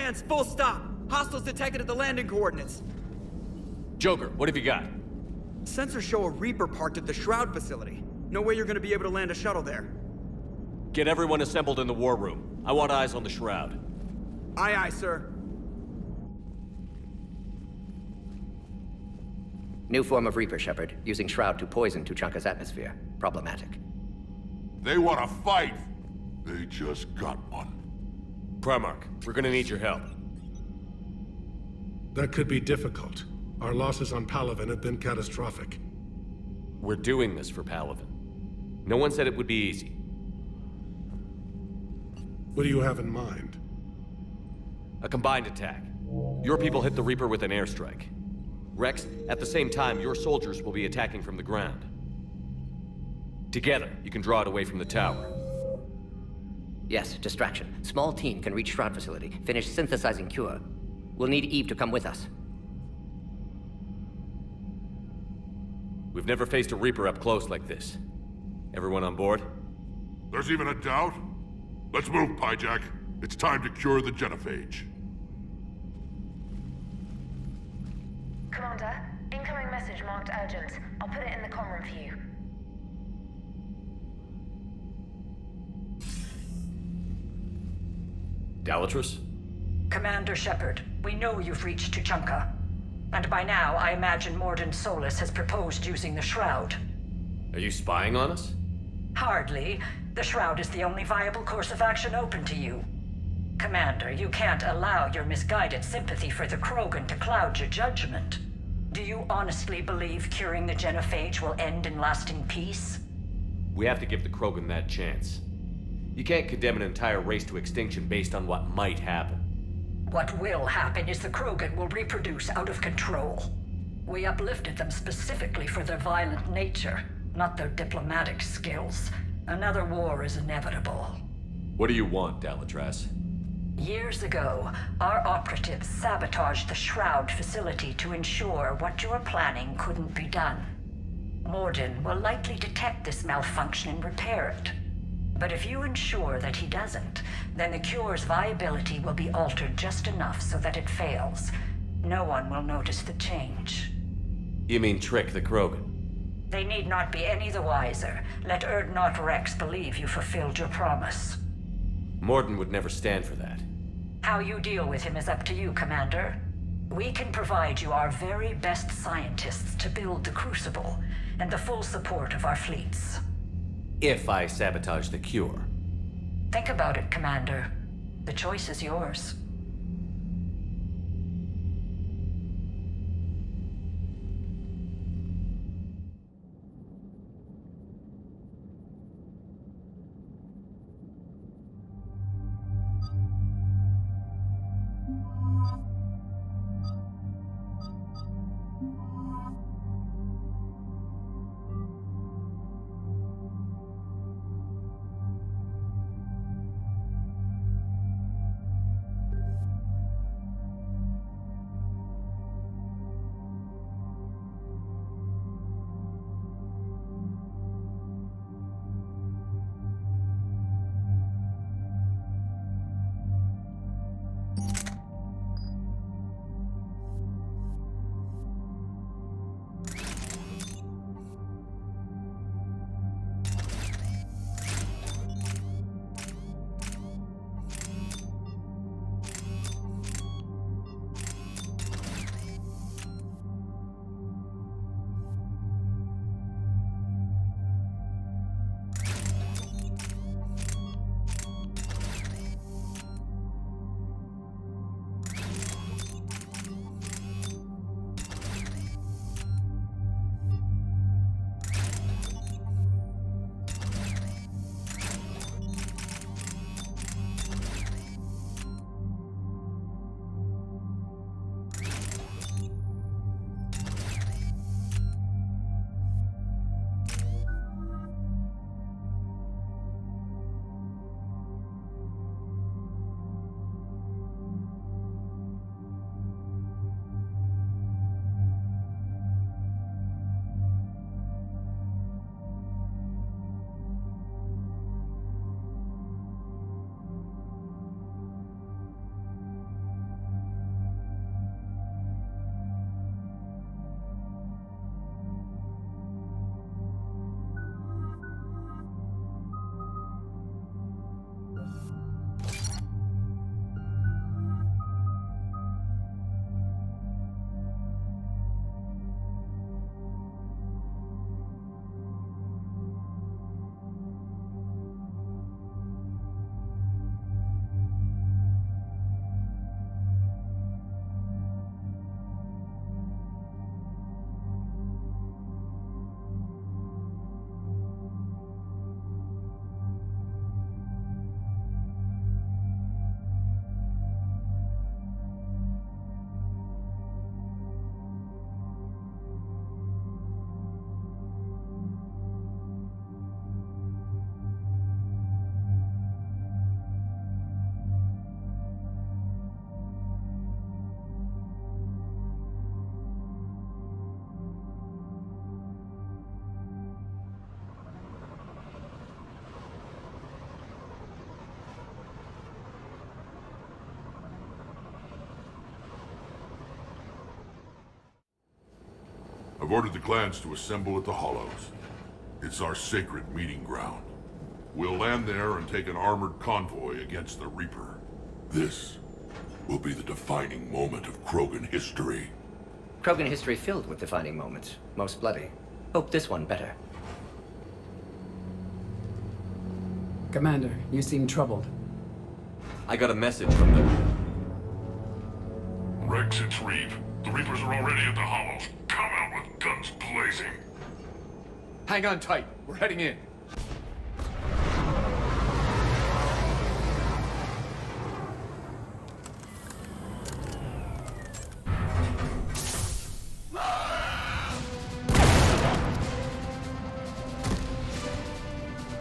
scans, full stop. Hostiles detected at the landing coordinates. Joker, what have you got? Sensors show a Reaper parked at the Shroud facility. No way you're gonna be able to land a shuttle there. Get everyone assembled in the war room. I want eyes on the Shroud. Aye, aye, sir. New form of Reaper, Shepard, using Shroud to poison Tuchanka's atmosphere. Problematic. They want to fight. They just got one. Primarch, we're gonna need your help. That could be difficult. Our losses on Palaven have been catastrophic. We're doing this for Palaven. No one said it would be easy. What do you have in mind? A combined attack. Your people hit the Reaper with an airstrike. Rex, at the same time, your soldiers will be attacking from the ground. Together, you can draw it away from the tower. Yes, distraction. Small team can reach Shroud facility, finish synthesizing Cure. We'll need Eve to come with us. We've never faced a Reaper up close like this. Everyone on board? There's even a doubt? Let's move, Pyjak. It's time to cure the genophage. Commander, incoming message marked urgent. I'll put it in the comm room for you. Dalatrus? Commander Shepard, we know you've reached Tuchanka. And by now, I imagine Mordin Solus has proposed using the Shroud. Are you spying on us? Hardly. The Shroud is the only viable course of action open to you. Commander, you can't allow your misguided sympathy for the Krogan to cloud your judgment. Do you honestly believe curing the genophage will end in lasting peace? We have to give the Krogan that chance. You can't condemn an entire race to extinction based on what might happen. What will happen is the Krogan will reproduce out of control. We uplifted them specifically for their violent nature, not their diplomatic skills. Another war is inevitable. What do you want, Dalatrass? Years ago, our operatives sabotaged the Shroud facility to ensure what you were planning couldn't be done. Mordin will likely detect this malfunction and repair it. But if you ensure that he doesn't, then the cure's viability will be altered just enough so that it fails. No one will notice the change. You mean trick the Krogan? They need not be any the wiser. Let Urdnot Rex believe you fulfilled your promise. Mordin would never stand for that. How you deal with him is up to you, Commander. We can provide you our very best scientists to build the Crucible, and the full support of our fleets. If I sabotage the cure. Think about it, Commander. The choice is yours. I've ordered the clans to assemble at the Hollows. It's our sacred meeting ground. We'll land there and take an armored convoy against the Reaper. This will be the defining moment of Krogan history. Krogan history filled with defining moments. Most bloody. Hope this one better. Commander, you seem troubled. I got a message from the... Rex, it's Reeve. The Reapers are already at the Hollows. Come out with guns blazing. Hang on tight. We're heading in.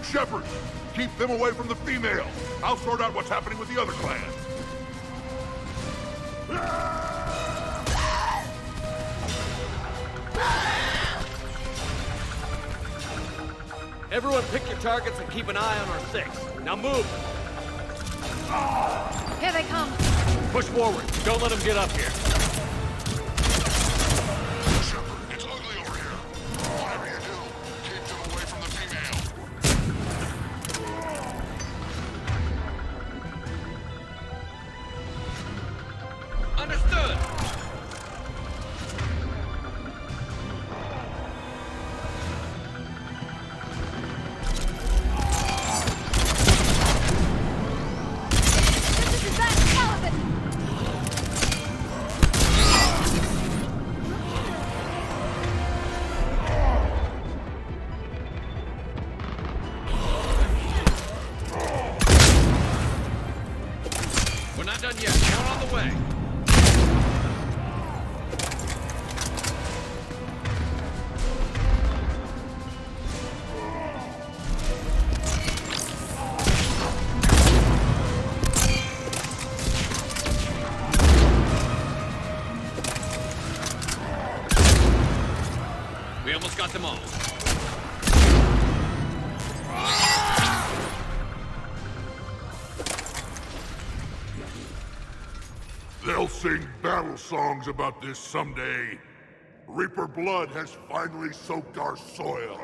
Shepard, keep them away from the females. I'll sort out what's happening with the other clans. Everyone pick your targets and keep an eye on our 6. Now move! Here they come. Push forward. Don't let them get up here. Shepard, it's ugly over here. Whatever you do, keep them away from the females. Understood! This is that Paladin! We're not done yet. More on the way. We almost got them all. They'll sing battle songs about this someday. Reaper blood has finally soaked our soil.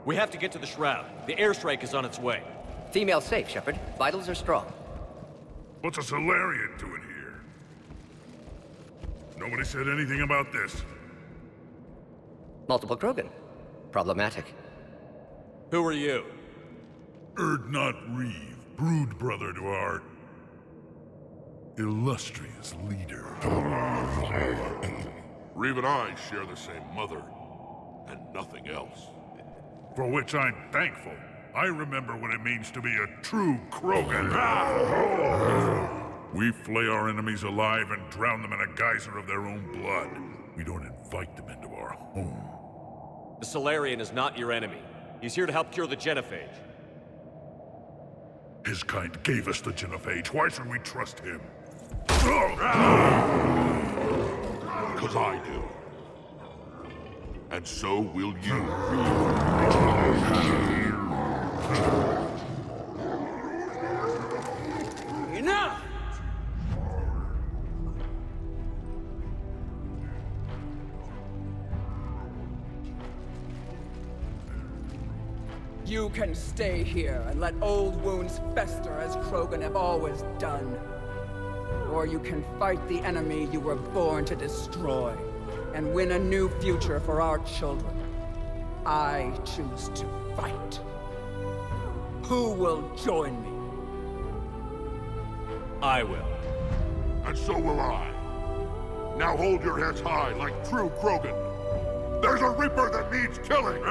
We have to get to the Shroud. The airstrike is on its way. Female safe, Shepard. Vitals are strong. What's a Solarian doing here? Nobody said anything about this. Multiple Krogan. Problematic. Who are you? Urdnot Reeve, brood brother to our illustrious leader. Reeve and I share the same mother, and nothing else. For which I'm thankful. I remember what it means to be a true Krogan. We flay our enemies alive and drown them in a geyser of their own blood. We don't invite them into our home. The Solarian is not your enemy. He's here to help cure the Genophage. His kind gave us the Genophage. Why should we trust him? Because I do. And so will you. Enough! You can stay here and let old wounds fester as Krogan have always done. Or you can fight the enemy you were born to destroy and win a new future for our children. I choose to fight. Who will join me? I will. And so will I. Now hold your heads high like true Krogan. There's a Reaper that needs killing!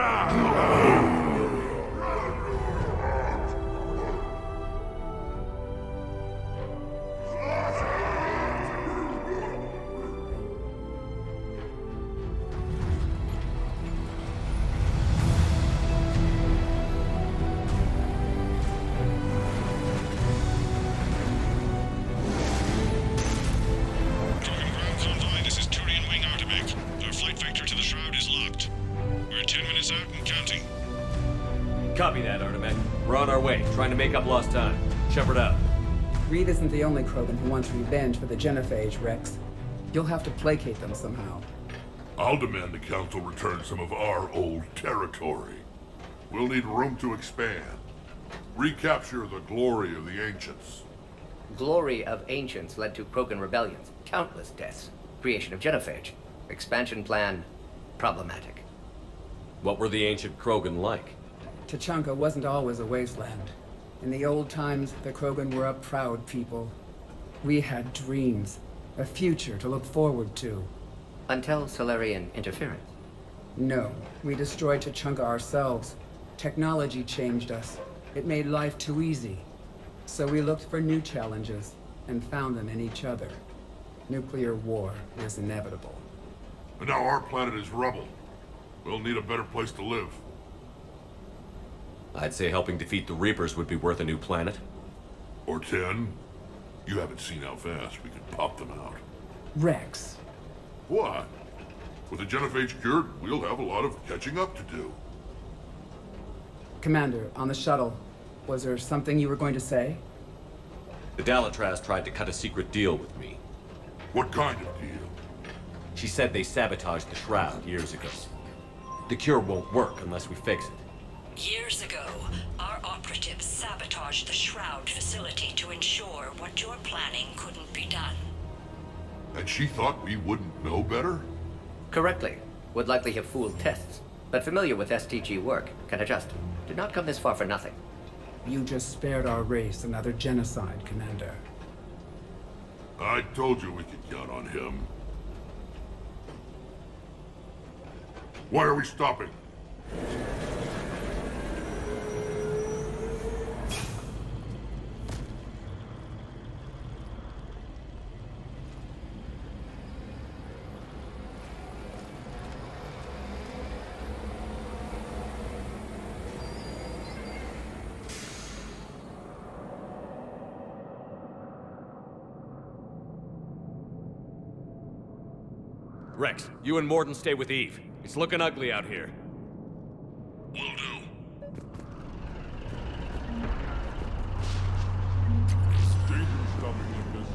Copy that, Artemek. We're on our way, trying to make up lost time. Shepard out. Reed isn't the only Krogan who wants revenge for the Genophage, Rex. You'll have to placate them somehow. I'll demand the Council return some of our old territory. We'll need room to expand. Recapture the glory of the Ancients. Glory of Ancients led to Krogan rebellions, countless deaths, creation of Genophage. Expansion plan, problematic. What were the ancient Krogan like? Tuchanka wasn't always a wasteland. In the old times, the Krogan were a proud people. We had dreams, a future to look forward to. Until Solarian interference. No, we destroyed Tuchanka ourselves. Technology changed us. It made life too easy. So we looked for new challenges, and found them in each other. Nuclear war was inevitable. And now our planet is rubble. We'll need a better place to live. I'd say helping defeat the Reapers would be worth a new planet. Or 10. You haven't seen how fast we can pop them out. Rex. What? With the Genophage cured, we'll have a lot of catching up to do. Commander, on the shuttle, was there something you were going to say? The Dalatraz tried to cut a secret deal with me. What kind of deal? She said they sabotaged the Shroud years ago. The cure won't work unless we fix it. Years ago, our operatives sabotaged the Shroud facility to ensure what you're planning couldn't be done. And she thought we wouldn't know better? Correctly. Would likely have fooled tests, but familiar with STG work, can adjust. Did not come this far for nothing. You just spared our race another genocide, Commander. I told you we could count on him. Why are we stopping? Rex, you and Mordin stay with Eve. It's looking ugly out here. Will do. It's dangerous stopping like this.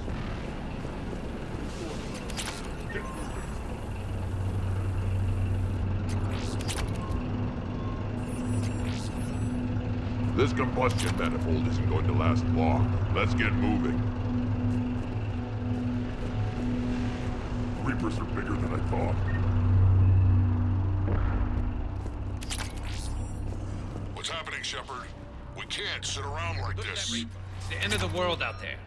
Get moving. This combustion manifold isn't going to last long. Let's get moving. Reapers are bigger than I thought. What's happening, Shepard? We can't sit around like this. It's the end of the world out there.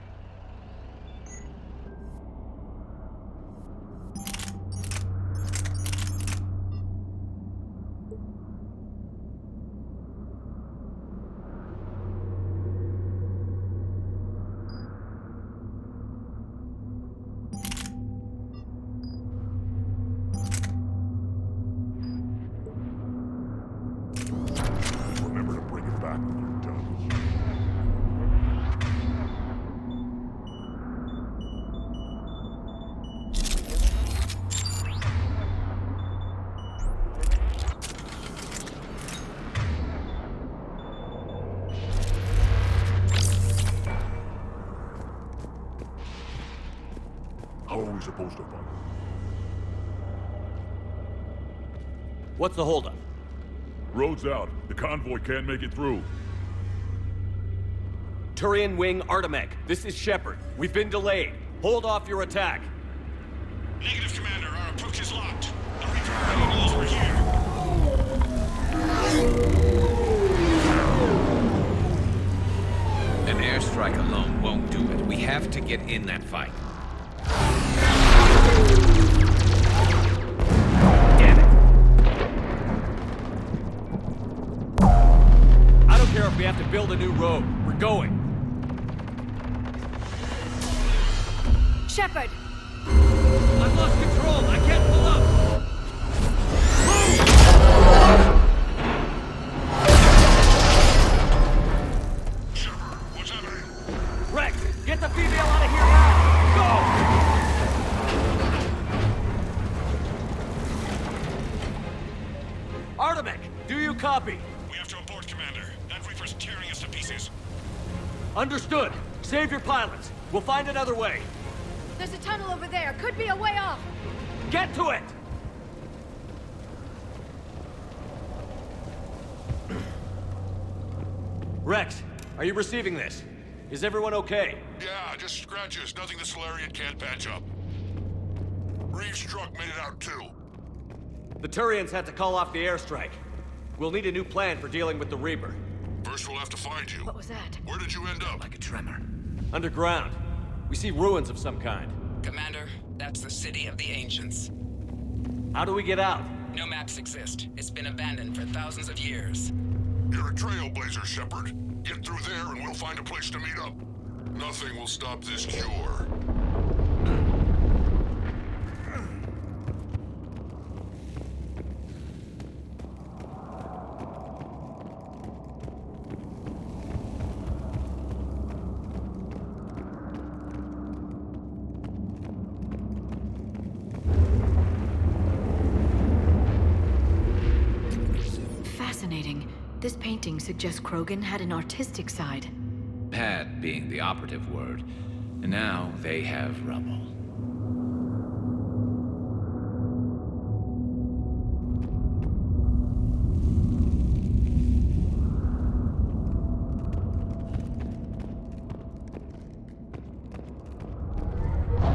Remember to bring it back when you're done. How are we supposed to find it? What's the holdup? Road's out. The convoy can't make it through. Turian Wing Artemec, this is Shepard. We've been delayed. Hold off your attack. Negative, Commander. Our approach is locked. The Reaper already knows we're here. An airstrike alone won't do it. We have to get in that fight. Damn it. I don't care if we have to build a new road. We're going. Shepard! I've lost control. I can't pull up. Shepard, what's happening? Rex, get the female out of here now. Go! Artemec, do you copy? We have to abort, Commander. That Reaper's tearing us to pieces. Understood. Save your pilots. We'll find another way. There's a tunnel over there. Could be a way off. Get to it! Rex, are you receiving this? Is everyone okay? Yeah, just scratches. Nothing the Solarian can't patch up. Reeves' truck made it out too. The Turians had to call off the airstrike. We'll need a new plan for dealing with the Reaper. First we'll have to find you. What was that? Where did you end up? Like a tremor. Underground. We see ruins of some kind. Commander, that's the city of the Ancients. How do we get out? No maps exist. It's been abandoned for thousands of years. You're a trailblazer, Shepard. Get through there and we'll find a place to meet up. Nothing will stop this cure. Fascinating. This painting suggests Krogan had an artistic side. Had being the operative word. And now they have rubble.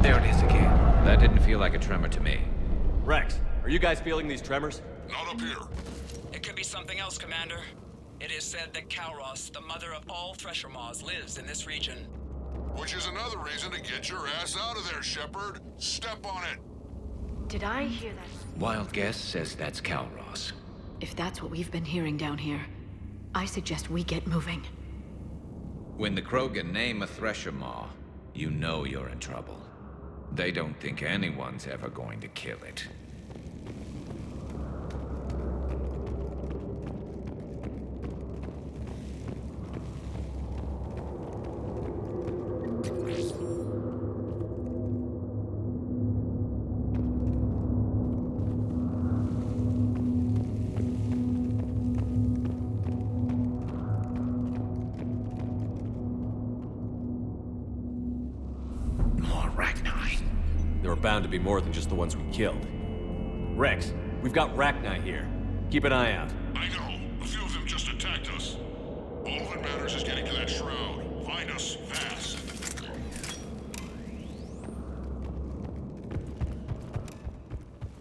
There it is again. That didn't feel like a tremor to me. Rex, are you guys feeling these tremors? Not up here. It could be something else, Commander. It is said that Kalros, the mother of all Thresher Maws, lives in this region. Which is another reason to get your ass out of there, Shepard. Step on it. Did I hear that? Wild guess says that's Kalros. If that's what we've been hearing down here, I suggest we get moving. When the Krogan name a Thresher Maw, you know you're in trouble. They don't think anyone's ever going to kill it. There are bound to be more than just the ones we killed. Rex, we've got Rachni here. Keep an eye out. I know. A few of them just attacked us. All that matters is getting to that shroud. Find us fast.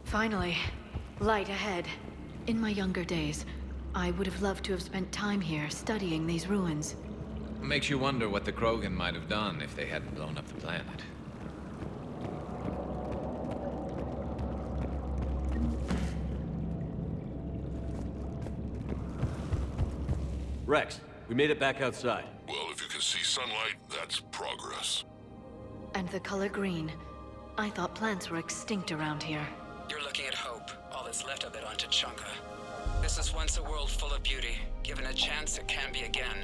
Finally. Light ahead. In my younger days, I would have loved to have spent time here studying these ruins. Makes you wonder what the Krogan might have done if they hadn't blown up the planet. Rex, we made it back outside. Well, if you can see sunlight, that's progress. And the color green. I thought plants were extinct around here. You're looking at hope, all that's left of it on Tuchanka. This is once a world full of beauty. Given a chance, it can be again.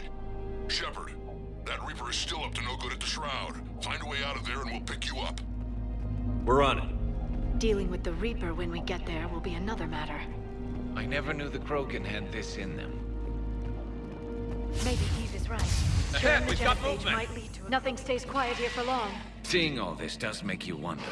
Shepard, that Reaper is still up to no good at the Shroud. Find a way out of there and we'll pick you up. We're on it. Dealing with the Reaper when we get there will be another matter. I never knew the Krogan had this in them. Maybe Eve is right. Ahead, we've got Genophage movement. might lead to Nothing stays quiet here for long. Seeing all this does make you wonder.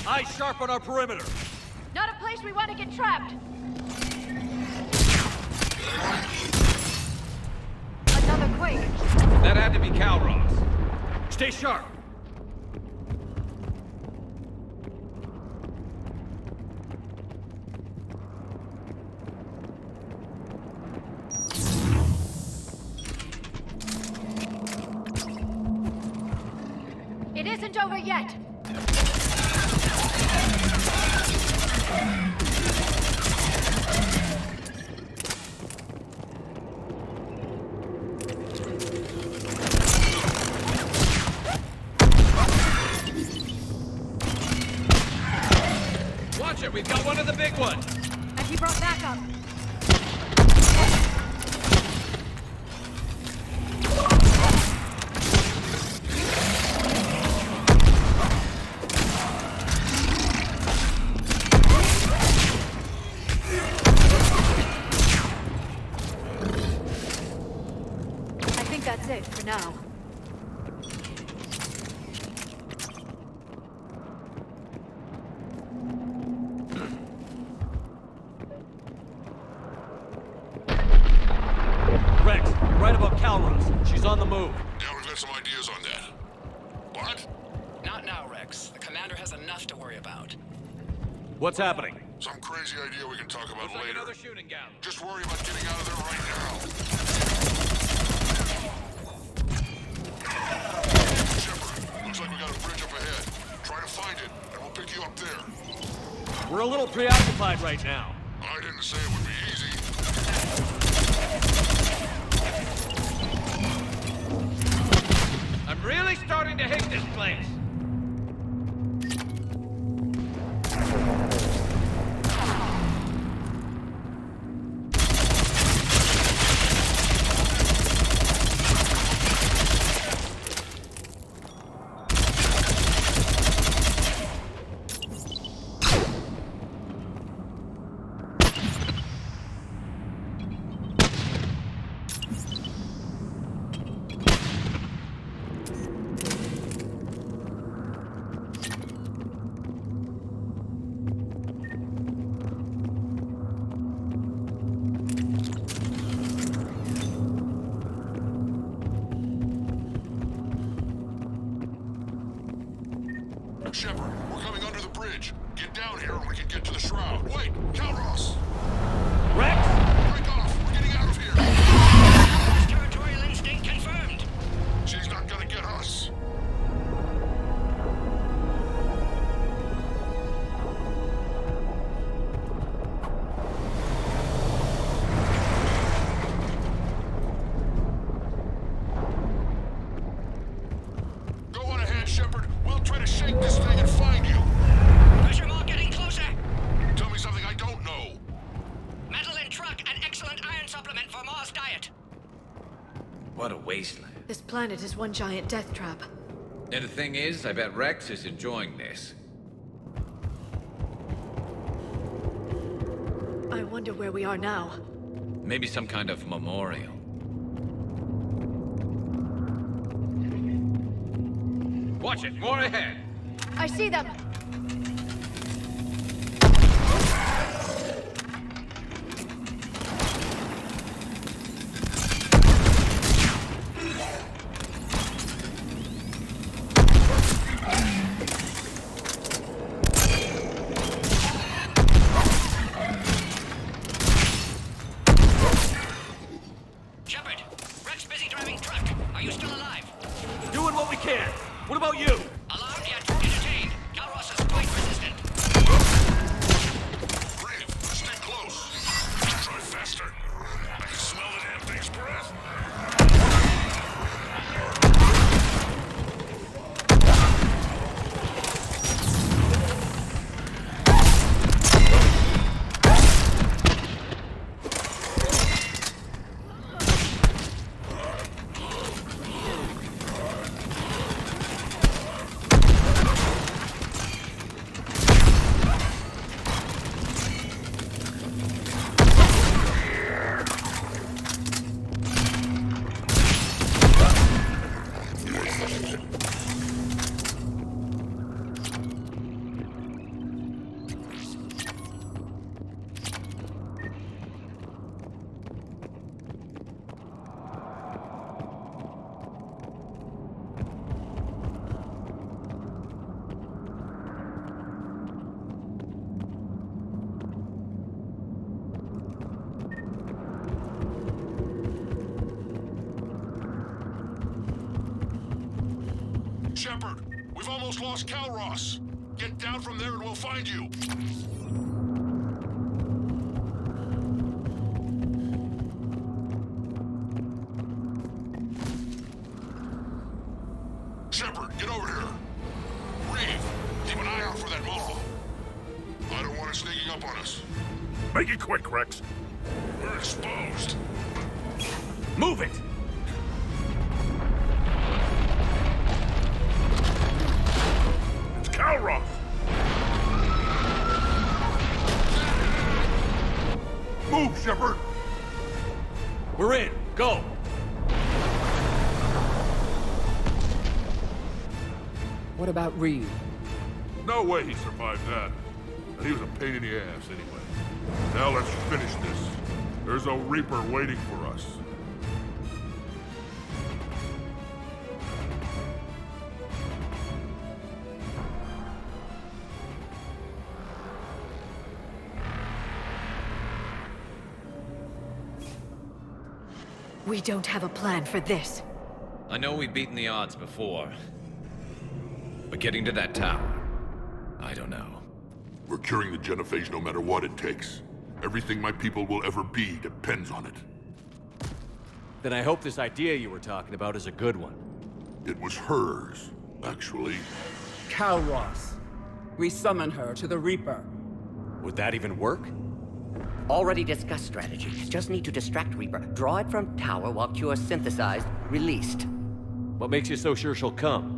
Eyes sharp on our perimeter. Not a place we want to get trapped. Another quake. That had to be Kalros. Stay sharp. It isn't over yet! Watch it, we've got one of the big ones! And he brought backup! I think that's it for now. Rex, you're right about Calros. She's on the move. Yeah, we've got some ideas on that. What? Not now, Rex. The commander has enough to worry about. What's happening? Some crazy idea we can talk about Looks like later. another shooting gallery. Just worry about getting out of there right now. Shepard, looks like we got a bridge up ahead. Try to find it, and we'll pick you up there. We're a little preoccupied right now. I didn't say it would be easy. I'm really starting to hate this place. Shepard, we're coming under the bridge. Get down here and we can get to the shroud. Wait, Calros! Rex! Break off! We're getting out of here! Territorial instinct confirmed! She's not gonna get us. Go on ahead, Shepard. We'll try to shake this thing and find you. Pressure mark getting closer! Tell me something I don't know. Metal in truck, an excellent iron supplement for Mars diet. What a wasteland. This planet is one giant death trap. And the thing is, I bet Rex is enjoying this. I wonder where we are now. Maybe some kind of memorial. Watch it, more ahead! I see them! Shepard, Rex busy driving truck. Are you still alive? Doing what we can. What about you? Alarmed yet? Entertained. Calros is quite resistant. Brave, stay close. Try faster. I can smell the damn thing's breath. Shepard, We've almost lost Calros. Get down from there and we'll find you. Shepard, get over here. Reeve, keep an eye out for that Maw. I don't want it sneaking up on us. Make it quick, Rex. We're exposed. Move it! It's Calros! Move, Shepard! We're in. Go! What about Reeve? No way he survived that. And he was a pain in the ass anyway. Now let's finish this. There's a Reaper waiting for us. We don't have a plan for this. I know we've beaten the odds before. But getting to that tower, I don't know. We're curing the genophage no matter what it takes. Everything my people will ever be depends on it. Then I hope this idea you were talking about is a good one. It was hers, actually. Calros. We summon her to the Reaper. Would that even work? Already discussed strategy. Just need to distract Reaper. Draw it from tower while Cure synthesized, released. What makes you so sure she'll come?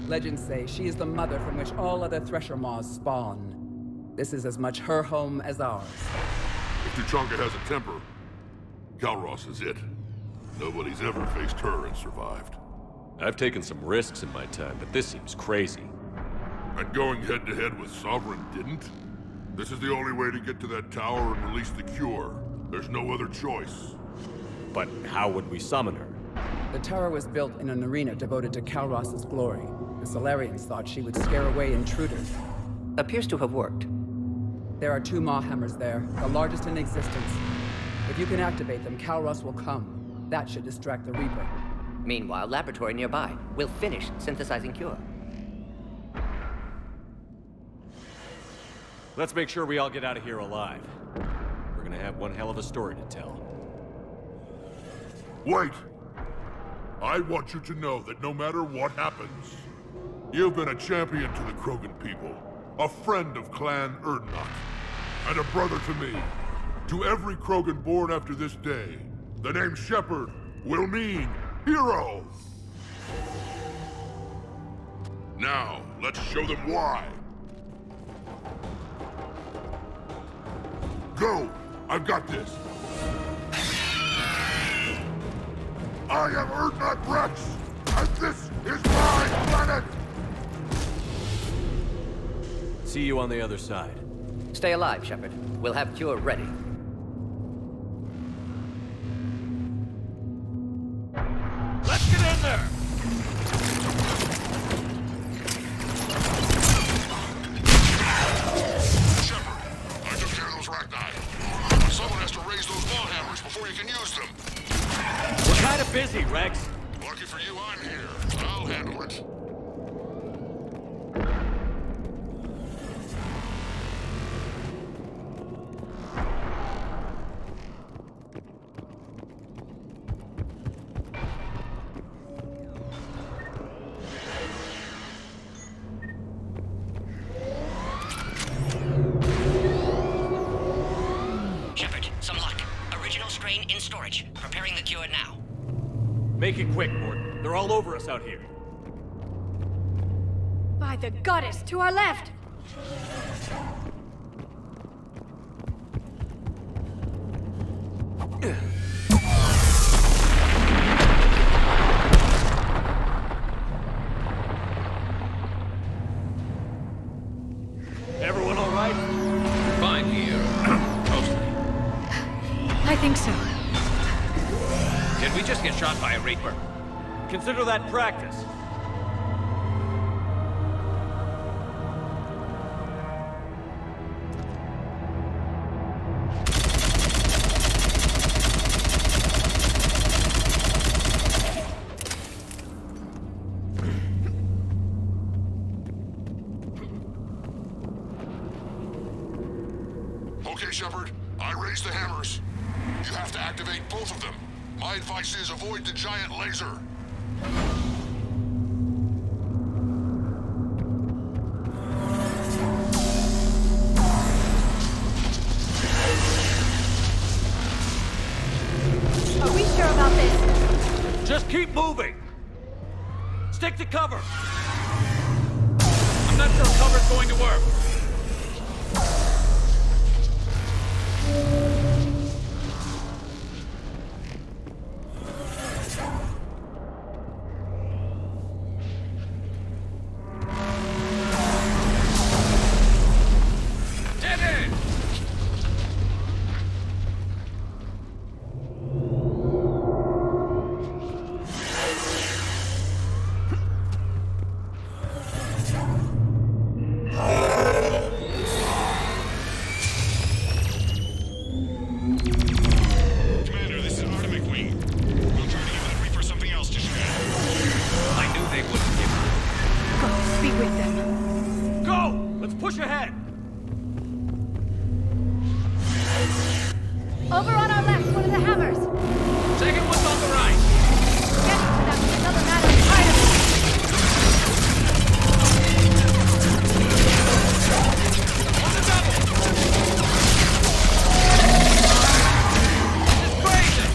Legends say she is the mother from which all other Thresher Maws spawn. This is as much her home as ours. If Tuchanka has a temper, Calros is it. Nobody's ever faced her and survived. I've taken some risks in my time, but this seems crazy. And going head-to-head with Sovereign didn't? This is the only way to get to that tower and release the Cure. There's no other choice. But how would we summon her? The tower was built in an arena devoted to Calros' glory. The Solarians thought she would scare away intruders. Appears to have worked. There are 2 Maw hammers there, the largest in existence. If you can activate them, Calros will come. That should distract the Reaper. Meanwhile, laboratory nearby. We'll finish synthesizing Cure. Let's make sure we all get out of here alive. We're gonna have one hell of a story to tell. Wait! I want you to know that no matter what happens, you've been a champion to the Krogan people, a friend of Clan Urdnot, and a brother to me. To every Krogan born after this day, the name Shepard will mean hero! Now, let's show them why. Go! I've got this! I am Urdnot Rex, and this is my planet! See you on the other side. Stay alive, Shepard. We'll have Cure ready. Let's get in there! Shepard, I took care of those Rachni. Someone has to raise those Maw hammers before you can use them. We're kind of busy, Rex. Lucky for you, I'm here. I'll handle it. Preparing the Cure now. Make it quick, Mort. They're all over us out here. By the goddess, to our left! Everyone all right? Fine here. Mostly. I think so. Did we just get shot by a Reaper? Consider that practice. Okay, Shepard. I raised the hammers. You have to activate both of them. My advice is avoid the giant laser. Are we sure about this? Just keep moving! Stick to cover! I'm not sure cover's going to work. Dead end! Commander, this is Artemic Wing. We'll try to give that Reaper something else to shred. I knew they wouldn't give up. Go, speak with them. Go! Let's push ahead! Over on our left, one of the hammers. Second one's on the right. Getting to them is another matter entirely. On the double! This is crazy!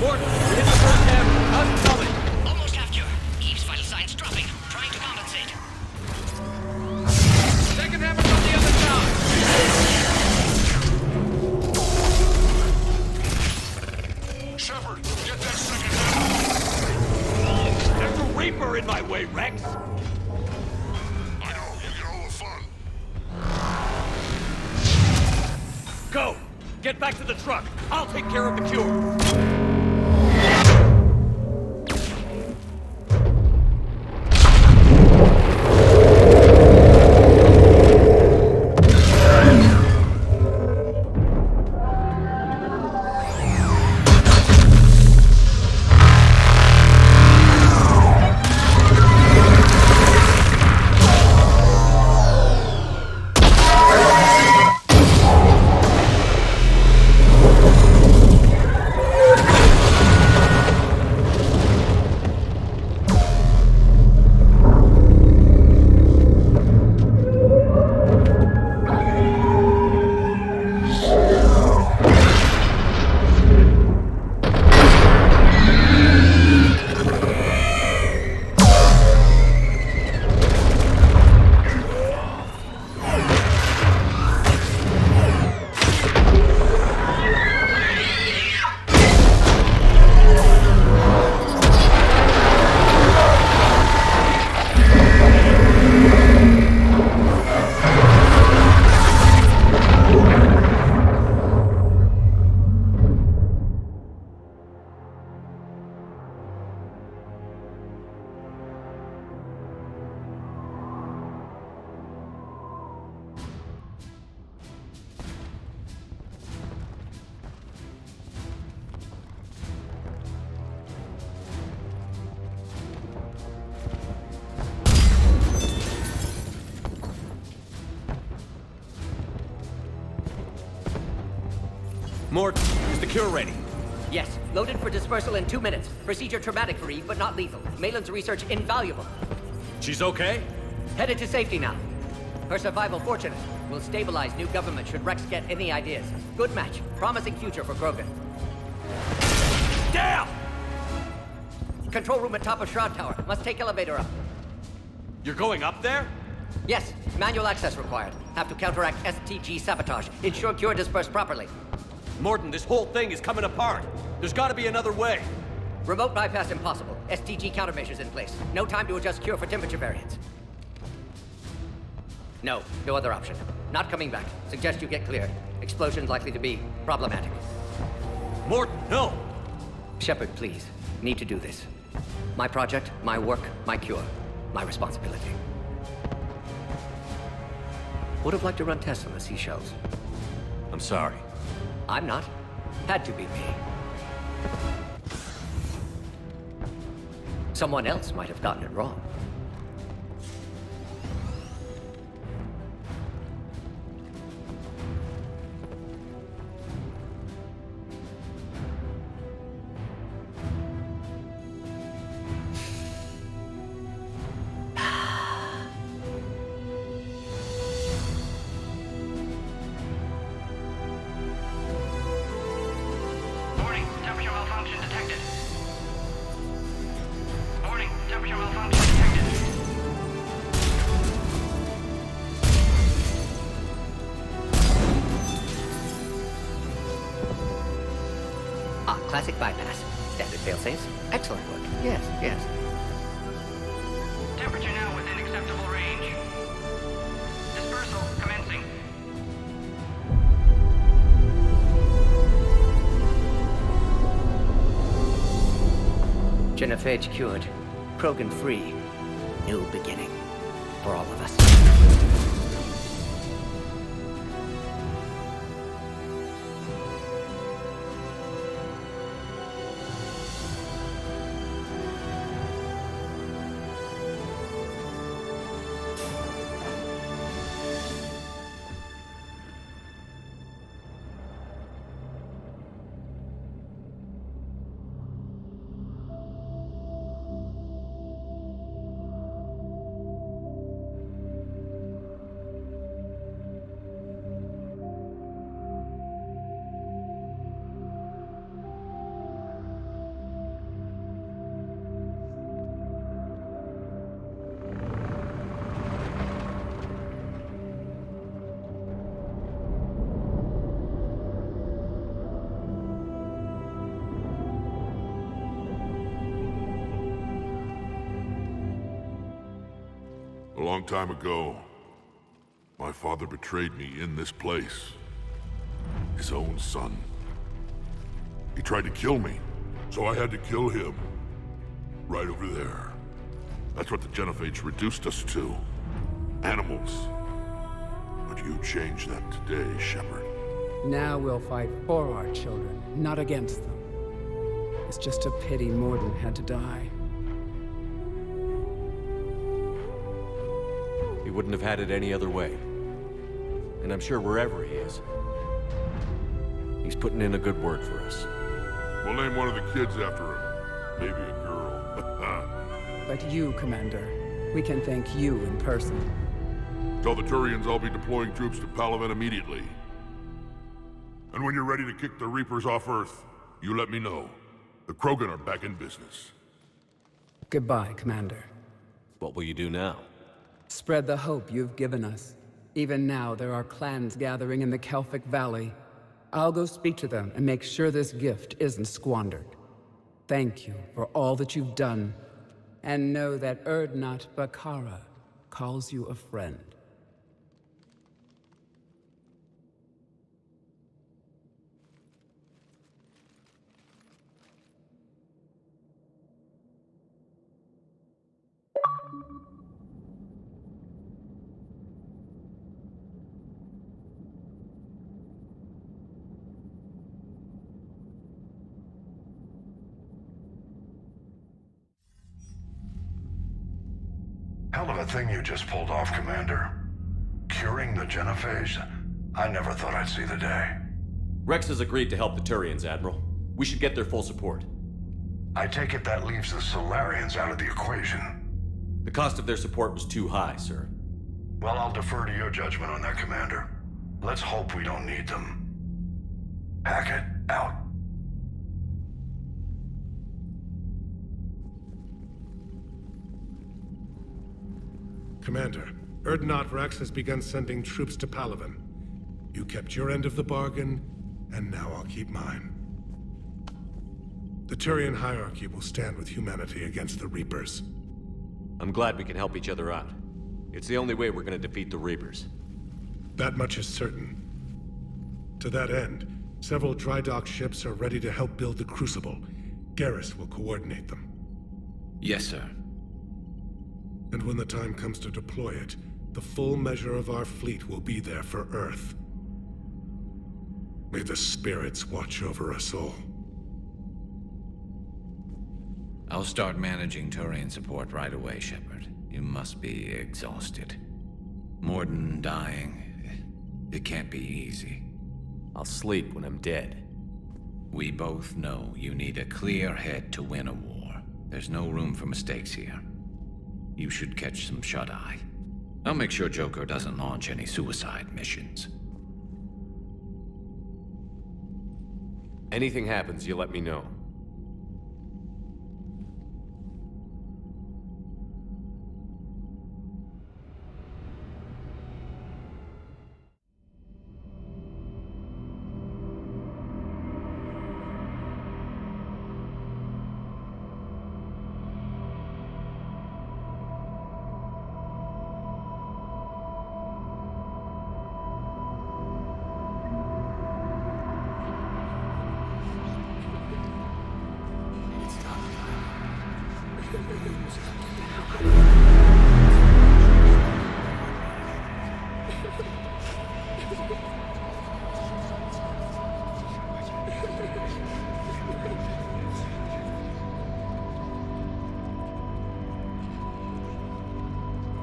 Morton, we hit the first hammer. How's it coming? Almost half cure. Eve's vital signs dropping. Trying to compensate. Second hammer's on the other side. Shepard, get that second hammer. There's a Reaper in my way, Rex! I know, you get all the fun. Go! Get back to the truck! I'll take care of the cure! Morton, is the cure ready? Yes, loaded for dispersal in 2 minutes. Procedure traumatic for Eve, but not lethal. Malin's research invaluable. She's okay? Headed to safety now. Her survival fortunate. Will stabilize new government should Rex get any ideas. Good match. Promising future for Krogan. Damn! Control room at top of Shroud Tower. Must take elevator up. You're going up there? Yes, manual access required. Have to counteract STG sabotage. Ensure cure dispersed properly. Morton, this whole thing is coming apart. There's gotta be another way. Remote bypass impossible. STG countermeasures in place. No time to adjust cure for temperature variance. No other option. Not coming back. Suggest you get clear. Explosion likely to be problematic. Morton, no! Shepard, please. Need to do this. My project, my work, my cure. My responsibility. Would have liked to run tests on the seashells. I'm sorry. I'm not. Had to be me. Someone else might have gotten it wrong. Warning, temperature malfunction detected. Warning, temperature malfunction detected. Ah, classic bypass. Standard failsafes. Excellent work. Yes, yes. Temperature now within acceptable range. Dispersal commencing. Genophage cured. Krogan free. New beginning. For all of us. A long time ago, my father betrayed me in this place. His own son. He tried to kill me, so I had to kill him. Right over there. That's what the Genophage reduced us to. Animals. But you changed that today, Shepard. Now we'll fight for our children, not against them. It's just a pity Mordin had to die. He wouldn't have had it any other way. And I'm sure wherever he is, he's putting in a good word for us. We'll name one of the kids after him. Maybe a girl. But you, Commander, we can thank you in person. Tell the Turians I'll be deploying troops to Palaven immediately. And when you're ready to kick the Reapers off Earth, you let me know. The Krogan are back in business. Goodbye, Commander. What will you do now? Spread the hope you've given us. Even now, there are clans gathering in the Kelphic Valley. I'll go speak to them and make sure this gift isn't squandered. Thank you for all that you've done. And know that Urdnot Bakara calls you a friend. Hell of a thing you just pulled off, Commander. Curing the Genophage? I never thought I'd see the day. Rex has agreed to help the Turians, Admiral. We should get their full support. I take it that leaves the Solarians out of the equation. The cost of their support was too high, sir. Well, I'll defer to your judgment on that, Commander. Let's hope we don't need them. Hackett, out. Commander, Urdnot Rex has begun sending troops to Palaven. You kept your end of the bargain, and now I'll keep mine. The Turian hierarchy will stand with humanity against the Reapers. I'm glad we can help each other out. It's the only way we're gonna defeat the Reapers. That much is certain. To that end, several dry dock ships are ready to help build the Crucible. Garrus will coordinate them. Yes, sir. And when the time comes to deploy it, the full measure of our fleet will be there for Earth. May the spirits watch over us all. I'll start managing Turian support right away, Shepard. You must be exhausted. Morden dying, it can't be easy. I'll sleep when I'm dead. We both know you need a clear head to win a war. There's no room for mistakes here. You should catch some shut-eye. I'll make sure Joker doesn't launch any suicide missions. Anything happens, you let me know.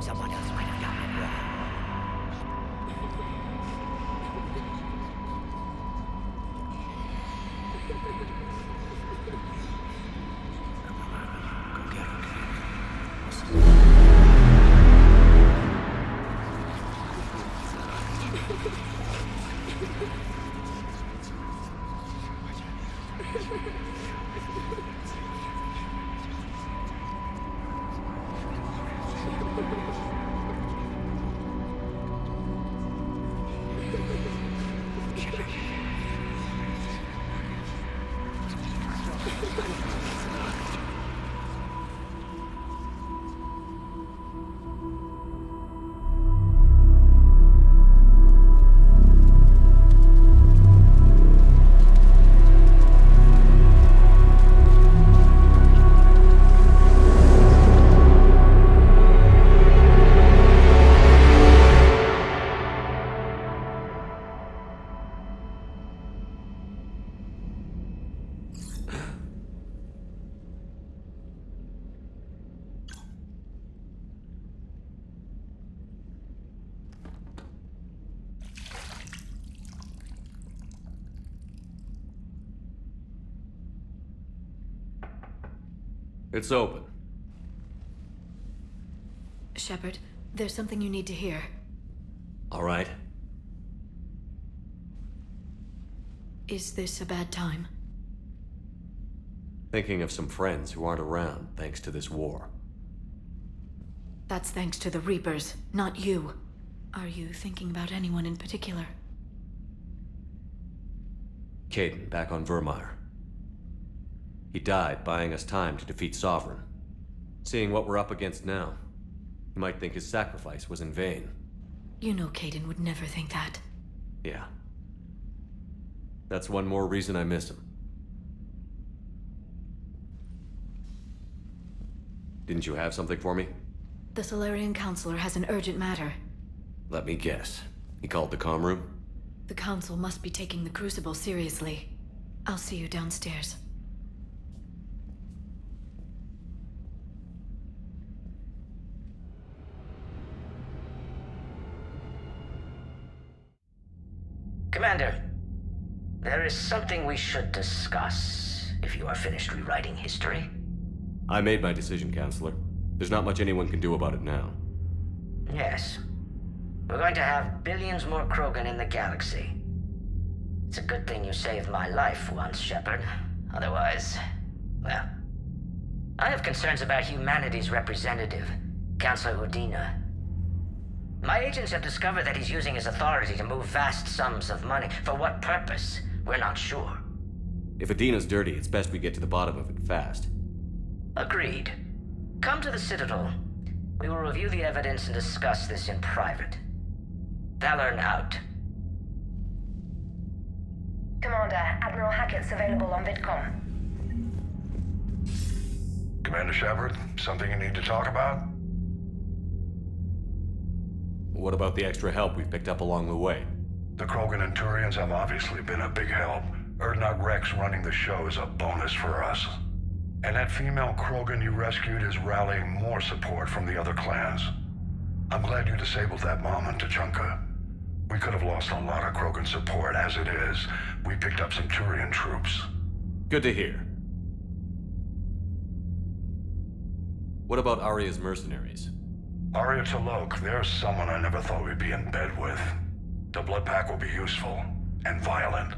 Someone else might have gotten it wrong. It's open. Shepard, there's something you need to hear. All right. Is this a bad time? Thinking of some friends who aren't around thanks to this war. That's thanks to the Reapers, not you. Are you thinking about anyone in particular? Kaidan, back on Virmire. He died buying us time to defeat Sovereign. Seeing what we're up against now, you might think his sacrifice was in vain. You know Kaidan would never think that. Yeah. That's one more reason I miss him. Didn't you have something for me? The Solarian Counselor has an urgent matter. Let me guess. He called the comm room? The Council must be taking the Crucible seriously. I'll see you downstairs. Commander, there is something we should discuss, if you are finished rewriting history. I made my decision, Counselor. There's not much anyone can do about it now. Yes. We're going to have billions more Krogan in the galaxy. It's a good thing you saved my life once, Shepard. Otherwise, well... I have concerns about humanity's representative, Councilor Udina. My agents have discovered that he's using his authority to move vast sums of money. For what purpose? We're not sure. If Udina's dirty, it's best we get to the bottom of it fast. Agreed. Come to the Citadel. We will review the evidence and discuss this in private. Valorn out. Commander, Admiral Hackett's available on VidCom. Commander Shepard, something you need to talk about? What about the extra help we've picked up along the way? The Krogan and Turians have obviously been a big help. Urdnot Rex running the show is a bonus for us. And that female Krogan you rescued is rallying more support from the other clans. I'm glad you disabled that bomb on Tuchanka. We could have lost a lot of Krogan support. As it is, we picked up some Turian troops. Good to hear. What about Aria's mercenaries? Aria T'Loak, there's someone I never thought we'd be in bed with. The Blood Pack will be useful, and violent.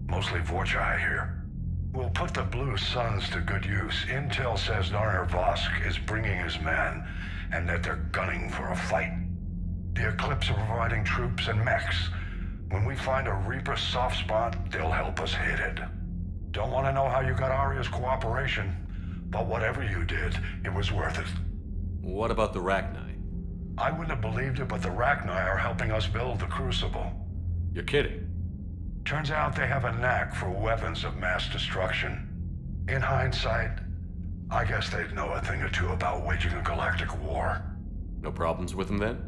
Mostly Vorcha here. We'll put the Blue Suns to good use. Intel says Narner Vosk is bringing his men, and that they're gunning for a fight. The Eclipse are providing troops and mechs. When we find a Reaper soft spot, they'll help us hit it. Don't want to know how you got Aria's cooperation, but whatever you did, it was worth it. What about the Rachni? I wouldn't have believed it, but the Rachni are helping us build the Crucible. You're kidding. Turns out they have a knack for weapons of mass destruction. In hindsight, I guess they'd know a thing or two about waging a galactic war. No problems with them then?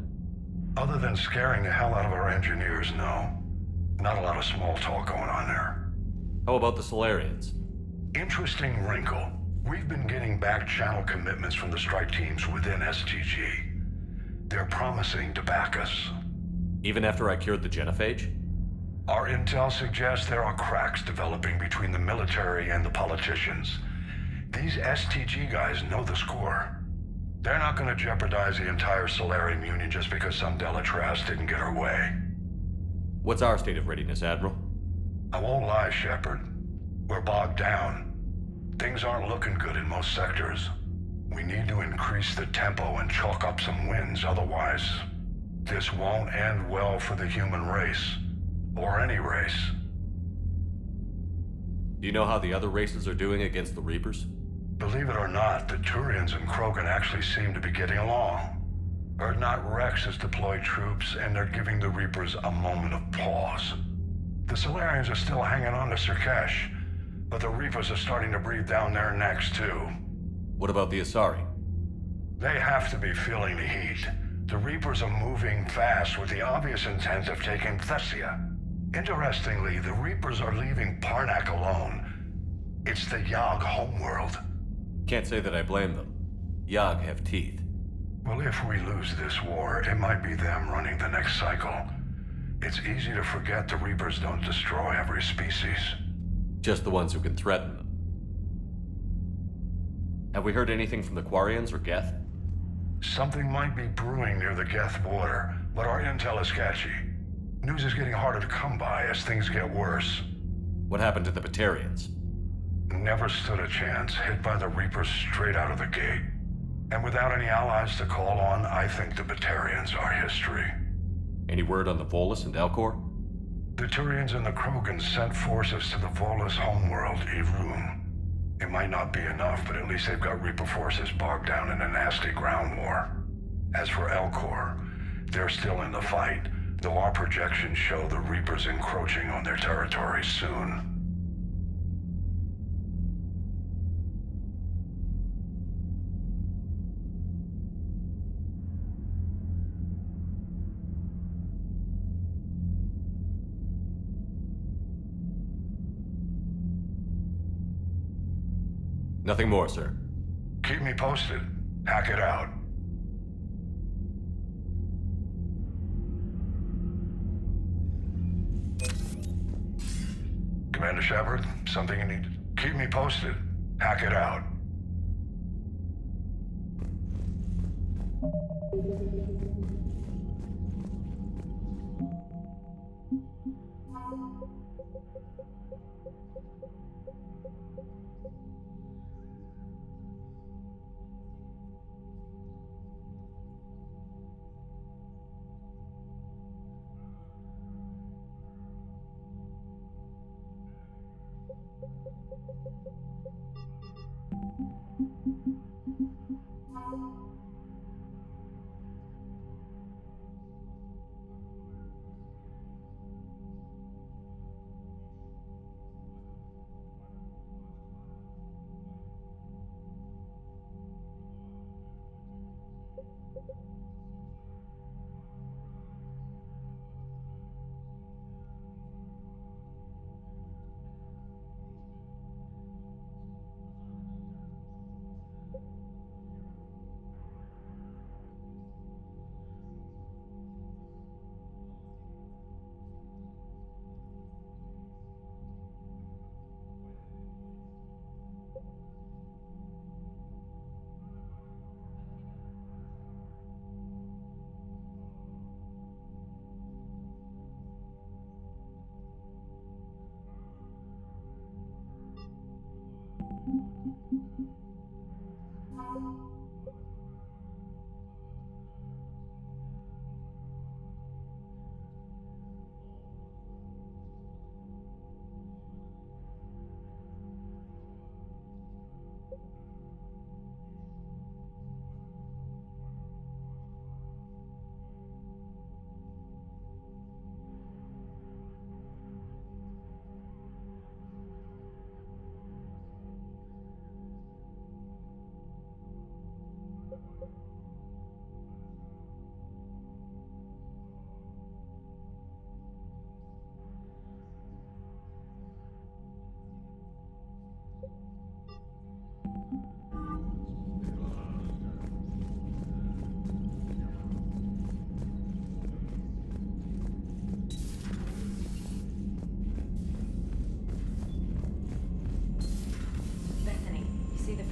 Other than scaring the hell out of our engineers, no. Not a lot of small talk going on there. How about the Solarians? Interesting wrinkle. We've been getting back-channel commitments from the strike teams within STG. They're promising to back us. Even after I cured the genophage? Our intel suggests there are cracks developing between the military and the politicians. These STG guys know the score. They're not going to jeopardize the entire Solarian Union just because some Delatraz didn't get her way. What's our state of readiness, Admiral? I won't lie, Shepard. We're bogged down. Things aren't looking good in most sectors. We need to increase the tempo and chalk up some wins, otherwise this won't end well for the human race. Or any race. Do you know how the other races are doing against the Reapers? Believe it or not, the Turians and Krogan actually seem to be getting along. Urdnot Rex has deployed troops, and they're giving the Reapers a moment of pause. The Solarians are still hanging on to Surkesh, but the Reapers are starting to breathe down their necks, too. What about the Asari? They have to be feeling the heat. The Reapers are moving fast with the obvious intent of taking Thessia. Interestingly, the Reapers are leaving Parnak alone. It's the Yag homeworld. Can't say that I blame them. Yag have teeth. Well, if we lose this war, it might be them running the next cycle. It's easy to forget the Reapers don't destroy every species. Just the ones who can threaten them. Have we heard anything from the Quarians or Geth? Something might be brewing near the Geth border, but our intel is sketchy. News is getting harder to come by as things get worse. What happened to the Batarians? Never stood a chance, hit by the Reapers straight out of the gate. And without any allies to call on, I think the Batarians are history. Any word on the Volus and Elcor? The Turians and the Krogan sent forces to the Volus homeworld, Evroon. It might not be enough, but at least they've got Reaper forces bogged down in a nasty ground war. As for Elcor, they're still in the fight, though our projections show the Reapers encroaching on their territory soon. Nothing more, sir. Keep me posted. Hack it out. Commander Shepard, something you need? Keep me posted. Hack it out.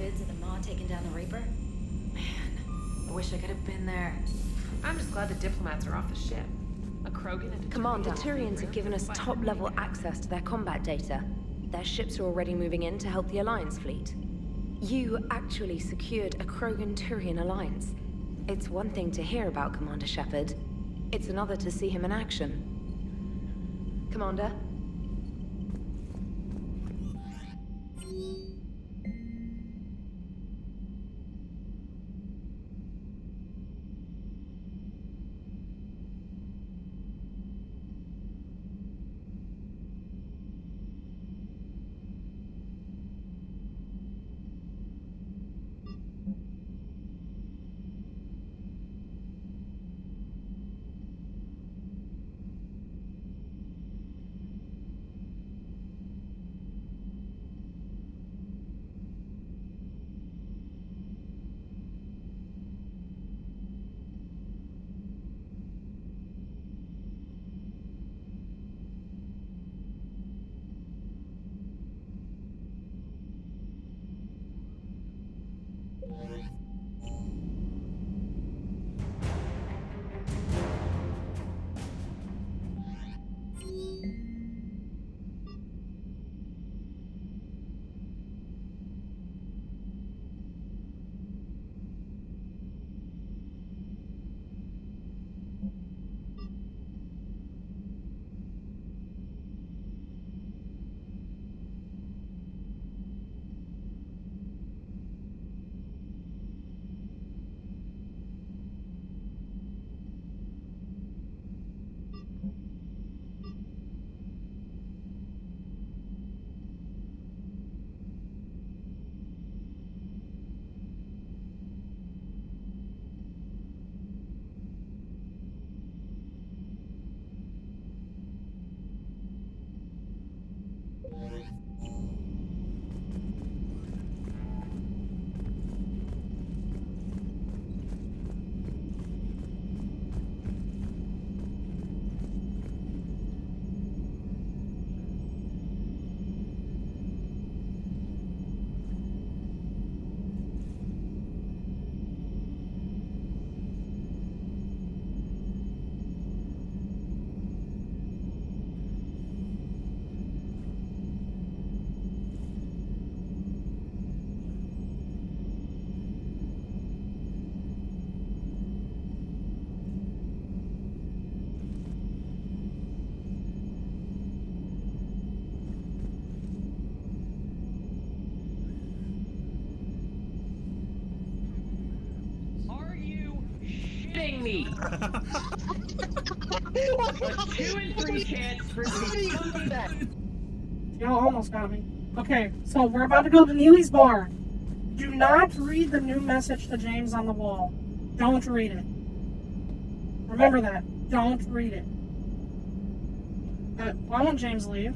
vids of the Maw taking down the Reaper? Man, I wish I could have been there. I'm just glad the diplomats are off the ship. A Krogan and a Commander, Turian Turians have given us top-level access to their combat data. Their ships are already moving in to help the Alliance fleet. You actually secured a Krogan-Turian alliance. It's one thing to hear about Commander Shepard. It's another to see him in action. Commander? Me. A 2 in 3 chance for me to come back. Y'all almost got me. Okay, so we're about to go to Neely's bar. Do not read the new message to James on the wall. Don't read it. Remember that. Don't read it. Why won't James leave?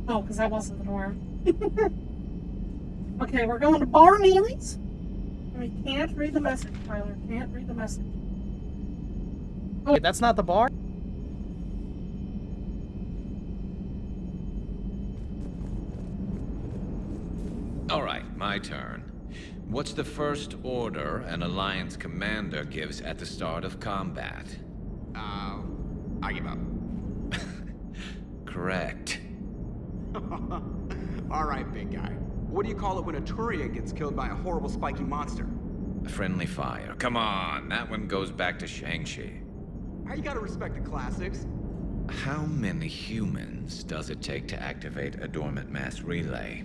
Oh, because that wasn't the door. Okay, we're going to Bar Neely's. We can't read the message, Tyler. Can't read the message. Oh, wait, that's not the bar? Alright, my turn. What's the first order an Alliance commander gives at the start of combat? I give up. Correct. Alright, big guy. What do you call it when a Turian gets killed by a horrible spiky monster? Friendly fire. Come on, that one goes back to Shang-Chi. How you gotta respect the classics? How many humans does it take to activate a dormant mass relay?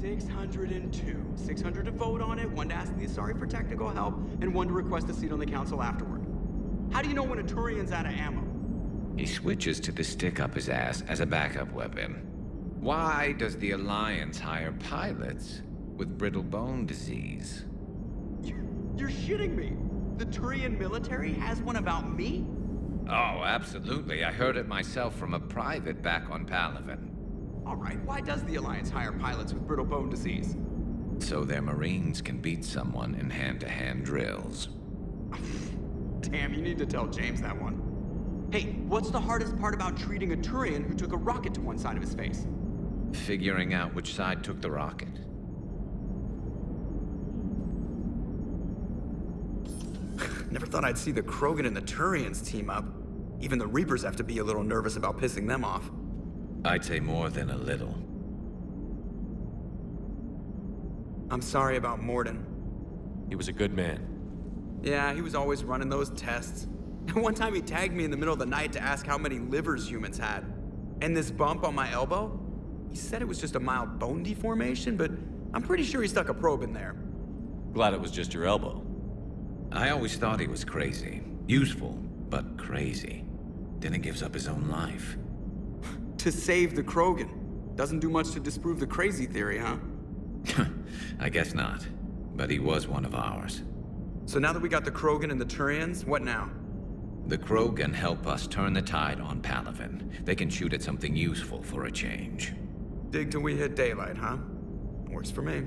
602. 600 to vote on it, 1 to ask the Asari for technical help, and 1 to request a seat on the council afterward. How do you know when a Turian's out of ammo? He switches to the stick up his ass as a backup weapon. Why does the Alliance hire pilots with brittle bone disease? You're shitting me. The Turian military has one about me? Oh, absolutely. I heard it myself from a private back on Palaven. Alright, why does the Alliance hire pilots with brittle bone disease? So their Marines can beat someone in hand-to-hand drills. Damn, you need to tell James that one. Hey, what's the hardest part about treating a Turian who took a rocket to one side of his face? Figuring out which side took the rocket. Never thought I'd see the Krogan and the Turians team up. Even the Reapers have to be a little nervous about pissing them off. I'd say more than a little. I'm sorry about Morden. He was a good man. Yeah, he was always running those tests. And one time he tagged me in the middle of the night to ask how many livers humans had. And this bump on my elbow? He said it was just a mild bone deformation, but I'm pretty sure he stuck a probe in there. Glad it was just your elbow. I always thought he was crazy. Useful, but crazy. Then he gives up his own life. To save the Krogan. Doesn't do much to disprove the crazy theory, huh? I guess not. But he was one of ours. So now that we got the Krogan and the Turians, what now? The Krogan help us turn the tide on Palaven. They can shoot at something useful for a change. Dig till we hit daylight, huh? Works for me.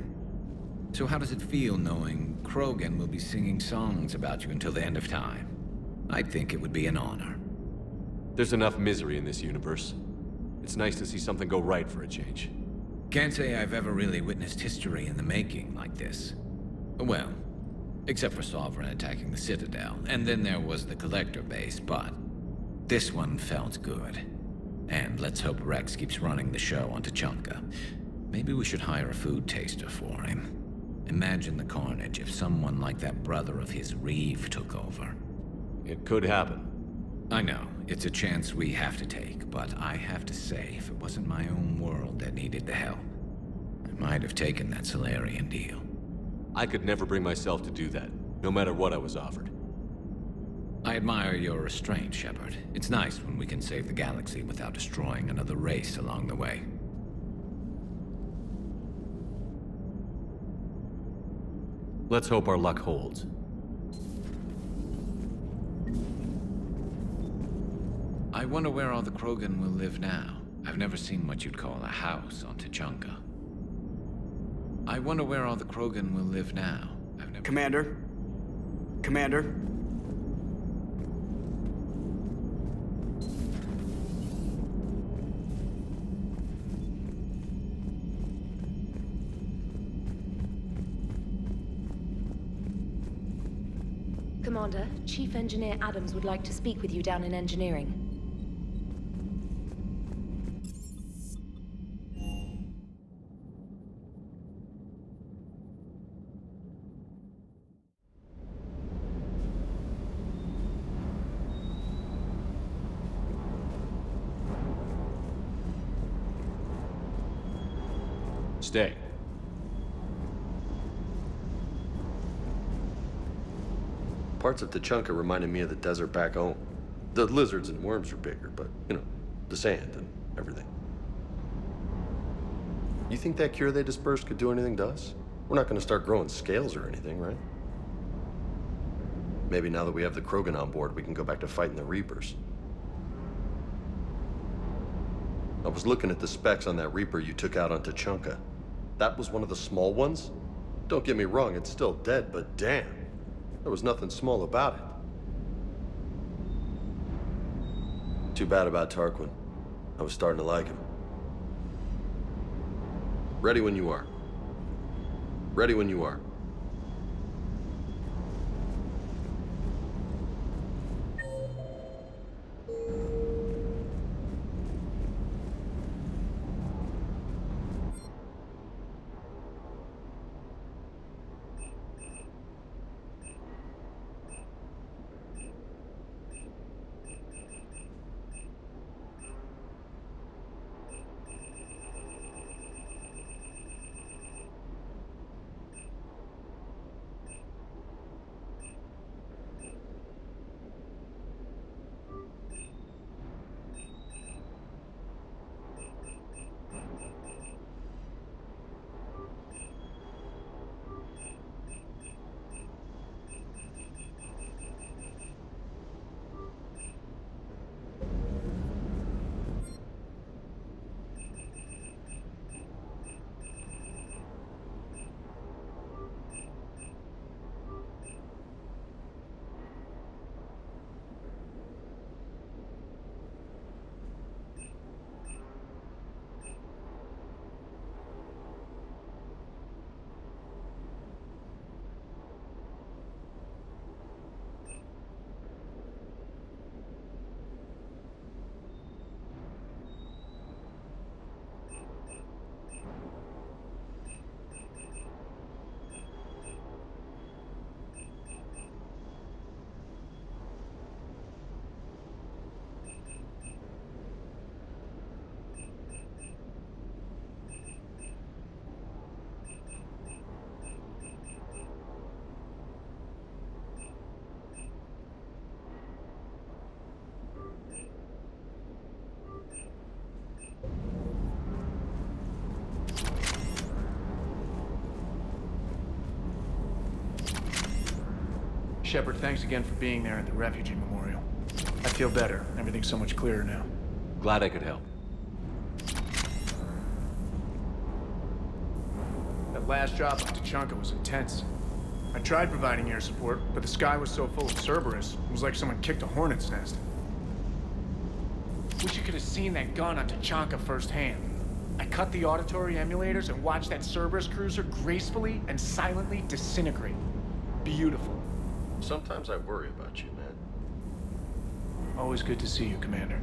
So how does it feel knowing Krogan will be singing songs about you until the end of time? I'd think it would be an honor. There's enough misery in this universe. It's nice to see something go right for a change. Can't say I've ever really witnessed history in the making like this. Well, except for Sovereign attacking the Citadel, and then there was the Collector base, but this one felt good. And let's hope Rex keeps running the show on Tuchanka. Maybe we should hire a food taster for him. Imagine the carnage if someone like that brother of his, Reeve, took over. It could happen. I know, it's a chance we have to take, but I have to say, if it wasn't my own world that needed the help, I might have taken that Salarian deal. I could never bring myself to do that, no matter what I was offered. I admire your restraint, Shepard. It's nice when we can save the galaxy without destroying another race along the way. Let's hope our luck holds. I wonder where all the Krogan will live now. I've never seen what you'd call a house on Tuchanka. I wonder where all the Krogan will live now. Commander? Commander? Commander, Chief Engineer Adams would like to speak with you down in engineering. Stay. Parts of Tuchanka reminded me of the desert back home. The lizards and worms are bigger, but, you know, the sand and everything. You think that cure they dispersed could do anything to us? We're not gonna start growing scales or anything, right? Maybe now that we have the Krogan on board, we can go back to fighting the Reapers. I was looking at the specs on that Reaper you took out on Tuchanka. That was one of the small ones? Don't get me wrong, it's still dead, but damn. There was nothing small about it. Too bad about Tarquin. I was starting to like him. Ready when you are. Ready when you are. Shepard, thanks again for being there at the refugee memorial. I feel better. Everything's so much clearer now. Glad I could help. That last drop off Tuchanka was intense. I tried providing air support, but the sky was so full of Cerberus, it was like someone kicked a hornet's nest. Wish you could have seen that gun on Tuchanka firsthand. I cut the auditory emulators and watched that Cerberus cruiser gracefully and silently disintegrate. Beautiful. Sometimes I worry about you, man. Always good to see you, Commander.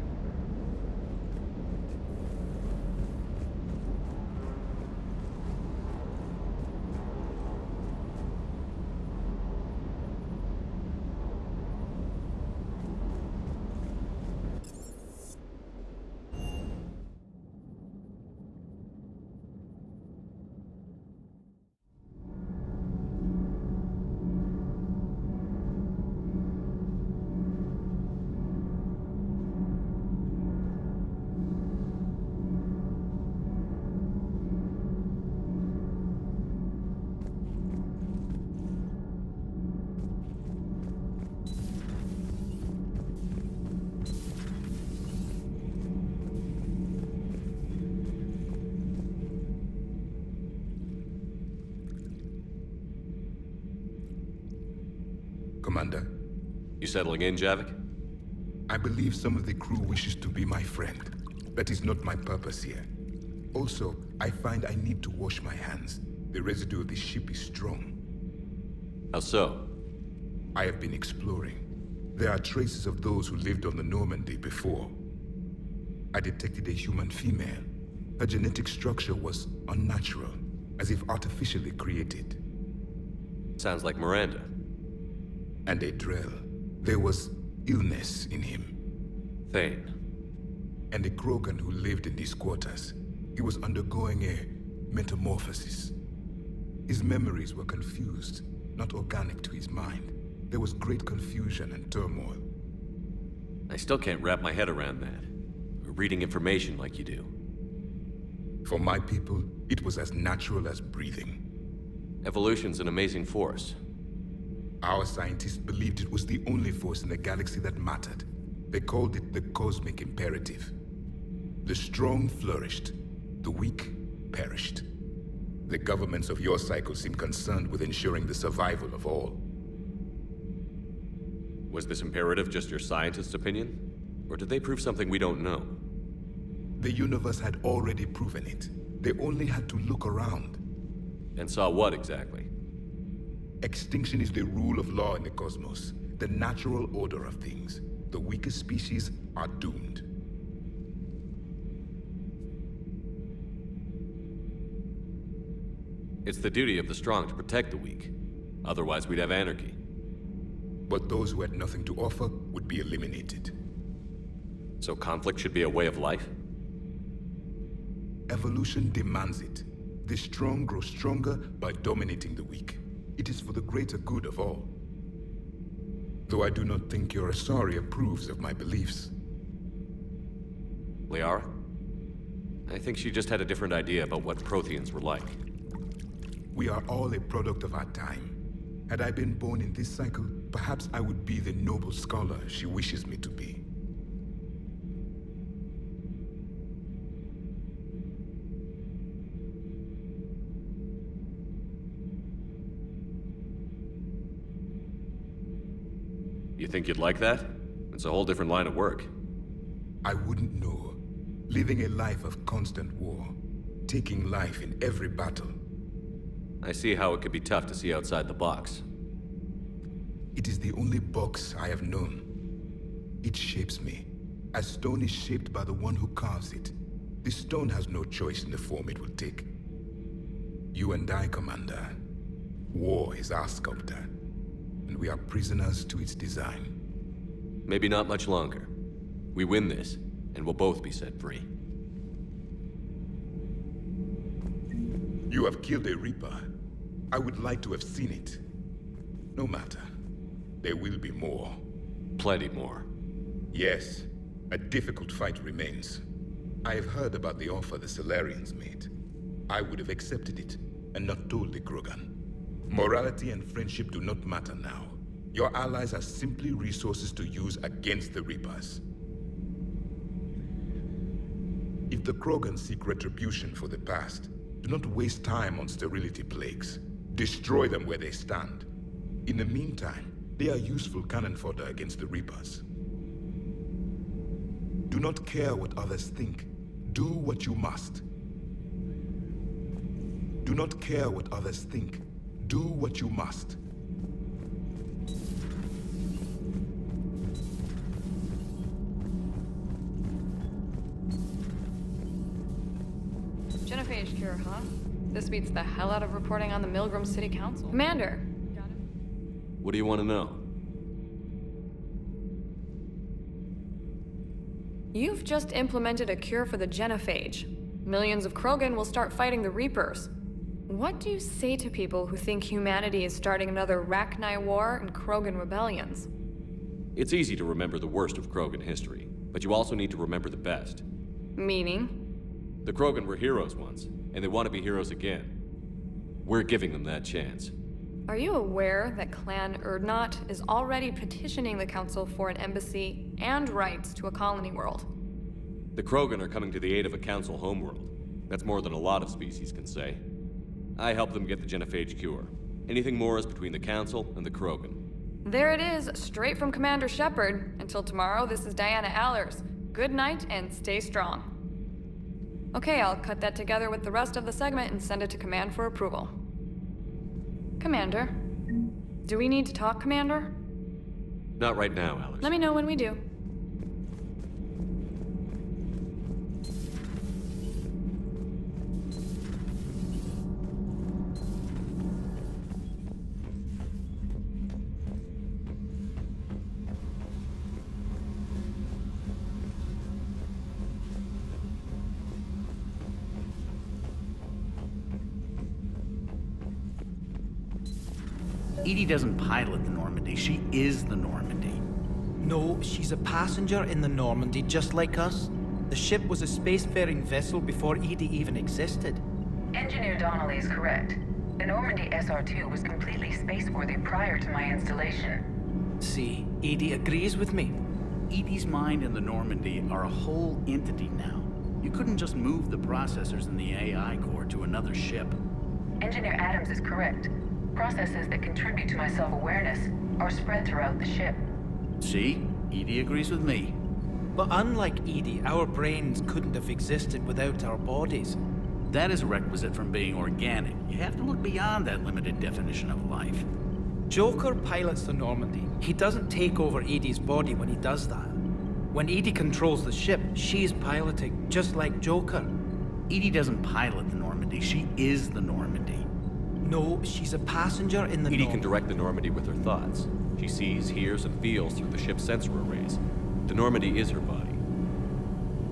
Commander. You settling in, Javik? I believe some of the crew wishes to be my friend. That is not my purpose here. Also, I find I need to wash my hands. The residue of the ship is strong. How so? I have been exploring. There are traces of those who lived on the Normandy before. I detected a human female. Her genetic structure was unnatural, as if artificially created. Sounds like Miranda. And a Drell. There was illness in him. Thane. And a Krogan who lived in these quarters. He was undergoing a metamorphosis. His memories were confused, not organic to his mind. There was great confusion and turmoil. I still can't wrap my head around that. Reading information like you do. For my people, it was as natural as breathing. Evolution's an amazing force. Our scientists believed it was the only force in the galaxy that mattered. They called it the cosmic imperative. The strong flourished, the weak perished. The governments of your cycle seem concerned with ensuring the survival of all. Was this imperative just your scientist's opinion? Or did they prove something we don't know? The universe had already proven it. They only had to look around. And saw what exactly? Extinction is the rule of law in the cosmos, the natural order of things. The weakest species are doomed. It's the duty of the strong to protect the weak. Otherwise, we'd have anarchy. But those who had nothing to offer would be eliminated. So conflict should be a way of life? Evolution demands it. The strong grow stronger by dominating the weak. It is for the greater good of all. Though I do not think your Asari approves of my beliefs. Liara? I think she just had a different idea about what Protheans were like. We are all a product of our time. Had I been born in this cycle, perhaps I would be the noble scholar she wishes me to be. You think you'd like that? It's a whole different line of work. I wouldn't know. Living a life of constant war. Taking life in every battle. I see how it could be tough to see outside the box. It is the only box I have known. It shapes me, as stone is shaped by the one who carves it. The stone has no choice in the form it will take. You and I, Commander. War is our sculptor, and we are prisoners to its design. Maybe not much longer. We win this, and we'll both be set free. You have killed a Reaper. I would like to have seen it. No matter. There will be more. Plenty more. Yes. A difficult fight remains. I have heard about the offer the Salarians made. I would have accepted it, and not told the Krogan. Morality and friendship do not matter now. Your allies are simply resources to use against the Reapers. If the Krogan seek retribution for the past, do not waste time on sterility plagues. Destroy them where they stand. In the meantime, they are useful cannon fodder against the Reapers. Do not care what others think. Do what you must. Do not care what others think. Do what you must. Genophage cure, huh? This beats the hell out of reporting on the Milgram City Council. Commander! What do you want to know? You've just implemented a cure for the genophage. Millions of Krogan will start fighting the Reapers. What do you say to people who think humanity is starting another Rachni War and Krogan rebellions? It's easy to remember the worst of Krogan history, but you also need to remember the best. Meaning? The Krogan were heroes once, and they want to be heroes again. We're giving them that chance. Are you aware that Clan Urdnot is already petitioning the Council for an embassy and rights to a colony world? The Krogan are coming to the aid of a Council homeworld. That's more than a lot of species can say. I helped them get the genophage cure. Anything more is between the Council and the Krogan. There it is, straight from Commander Shepard. Until tomorrow, this is Diana Allers. Good night and stay strong. Okay, I'll cut that together with the rest of the segment and send it to Command for approval. Commander? Do we need to talk, Commander? Not right now, Allers. Let me know when we do. EDI doesn't pilot the Normandy, she is the Normandy. No, she's a passenger in the Normandy, just like us. The ship was a spacefaring vessel before EDI even existed. Engineer Donnelly is correct. The Normandy SR-2 was completely spaceworthy prior to my installation. See, EDI agrees with me. EDI's mind and the Normandy are a whole entity now. You couldn't just move the processors in the AI core to another ship. Engineer Adams is correct. Processes that contribute to my self-awareness are spread throughout the ship. See? EDI agrees with me. But unlike EDI, our brains couldn't have existed without our bodies. That is a requisite from being organic. You have to look beyond that limited definition of life. Joker pilots the Normandy. He doesn't take over EDI's body when he does that. When EDI controls the ship, she's piloting, just like Joker. EDI doesn't pilot the Normandy, she is the Normandy. No, she's a passenger in the EDI can direct the Normandy with her thoughts. She sees, hears, and feels through the ship's sensor arrays. The Normandy is her body.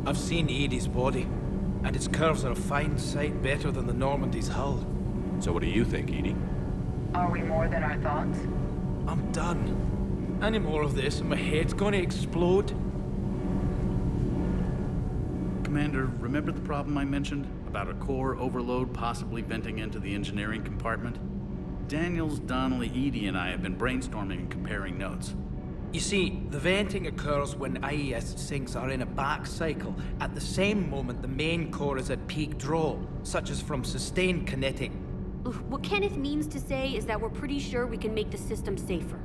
I've seen EDI's body, and its curves are a fine sight better than the Normandy's hull. So what do you think, EDI? Are we more than our thoughts? I'm done. Any more of this and my head's gonna explode. Commander, remember the problem I mentioned? About a core overload possibly venting into the engineering compartment? Daniels, Donnelly, EDI, and I have been brainstorming and comparing notes. You see, the venting occurs when IES sinks are in a back cycle. At the same moment, the main core is at peak draw, such as from sustained kinetic. What Kenneth means to say is that we're pretty sure we can make the system safer.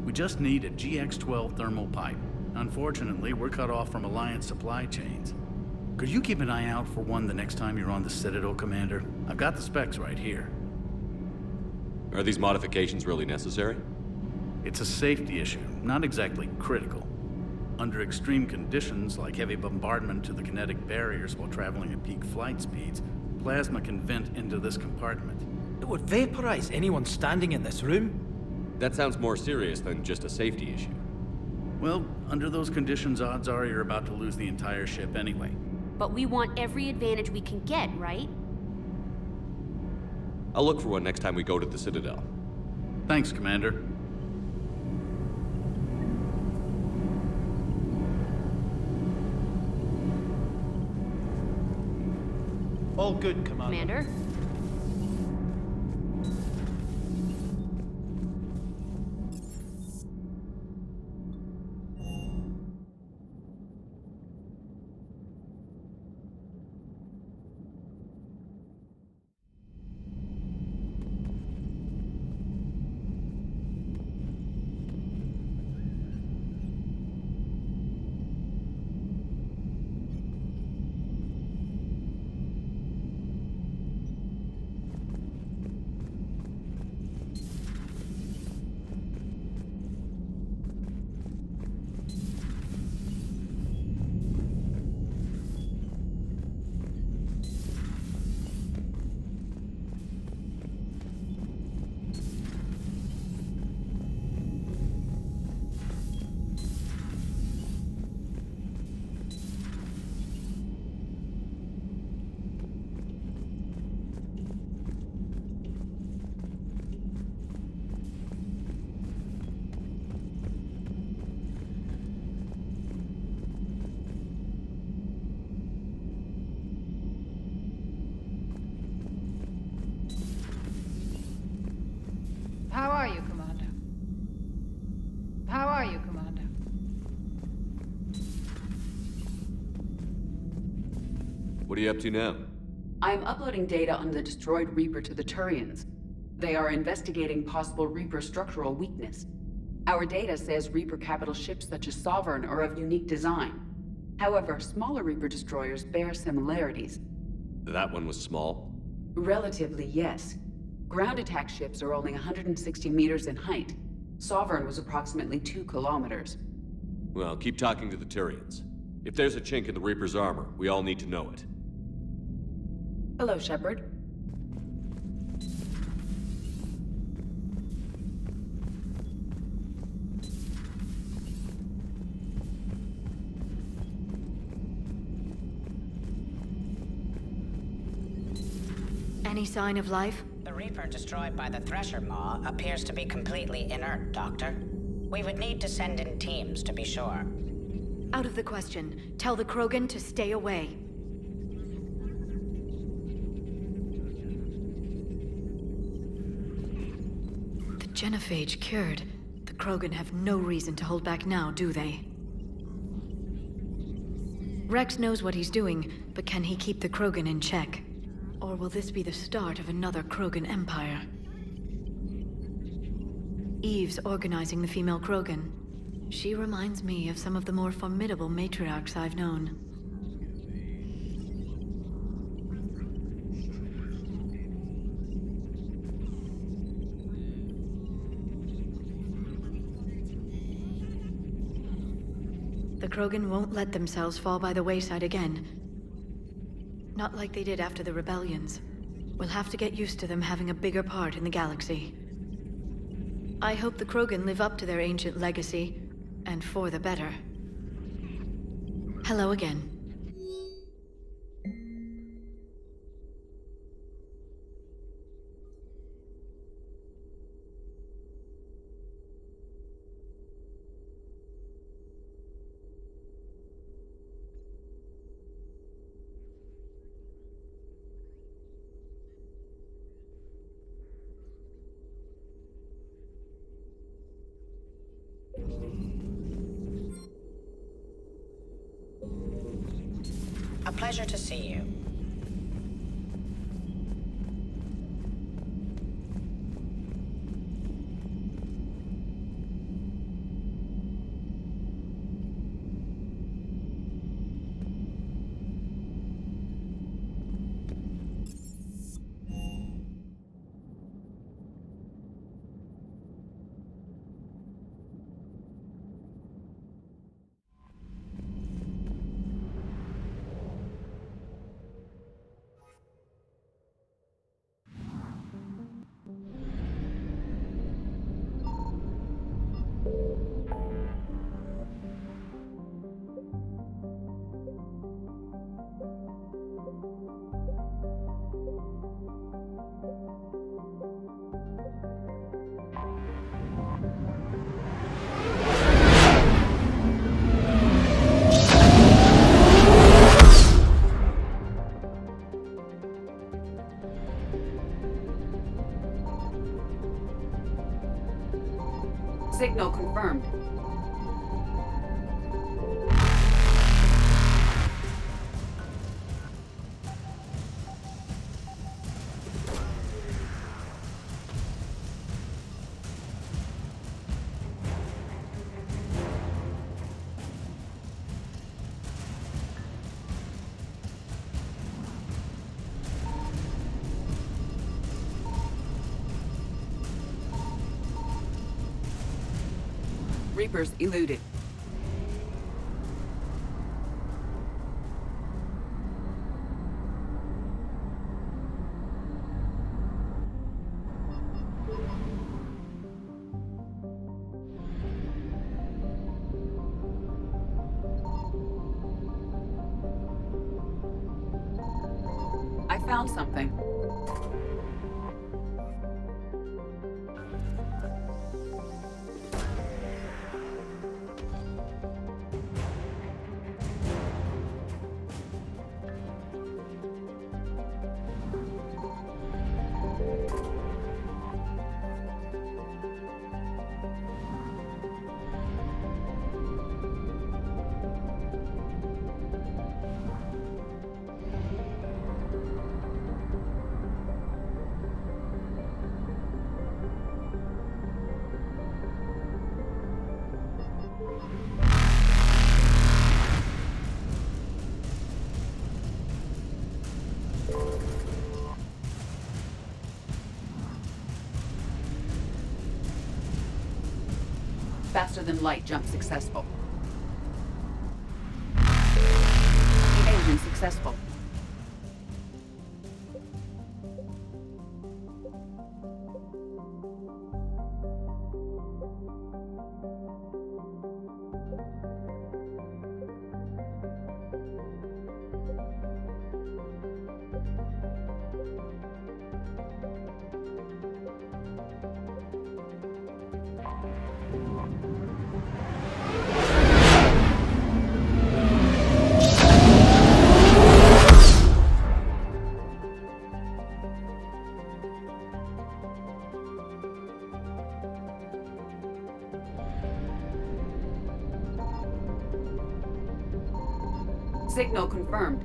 We just need a GX-12 thermal pipe. Unfortunately, we're cut off from Alliance supply chains. Could you keep an eye out for one the next time you're on the Citadel, Commander? I've got the specs right here. Are these modifications really necessary? It's a safety issue, not exactly critical. Under extreme conditions, like heavy bombardment to the kinetic barriers while traveling at peak flight speeds, plasma can vent into this compartment. It would vaporize anyone standing in this room. That sounds more serious than just a safety issue. Well, under those conditions, odds are you're about to lose the entire ship anyway. But we want every advantage we can get, right? I'll look for one next time we go to the Citadel. Thanks, Commander. All good, Commander? What are you up to now? I am uploading data on the destroyed Reaper to the Turians. They are investigating possible Reaper structural weakness. Our data says Reaper capital ships such as Sovereign are of unique design. However, smaller Reaper destroyers bear similarities. That one was small? Relatively, yes. Ground attack ships are only 160 meters in height. Sovereign was approximately 2 kilometers. Well, keep talking to the Tyrians. If there's a chink in the Reaper's armor, we all need to know it. Hello, Shepard. Any sign of life? The Reaper destroyed by the Thresher Maw appears to be completely inert, Doctor. We would need to send in teams to be sure. Out of the question. Tell the Krogan to stay away. The genophage cured. The Krogan have no reason to hold back now, do they? Rex knows what he's doing, but can he keep the Krogan in check? Or will this be the start of another Krogan empire? Eve's organizing the female Krogan. She reminds me of some of the more formidable matriarchs I've known. The Krogan won't let themselves fall by the wayside again. Not like they did after the rebellions. We'll have to get used to them having a bigger part in the galaxy. I hope the Krogan live up to their ancient legacy, and for the better. Hello again. A pleasure to see you. Signal confirmed. Reapers eluded. I found something. Faster than light jump successful. Evasion successful. Signal confirmed.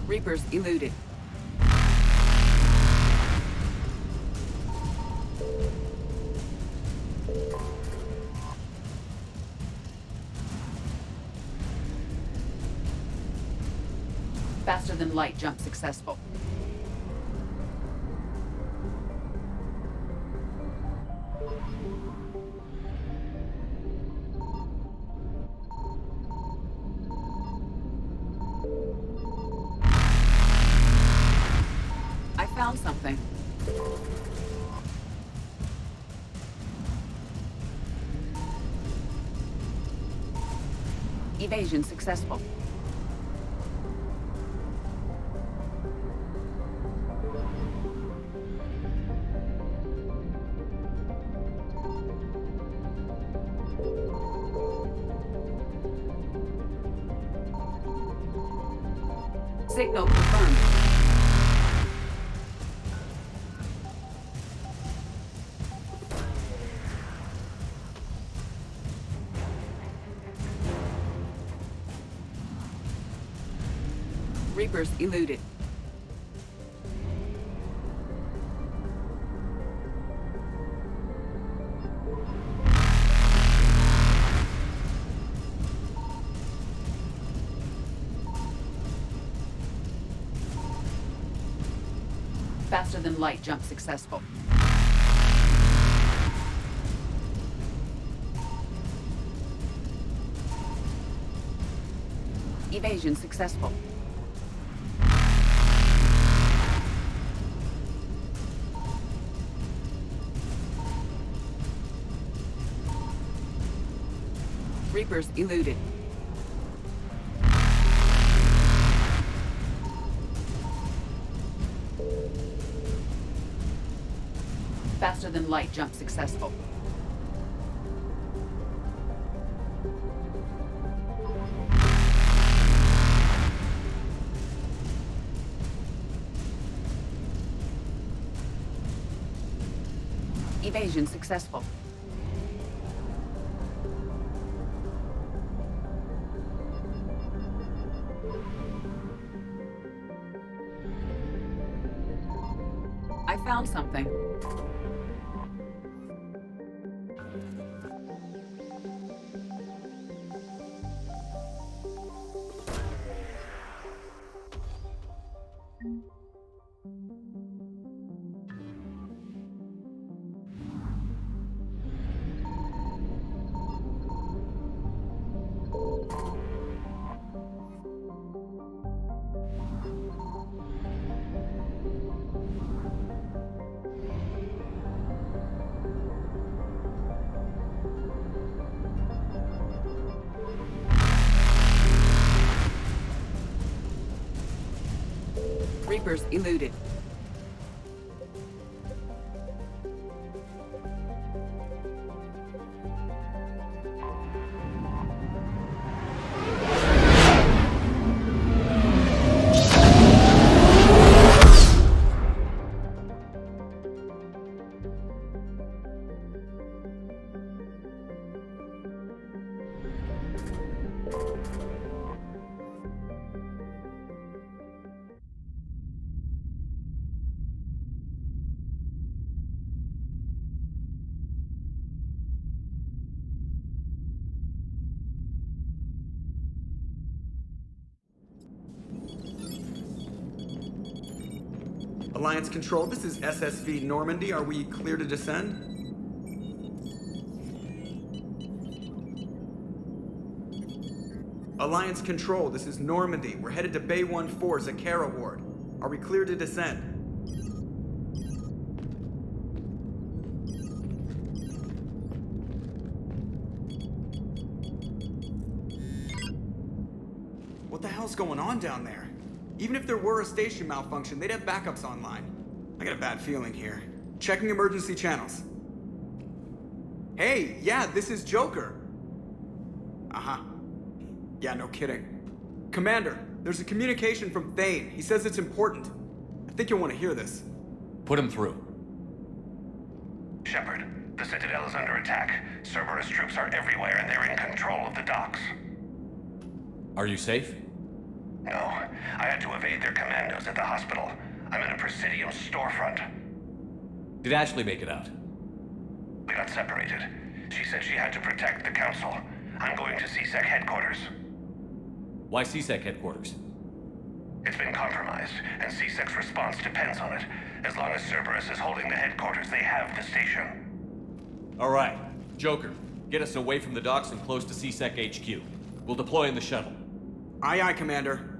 Reapers eluded. Faster than light jump successful. I found something. Evasion successful. Signal confirmed. Reapers eluded. Faster than light jump successful. Evasion successful. Reapers eluded. Faster than light jump successful. Evasion successful. I found something. Reapers eluded. Alliance Control, this is SSV Normandy. Are we clear to descend? Alliance Control, this is Normandy. We're headed to Bay 1-4, Zakara Ward. Are we clear to descend? What the hell's going on down there? Even if there were a station malfunction, they'd have backups online. I got a bad feeling here. Checking emergency channels. Hey, yeah, this is Joker. Uh-huh. Yeah, no kidding. Commander, there's a communication from Thane. He says it's important. I think you'll want to hear this. Put him through. Shepard, the Citadel is under attack. Cerberus troops are everywhere and they're in control of the docks. Are you safe? No, I had to evade their commandos at the hospital. I'm in a Presidium storefront. Did Ashley make it out? We got separated. She said she had to protect the Council. I'm going to CSEC headquarters. Why CSEC headquarters? It's been compromised, and CSEC's response depends on it. As long as Cerberus is holding the headquarters, they have the station. All right. Joker, get us away from the docks and close to CSEC HQ. We'll deploy in the shuttle. Aye, aye, Commander.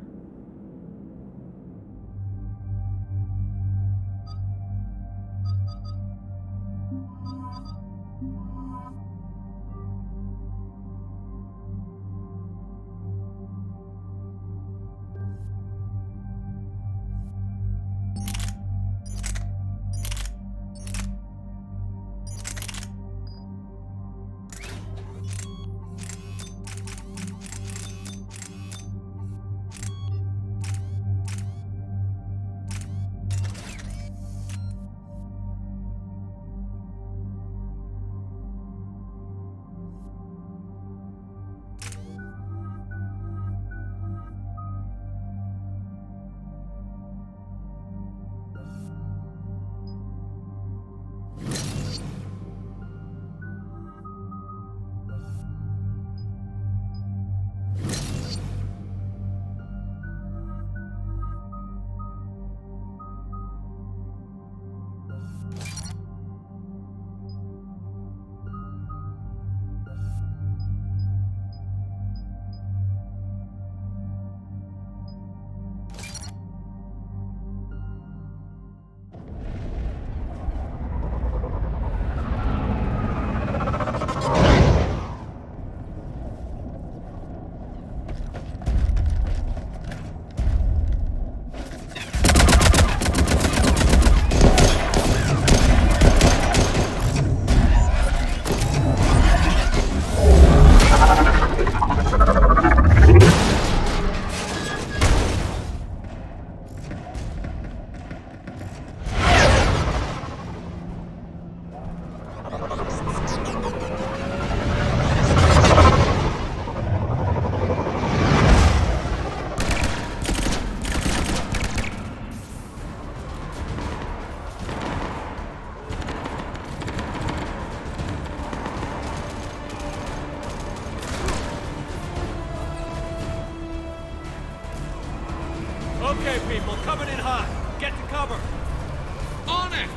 Okay, people, coming in hot. Get to cover. On it!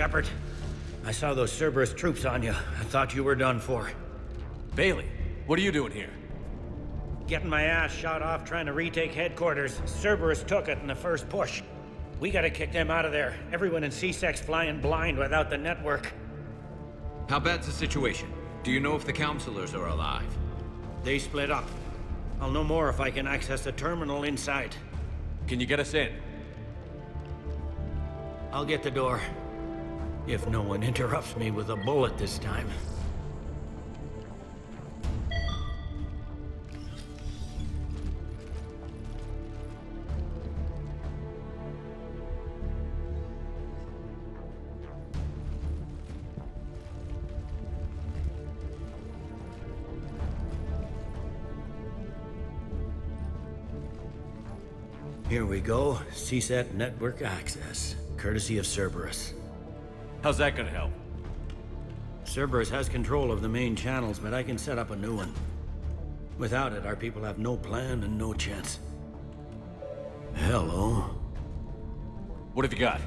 Shepard. I saw those Cerberus troops on you. I thought you were done for. Bailey, what are you doing here? Getting my ass shot off trying to retake headquarters. Cerberus took it in the first push. We gotta kick them out of there. Everyone in C-Sec's flying blind without the network. How bad's the situation? Do you know if the counselors are alive? They split up. I'll know more if I can access the terminal inside. Can you get us in? I'll get the door. If no one interrupts me with a bullet this time. Here we go. CSAT network access, courtesy of Cerberus. How's that gonna help? Cerberus has control of the main channels, but I can set up a new one. Without it, our people have no plan and no chance. Hello. What have you got?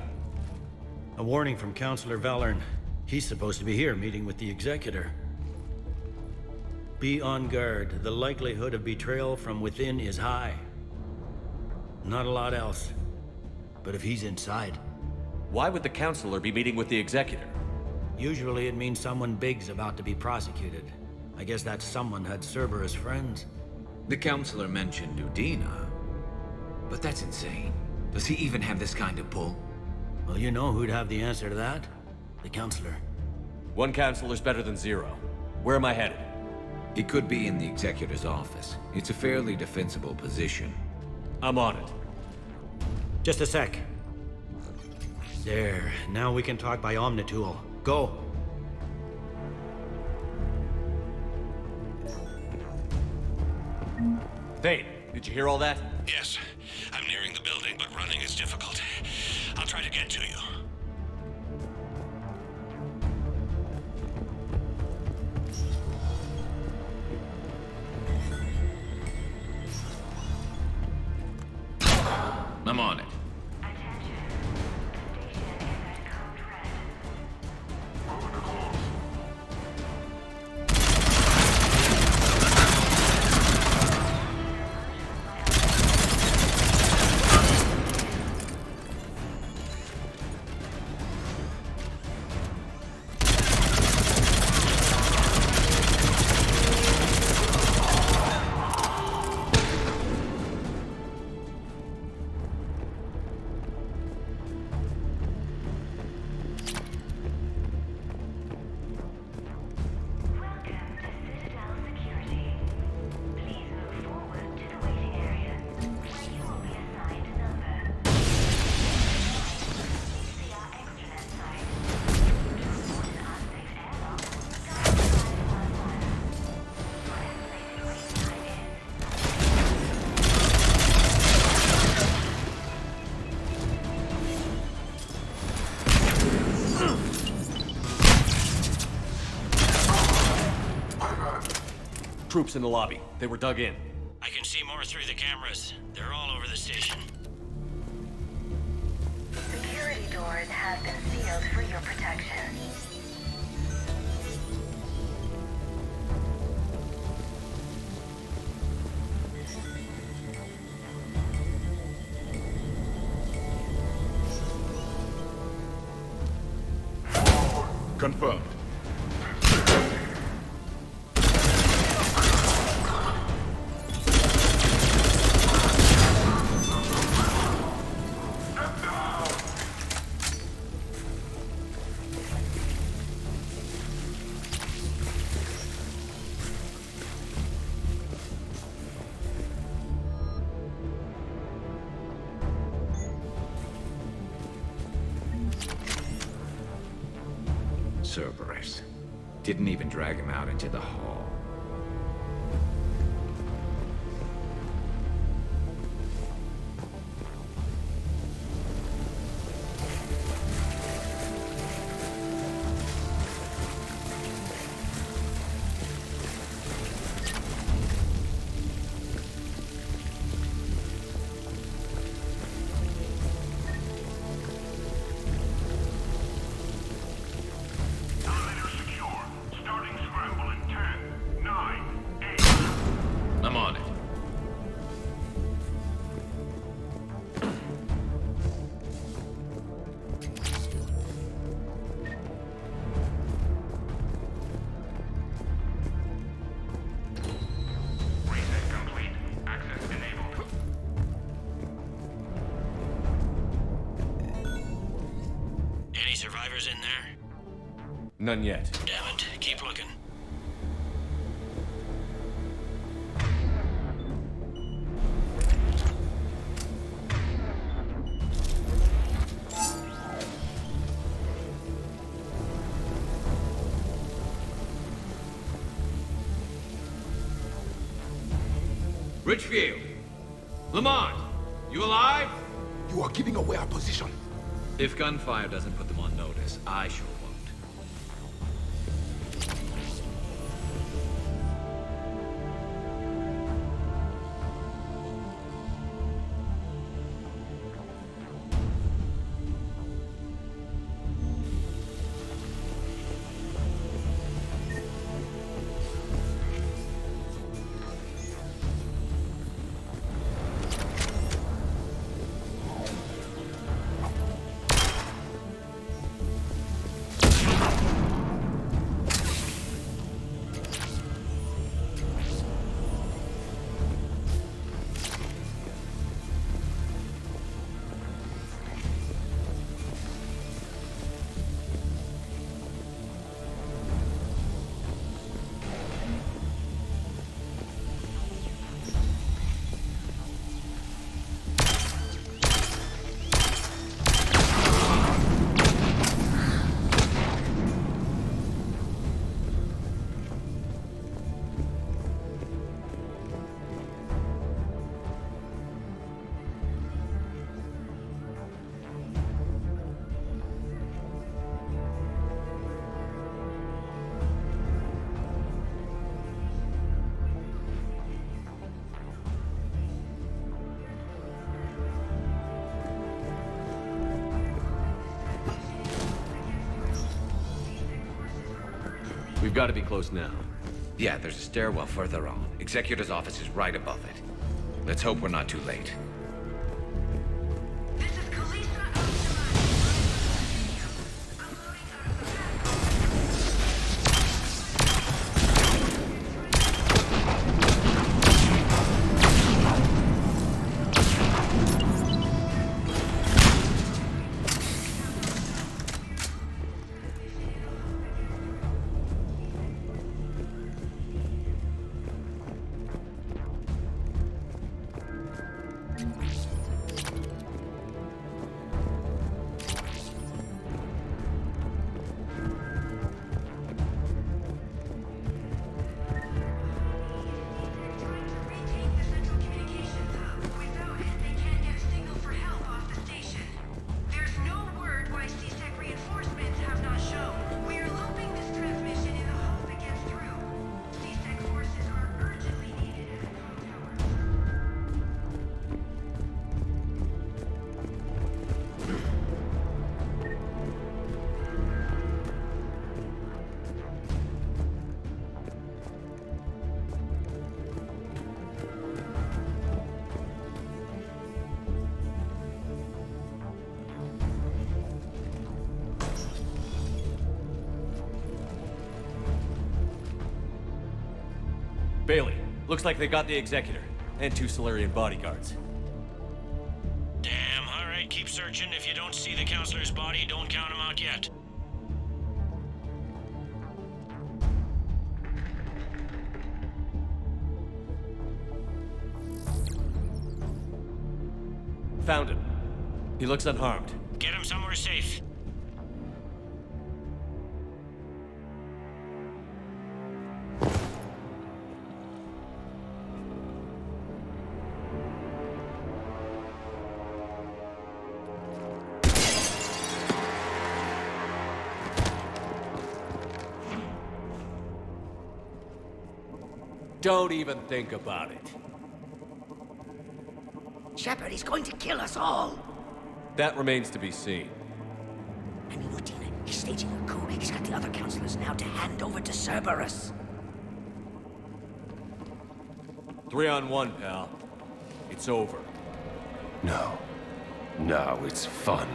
A warning from Counselor Valern. He's supposed to be here meeting with the Executor. Be on guard. The likelihood of betrayal from within is high. Not a lot else. But if he's inside... Why would the Counselor be meeting with the Executor? Usually it means someone big's about to be prosecuted. I guess that someone had Cerberus friends. The Counselor mentioned Udina. But that's insane. Does he even have this kind of pull? Well, you know who'd have the answer to that? The Counselor. One Counselor's better than zero. Where am I headed? He could be in the Executor's office. It's a fairly defensible position. I'm on it. Just a sec. There. Now we can talk by Omnitool. Go. Thane, did you hear all that? Yes. I'm nearing the building, but running is difficult. I'll try to get to you. I'm on it. Troops in the lobby. They were dug in. I can see more through the cameras. They're all over the station. Security doors have been sealed for your protection. Confirmed. Cerberus. Didn't even drag him out into the hall. None yet. Damn it. Keep looking. Richfield! Lamont! You alive? You are giving away our position. If gunfire doesn't put them on notice, I sure won't. We've got to be close now. Yeah, there's a stairwell further on. Executor's office is right above it. Let's hope we're not too late. Bailey, looks like they got the Executor, and 2 Solarian bodyguards. Damn, alright, keep searching. If you don't see the counselor's body, don't count him out yet. Found him. He looks unharmed. Get him somewhere safe. Don't even think about it. Shepard, he's going to kill us all. That remains to be seen. I mean, Lieutenant, he's staging a coup. He's got the other counselors now to hand over to Cerberus. 3 on 1, pal. It's over. No. No, it's fun.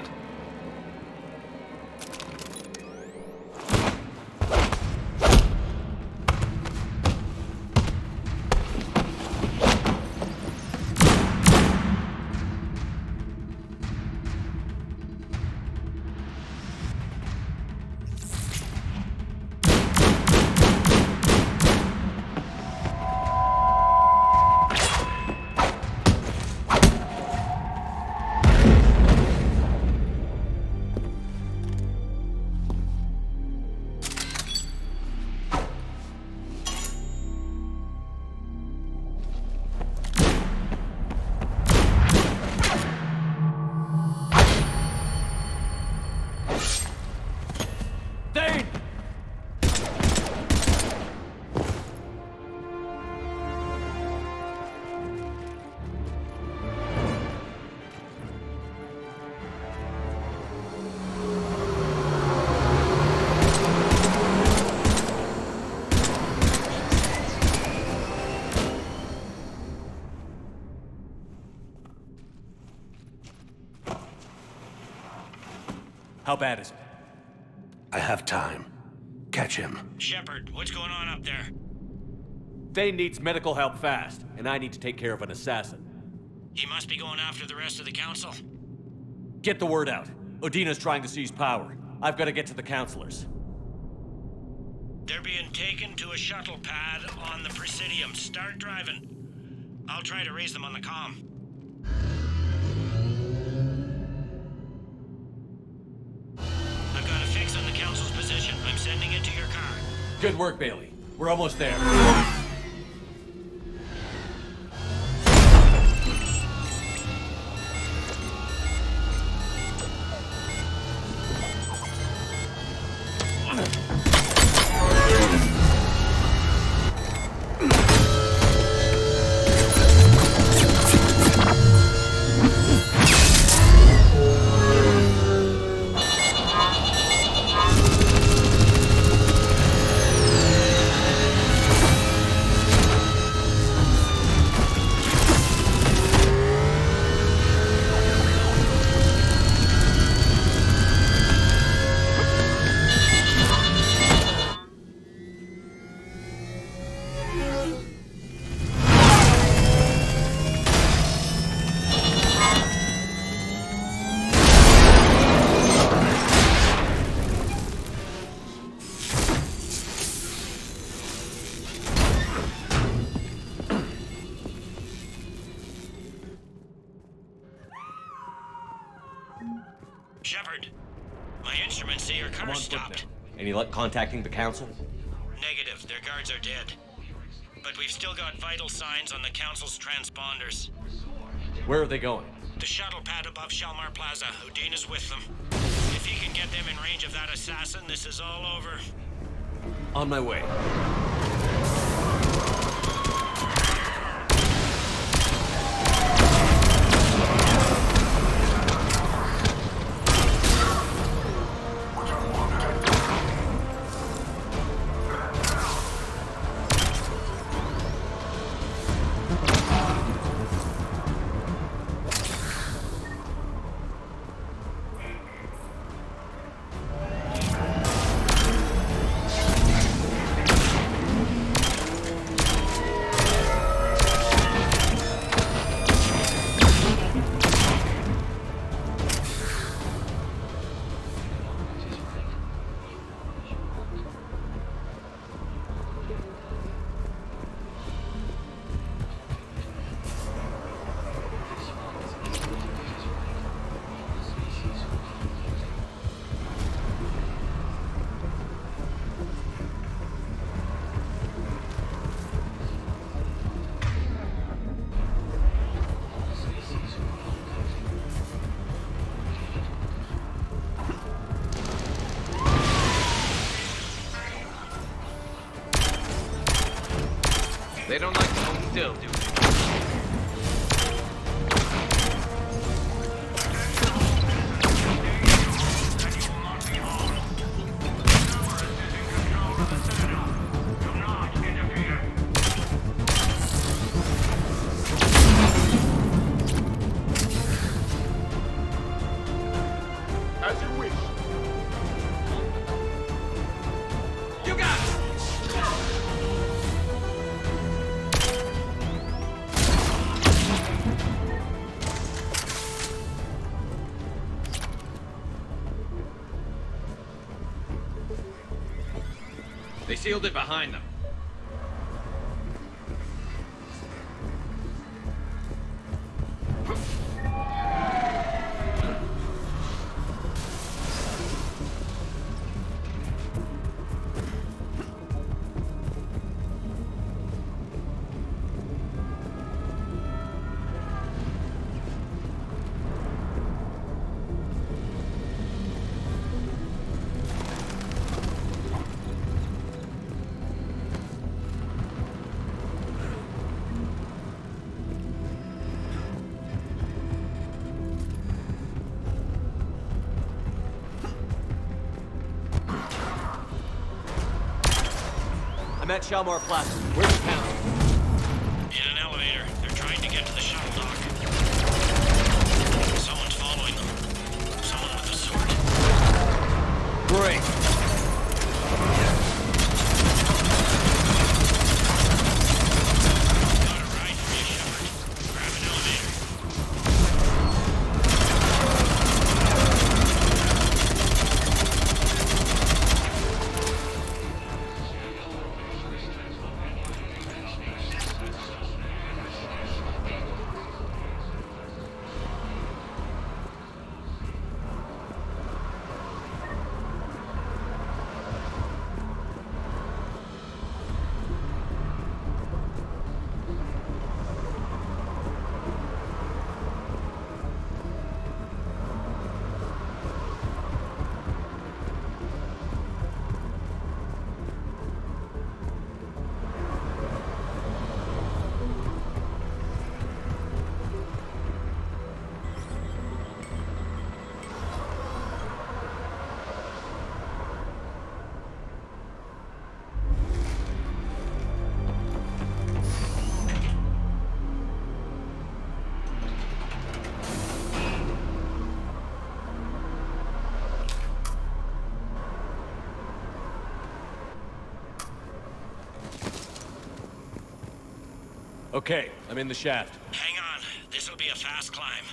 How bad is it? I have time. Catch him. Shepard, what's going on up there? Thane needs medical help fast, and I need to take care of an assassin. He must be going after the rest of the council. Get the word out. Udina's trying to seize power. I've got to get to the councilors. They're being taken to a shuttle pad on the Presidium. Start driving. I'll try to raise them on the comm. I've got a fix on the council's position. I'm sending it to your car. Good work, Bailey. We're almost there. Shepard, my instruments say your car stopped. Any luck contacting the council? Negative, their guards are dead. But we've still got vital signs on the council's transponders. Where are they going? The shuttle pad above Shalmar Plaza. Udina's with them. If he can get them in range of that assassin, this is all over. On my way. They don't like to hold still, do they? As you wish. You got it! They sealed it behind them. I'm at Shalmar Plaza. Where's the council? In an elevator. They're trying to get to the shuttle dock. Someone's following them. Someone with a sword. Okay, I'm in the shaft. Hang on. This'll be a fast climb.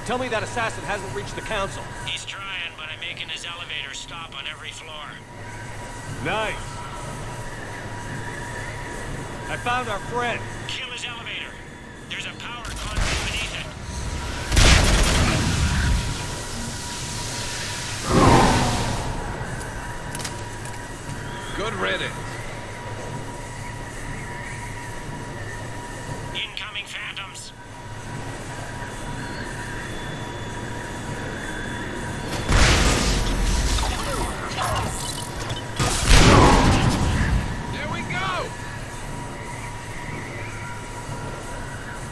Tell me that assassin hasn't reached the council. He's trying, but I'm making his elevator stop on every floor. Nice. I found our friend. Kill his elevator. There's a power conduit beneath it. Good riddance. Incoming phantoms. There we go!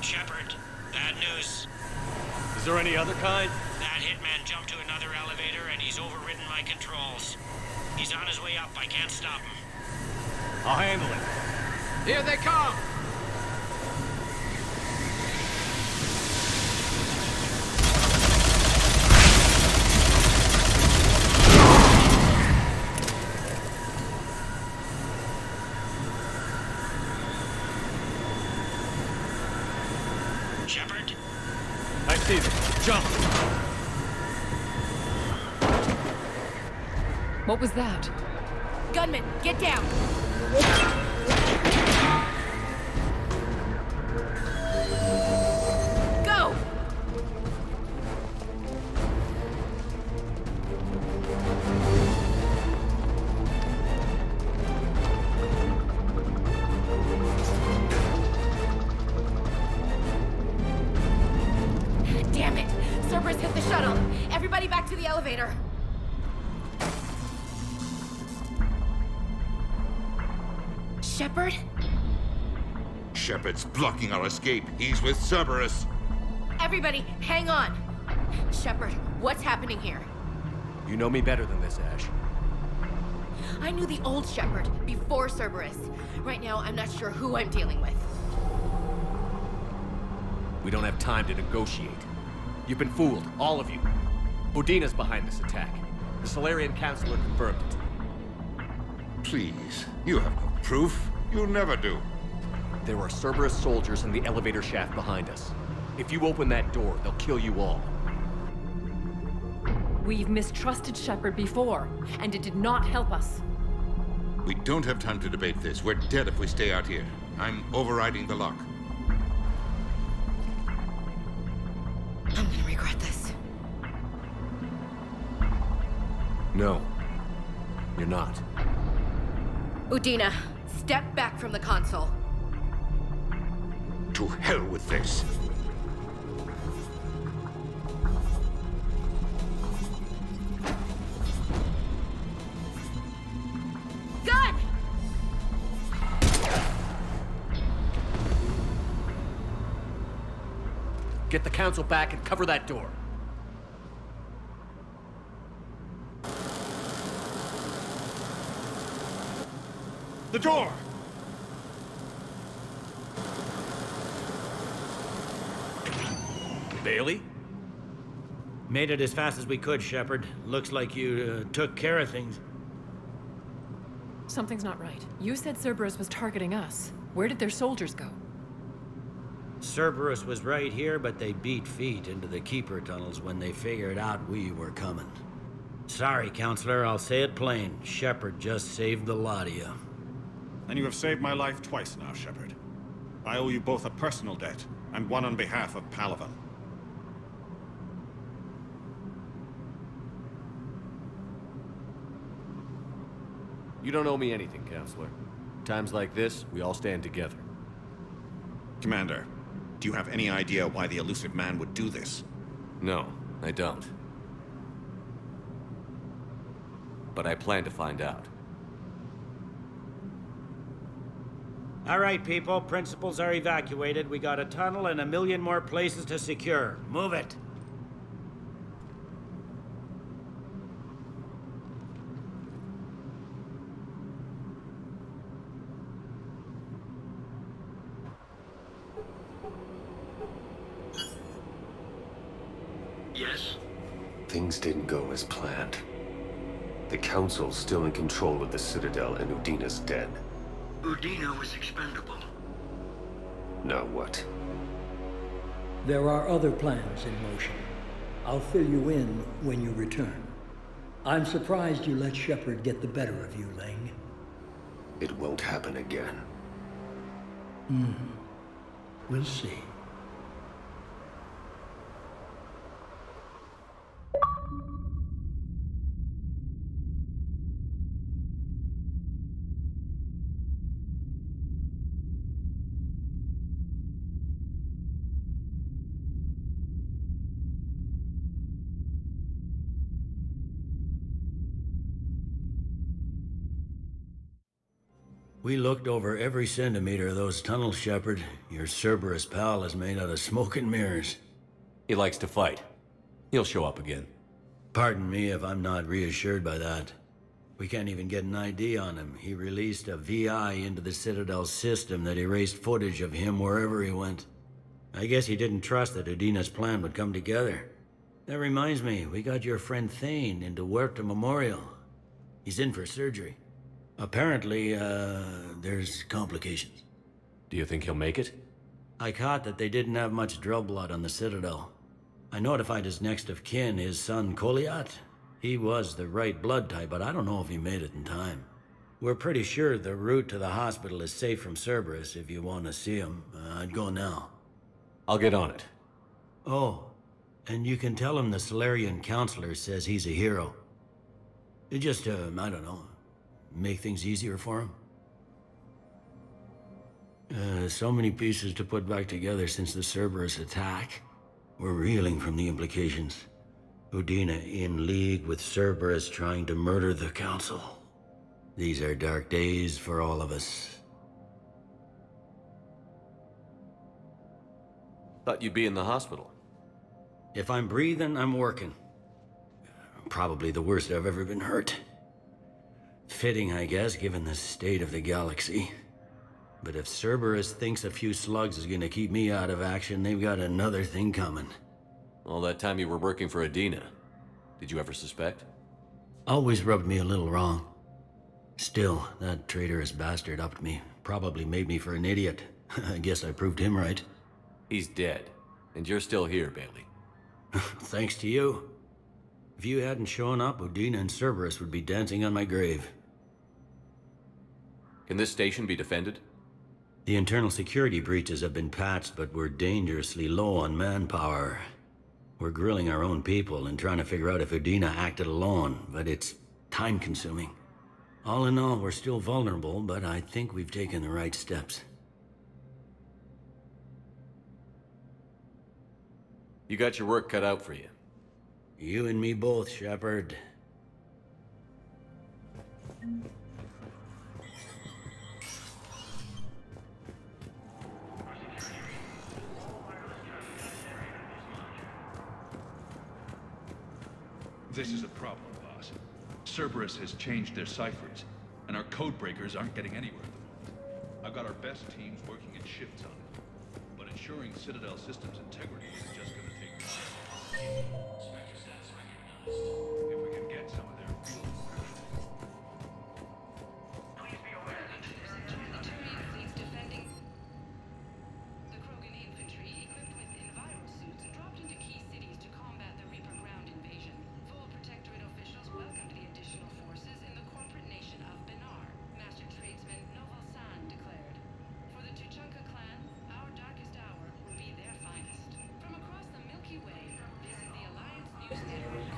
Shepard, bad news. Is there any other kind? That hitman jumped to another elevator and he's overridden my controls. He's on his way up. I can't stop him. I'll handle it. Here they come! Shepard? I see them. Jump! What was that? Gunman, get down! Go! Damn it! Cerberus hit the shuttle! Everybody back to the elevator! Shepard? Shepard's blocking our escape. He's with Cerberus. Everybody, hang on! Shepard, what's happening here? You know me better than this, Ash. I knew the old Shepard before Cerberus. Right now, I'm not sure who I'm dealing with. We don't have time to negotiate. You've been fooled, all of you. Udina's behind this attack. The Solarian Councilor confirmed it. Please, you have no proof. You'll never do. There are Cerberus soldiers in the elevator shaft behind us. If you open that door, they'll kill you all. We've mistrusted Shepard before, and it did not help us. We don't have time to debate this. We're dead if we stay out here. I'm overriding the lock. I'm gonna regret this. No. You're not. Udina, step back from the console. To hell with this. Gun! Get the council back and cover that door. The door! Bailey? Made it as fast as we could, Shepard. Looks like you took care of things. Something's not right. You said Cerberus was targeting us. Where did their soldiers go? Cerberus was right here, but they beat feet into the Keeper tunnels when they figured out we were coming. Sorry, Counselor, I'll say it plain. Shepard just saved the lot of you. And you have saved my life twice now, Shepard. I owe you both a personal debt, and one on behalf of Palaven. You don't owe me anything, Counselor. Times like this, we all stand together. Commander, do you have any idea why the elusive man would do this? No, I don't. But I plan to find out. All right, people. Principals are evacuated. We got a tunnel and 1 million more places to secure. Move it. Yes? Things didn't go as planned. The Council's still in control of the Citadel and Udina's dead. Udina was expendable. Now what? There are other plans in motion. I'll fill you in when you return. I'm surprised you let Shepard get the better of you, Ling. It won't happen again. We'll see. We looked over every centimeter of those tunnels, Shepard. Your Cerberus pal is made out of smoke and mirrors. He likes to fight. He'll show up again. Pardon me if I'm not reassured by that. We can't even get an ID on him. He released a VI into the Citadel system that erased footage of him wherever he went. I guess he didn't trust that Udina's plan would come together. That reminds me, we got your friend Thane into Huerta Memorial. He's in for surgery. Apparently, there's complications. Do you think he'll make it? I caught that they didn't have much drill blood on the Citadel. I notified his next of kin, his son Koliat. He was the right blood type, but I don't know if he made it in time. We're pretty sure the route to the hospital is safe from Cerberus if you want to see him. I'd go now. I'll get on it. Oh, and you can tell him the Solarian Counselor says he's a hero. It just, I don't know, make things easier for him. So many pieces to put back together since the Cerberus attack. We're reeling from the implications. Udina in league with Cerberus trying to murder the Council. These are dark days for all of us. Thought you'd be in the hospital. If I'm breathing, I'm working. Probably the worst I've ever been hurt. Fitting, I guess, given the state of the galaxy. But if Cerberus thinks a few slugs is gonna keep me out of action, they've got another thing coming. All that time you were working for Udina, did you ever suspect? Always rubbed me a little wrong. Still, that traitorous bastard upped me. Probably made me for an idiot. I guess I proved him right. He's dead, and you're still here, Bailey. Thanks to you. If you hadn't shown up, Udina and Cerberus would be dancing on my grave. Can this station be defended? The internal security breaches have been patched, but we're dangerously low on manpower. We're grilling our own people and trying to figure out if Udina acted alone, but it's time-consuming. All in all, we're still vulnerable, but I think we've taken the right steps. You got your work cut out for you. You and me both, Shepard. This is a problem, boss. Cerberus has changed their ciphers, and our code breakers aren't getting anywhere at the moment. I've got our best teams working in shifts on it, but ensuring Citadel systems integrity is just gonna take time. If we can get some of their real Please be aware that the Turian fleet's defending. The Krogan infantry, equipped with enviro suits, dropped into key cities to combat the Reaper ground invasion. Full Protectorate officials welcomed the additional forces in the corporate nation of Benar, Master Tradesman Noval San declared. For the Tuchanka clan, our darkest hour will be their finest. From across the Milky Way, this is the Alliance News Network.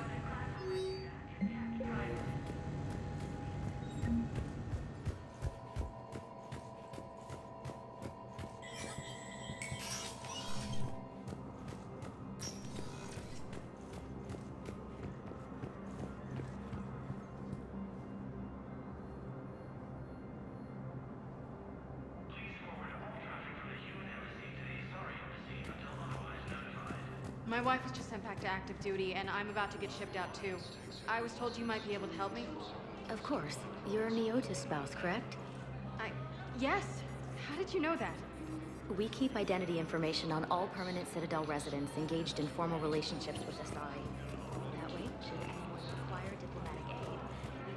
My wife was just sent back to active duty, and I'm about to get shipped out too. I was told you might be able to help me. Of course. You're Neota's spouse, correct? Yes. How did you know that? We keep identity information on all permanent Citadel residents engaged in formal relationships with SI. That way, should anyone require diplomatic aid, we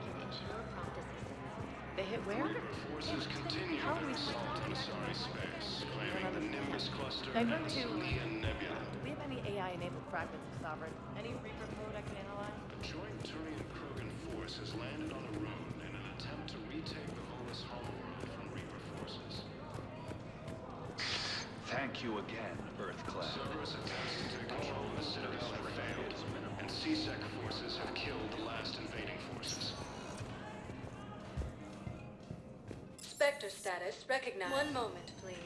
hit where? Forces continue How are we their assault in Asari space, claiming the Nimbus cluster Divert and to- Salian Nebula. Do we have any AI-enabled fragments of Sovereign? Any Reaper code I can analyze? A joint Turian-Krogan force has landed on a rune in an attempt to retake the Volus homeworld from Reaper forces. Thank you again, Earth-class. Cerberus attempts to take control of the Citadel have failed, and C-Sec forces have killed the last invading forces. Spectre status recognized. One moment, please.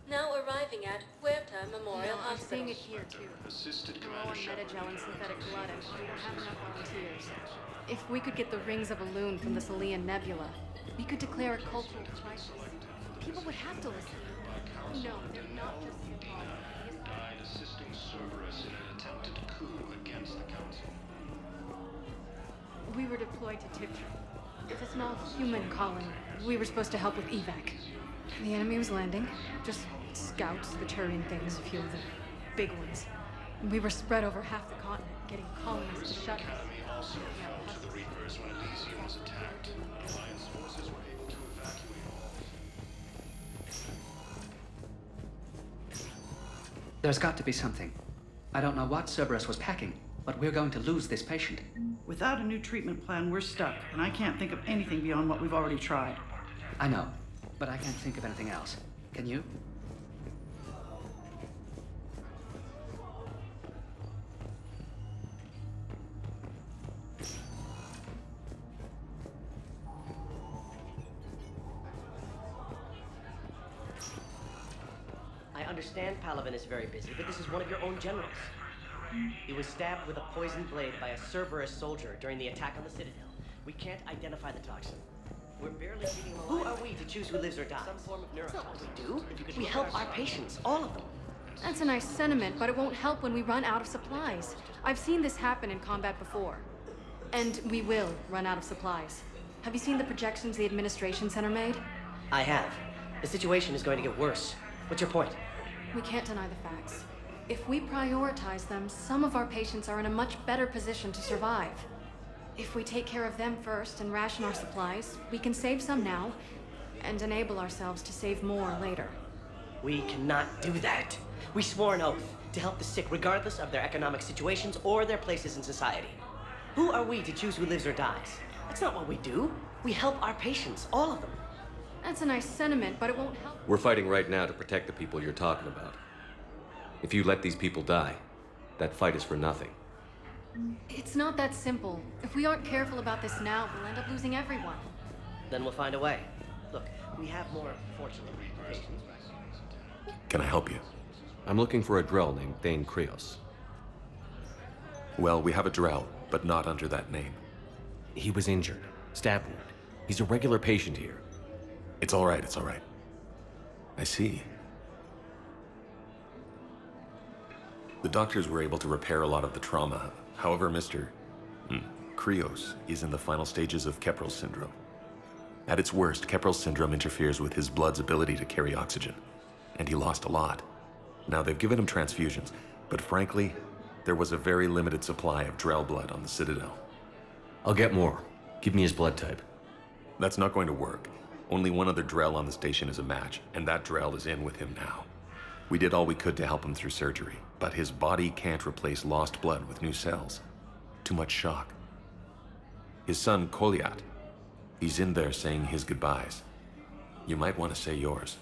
Now arriving at Huerta Memorial I'm Hospital. seeing it here too. Assisted We're low Commander on Shepard. metagel and synthetic blood, and we don't have enough volunteers. If we could get the rings of Elune from the Salian Nebula, we could declare a cultural crisis. People would have to listen. Oh no, they're not just involved. Died assisting Cerberus in an attempted coup against the Council. We were deployed to Tiftra. It's a small human colony. We were supposed to help with evac. The enemy was landing. Just scouts, the Turian things, a few of the big ones. We were spread over half the continent, getting colonies to shut us. Academy also fell to the Reapers when Elysium was attacked. Alliance forces were able to evacuate all. There's got to be something. I don't know what Cerberus was packing, but we're going to lose this patient. Without a new treatment plan, we're stuck, and I can't think of anything beyond what we've already tried. I know, but I can't think of anything else. Can you? I understand Palaven is very busy, but this is one of your own generals. He was stabbed with a poisoned blade by a Cerberus soldier during the attack on the Citadel. We can't identify the toxin. We're barely keeping him alive. Who are we to choose who lives or dies? Some form of neurotoxin. That's not what we do. We help our patients, all of them. That's a nice sentiment, but it won't help when we run out of supplies. I've seen this happen in combat before. And we will run out of supplies. Have you seen the projections the administration center made? I have. The situation is going to get worse. What's your point? We can't deny the facts. If we prioritize them, some of our patients are in a much better position to survive. If we take care of them first and ration our supplies, we can save some now and enable ourselves to save more later. We cannot do that. We swore an oath to help the sick regardless of their economic situations or their places in society. Who are we to choose who lives or dies? That's not what we do. We help our patients, all of them. That's a nice sentiment, but it won't help. We're fighting right now to protect the people you're talking about. If you let these people die, that fight is for nothing. It's not that simple. If we aren't careful about this now, we'll end up losing everyone. Then we'll find a way. Look, we have more fortunate patients. Can I help you? I'm looking for a Drell named Thane Krios. Well, we have a Drell, but not under that name. He was injured. Stab wound. He's a regular patient here. It's all right, it's all right. I see. The doctors were able to repair a lot of the trauma. However, Mr. Krios is in the final stages of Keprel's syndrome. At its worst, Keprel's syndrome interferes with his blood's ability to carry oxygen, and he lost a lot. Now, they've given him transfusions, but frankly, there was a very limited supply of Drell blood on the Citadel. I'll get more. Give me his blood type. That's not going to work. Only one other Drell on the station is a match, and that Drell is in with him now. We did all we could to help him through surgery, but his body can't replace lost blood with new cells. Too much shock. His son, Koliat, he's in there saying his goodbyes. You might want to say yours.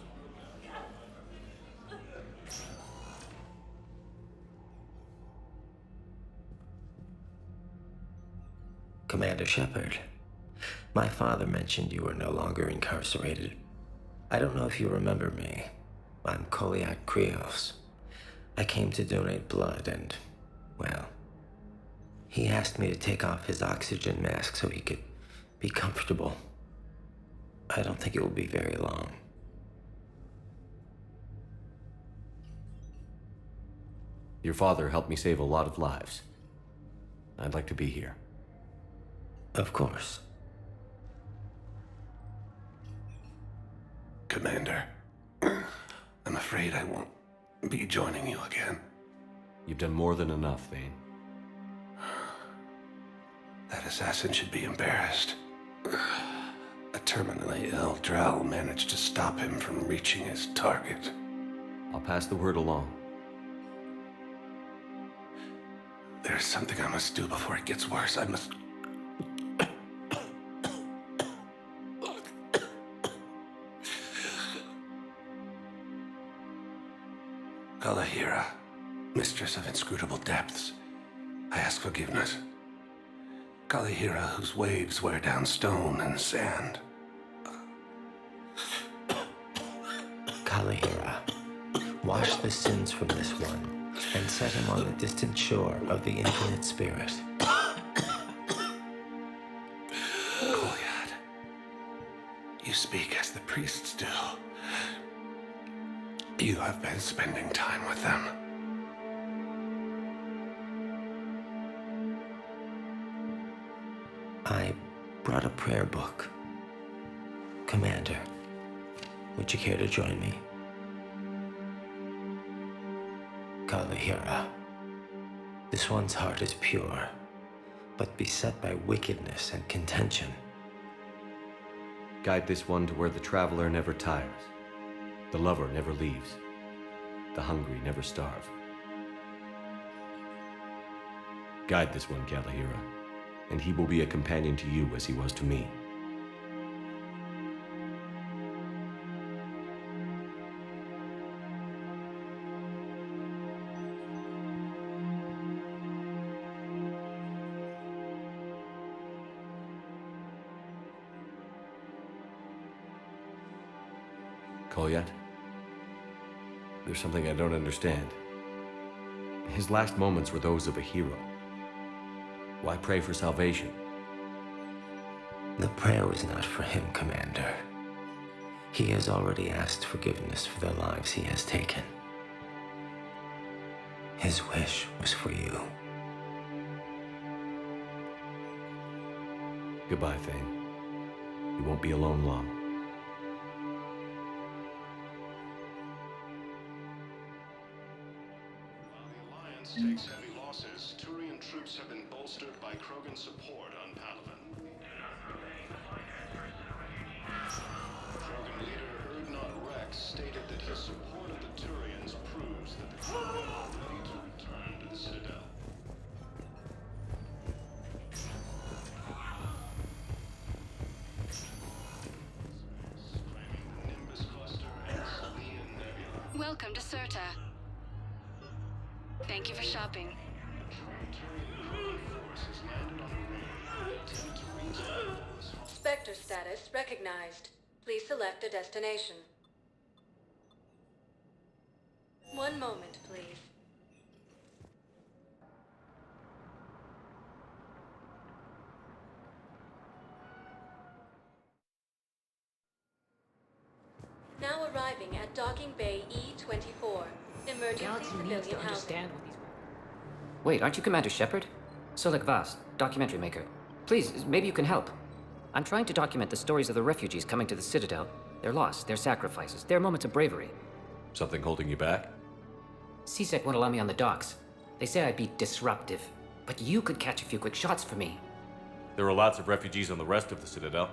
Commander Shepard, my father mentioned you were no longer incarcerated. I don't know if you remember me. I'm Koliat Krios. I came to donate blood and, well, he asked me to take off his oxygen mask so he could be comfortable. I don't think it will be very long. Your father helped me save a lot of lives. I'd like to be here. Of course. Commander, afraid I won't be joining you again. You've done more than enough, Thane. That assassin should be embarrassed. A terminally ill Drell managed to stop him from reaching his target. I'll pass the word along. There's something I must do before it gets worse. I must... Kalahira, mistress of inscrutable depths, I ask forgiveness. Kalahira, whose waves wear down stone and sand. Kalahira, wash the sins from this one, and set him on the distant shore of the infinite spirit. Kolyat, you speak as the priests do. You have been spending time with them. I brought a prayer book. Commander, would you care to join me? Kalahira, this one's heart is pure, but beset by wickedness and contention. Guide this one to where the traveler never tires. The lover never leaves. The hungry never starve. Guide this one, Kalahira, and he will be a companion to you as he was to me. Kolyat? There's something I don't understand. His last moments were those of a hero. Why pray for salvation? The prayer was not for him, Commander. He has already asked forgiveness for the lives he has taken. His wish was for you. Goodbye, Thane. You won't be alone long. Takes heavy losses, Turian troops have been bolstered by Krogan support on Palaven. Krogan leader Erdnot Rex stated that his support of the Turians proves that the Krogan are ready to return to the Citadel. Claiming the Nimbus Cluster and Salian Nebula. Welcome to Serta. Thank you for shopping. Spectre status recognized. Please select a destination. One moment, please. Now arriving at Docking Bay E-24. Emergency civilian housing. Wait, aren't you Commander Shepard? Solik Vast, documentary maker. Please, maybe you can help. I'm trying to document the stories of the refugees coming to the Citadel. Their loss, their sacrifices, their moments of bravery. Something holding you back? CSEC won't allow me on the docks. They say I'd be disruptive. But you could catch a few quick shots for me. There are lots of refugees on the rest of the Citadel.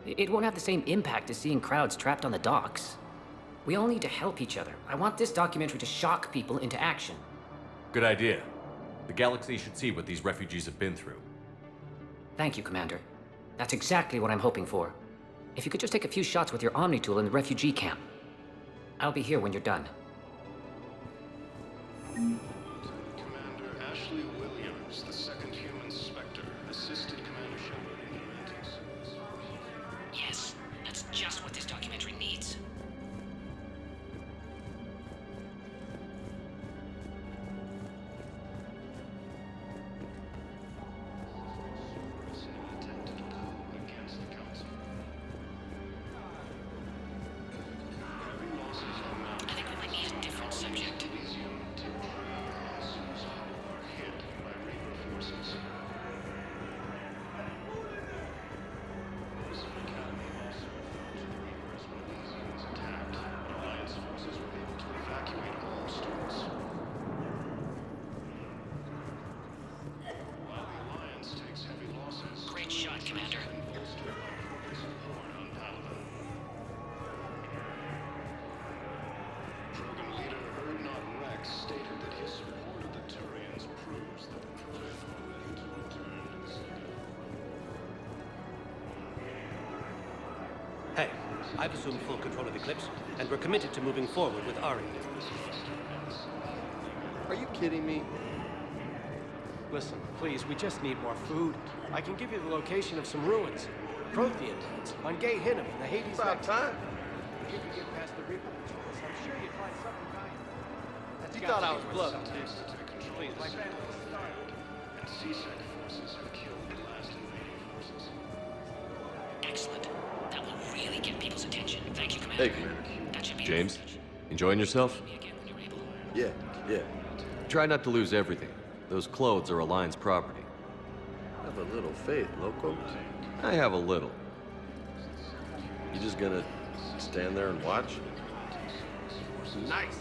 It won't have the same impact as seeing crowds trapped on the docks. We all need to help each other. I want this documentary to shock people into action. Good idea. The galaxy should see what these refugees have been through. Thank you, Commander. That's exactly what I'm hoping for. If you could just take a few shots with your Omni tool in the refugee camp. I'll be here when you're done. Commander Ashley Williams, the second human Spectre, assisted Commander Shepard in their antics. Yes, that's just what this documentary needs. I've assumed full control of Eclipse, and we're committed to moving forward with Ari. Are you kidding me? Listen, please, we just need more food. I can give you the location of some ruins. Prothean mines on Gay Hinnom in the Hades About time. If you could get past the Reaper patrols, I'm sure you'd find something valuable. You thought I was bluffing. Please, my family is starved. And CSEC forces have killed the last invading forces. Excellent. That will really get people's attention. Thank you, Commander. Hey, Commander. That should be James, enjoying yourself? Yeah. Try not to lose everything. Those clothes are Alliance property. Have a little faith, Loco. I have a little. You just gonna stand there and watch? Nice.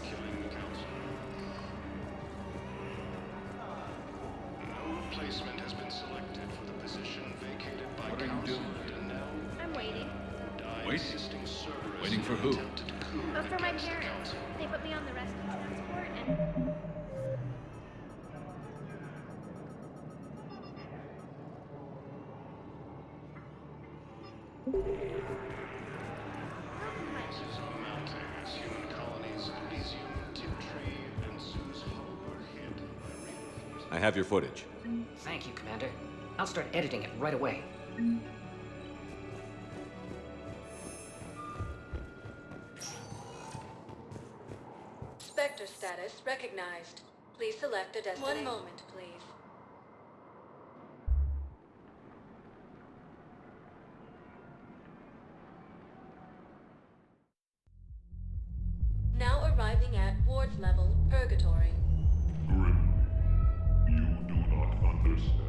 No replacement has been selected for the position vacated by Council Denell. I'm waiting. Wait? Waiting for who? But for my parents. They put me on the rescue transport and... Mountains, human colonies, Elysium, Tiptree, and Zeus Hall were hit by Reaper forces. I have your footage. Thank you, Commander. I'll start editing it right away. Spectre status recognized. Please select a destination. 1 moment, please. Now arriving at Ward's level, Purgatory. Grim, you do not understand.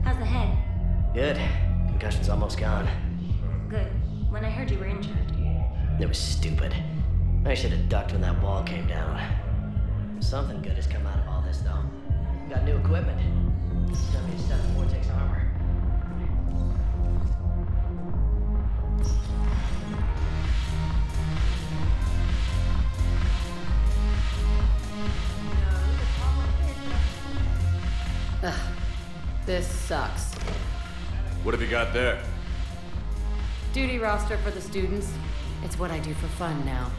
How's the head? Good. Concussion's almost gone. Good. When I heard you were injured. It was stupid. I should have ducked when that wall came down. Something good has come out of all this, though. Got new equipment. W7 Vortex armor. Ugh. This sucks. What have you got there? Duty roster for the students. It's what I do for fun now.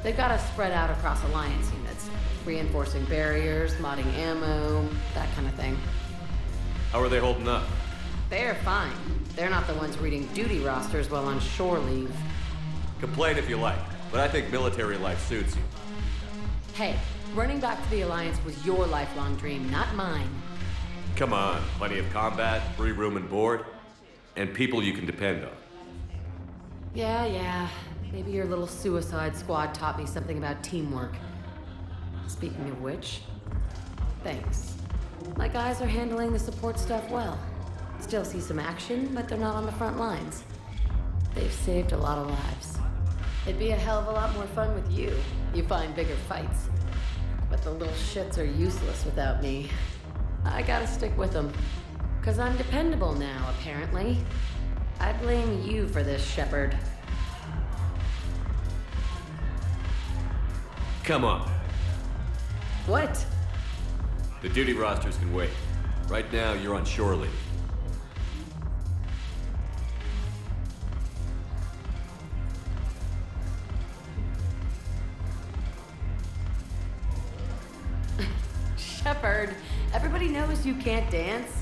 They've got us spread out across Alliance units. Reinforcing barriers, modding ammo, that kind of thing. How are they holding up? They're fine. They're not the ones reading duty rosters while on shore leave. Complain if you like, but I think military life suits you. Hey, running back to the Alliance was your lifelong dream, not mine. Come on, plenty of combat, free room and board, and people you can depend on. Yeah. Maybe your little suicide squad taught me something about teamwork. Speaking of which, thanks. My guys are handling the support stuff well. Still see some action, but they're not on the front lines. They've saved a lot of lives. It'd be a hell of a lot more fun with you. You find bigger fights. But the little shits are useless without me. I gotta stick with them. 'Cause I'm dependable now, apparently. I blame you for this, Shepard. Come on. What? The duty rosters can wait. Right now, you're on shore leave. Shepard, everybody knows you can't dance.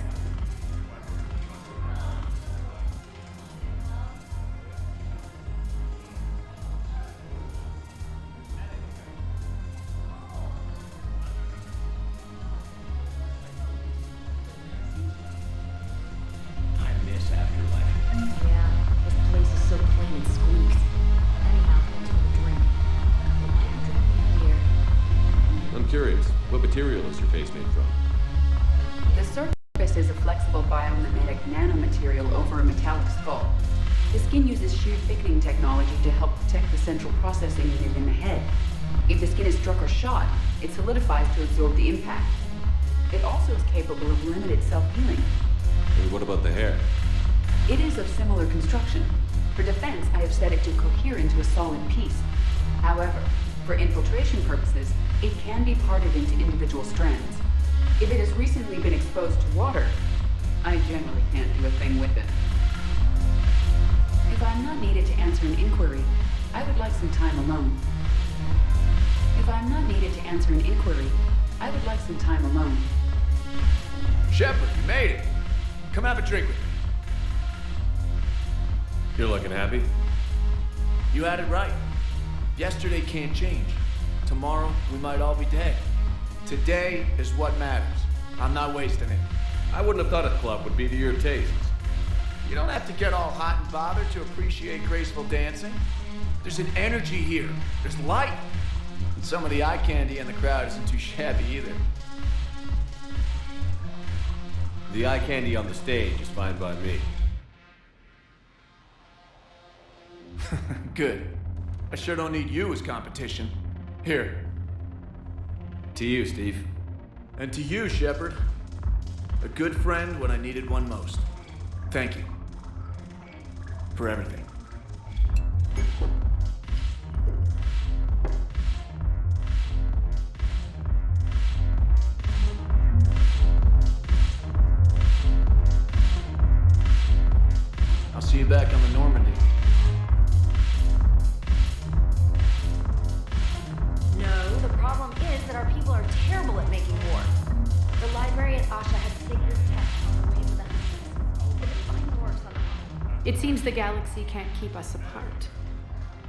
What material is your face made from? The surface is a flexible biomimetic nanomaterial over a metallic skull. The skin uses shear thickening technology to help protect the central processing unit in the head. If the skin is struck or shot, it solidifies to absorb the impact. It also is capable of limited self-healing. And what about the hair? It is of similar construction. For defense, I have set it to cohere into a solid piece. However, for infiltration purposes, it can be parted into individual strands. If it has recently been exposed to water, I generally can't do a thing with it. If I'm not needed to answer an inquiry, I would like some time alone. If I'm not needed to answer an inquiry, I would like some time alone. Shepard, you made it. Come have a drink with me. You're looking happy? You had it right. Yesterday can't change. Tomorrow, we might all be dead. Today is what matters. I'm not wasting it. I wouldn't have thought a club would be to your tastes. You don't have to get all hot and bothered to appreciate graceful dancing. There's an energy here. There's light. And some of the eye candy in the crowd isn't too shabby either. The eye candy on the stage is fine by me. Good. I sure don't need you as competition. Here. To you, Steve. And to you, Shepard. A good friend when I needed one most. Thank you. For everything. I'll see you back on the Normandy. No, the problem is that our people are terrible at making war. The librarian Asha had sacred text on the way to them. The fine works on the It seems the galaxy can't keep us apart.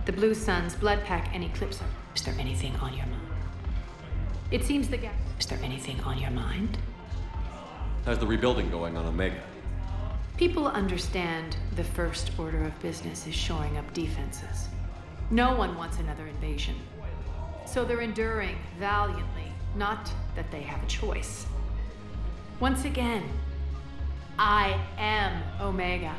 The Blue Suns, Bloodpack, and Eclipse are... Is there anything on your mind? It seems the Is there anything on your mind? How's the rebuilding going on Omega? People understand the first order of business is shoring up defenses. No one wants another invasion. So they're enduring valiantly, not that they have a choice. Once again, I am Omega.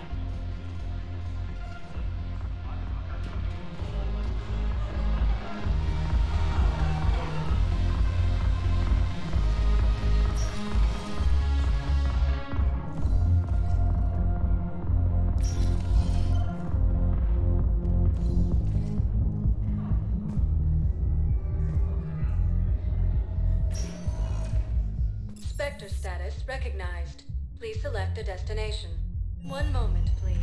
Spectre status recognized. Please select a destination. One moment, please.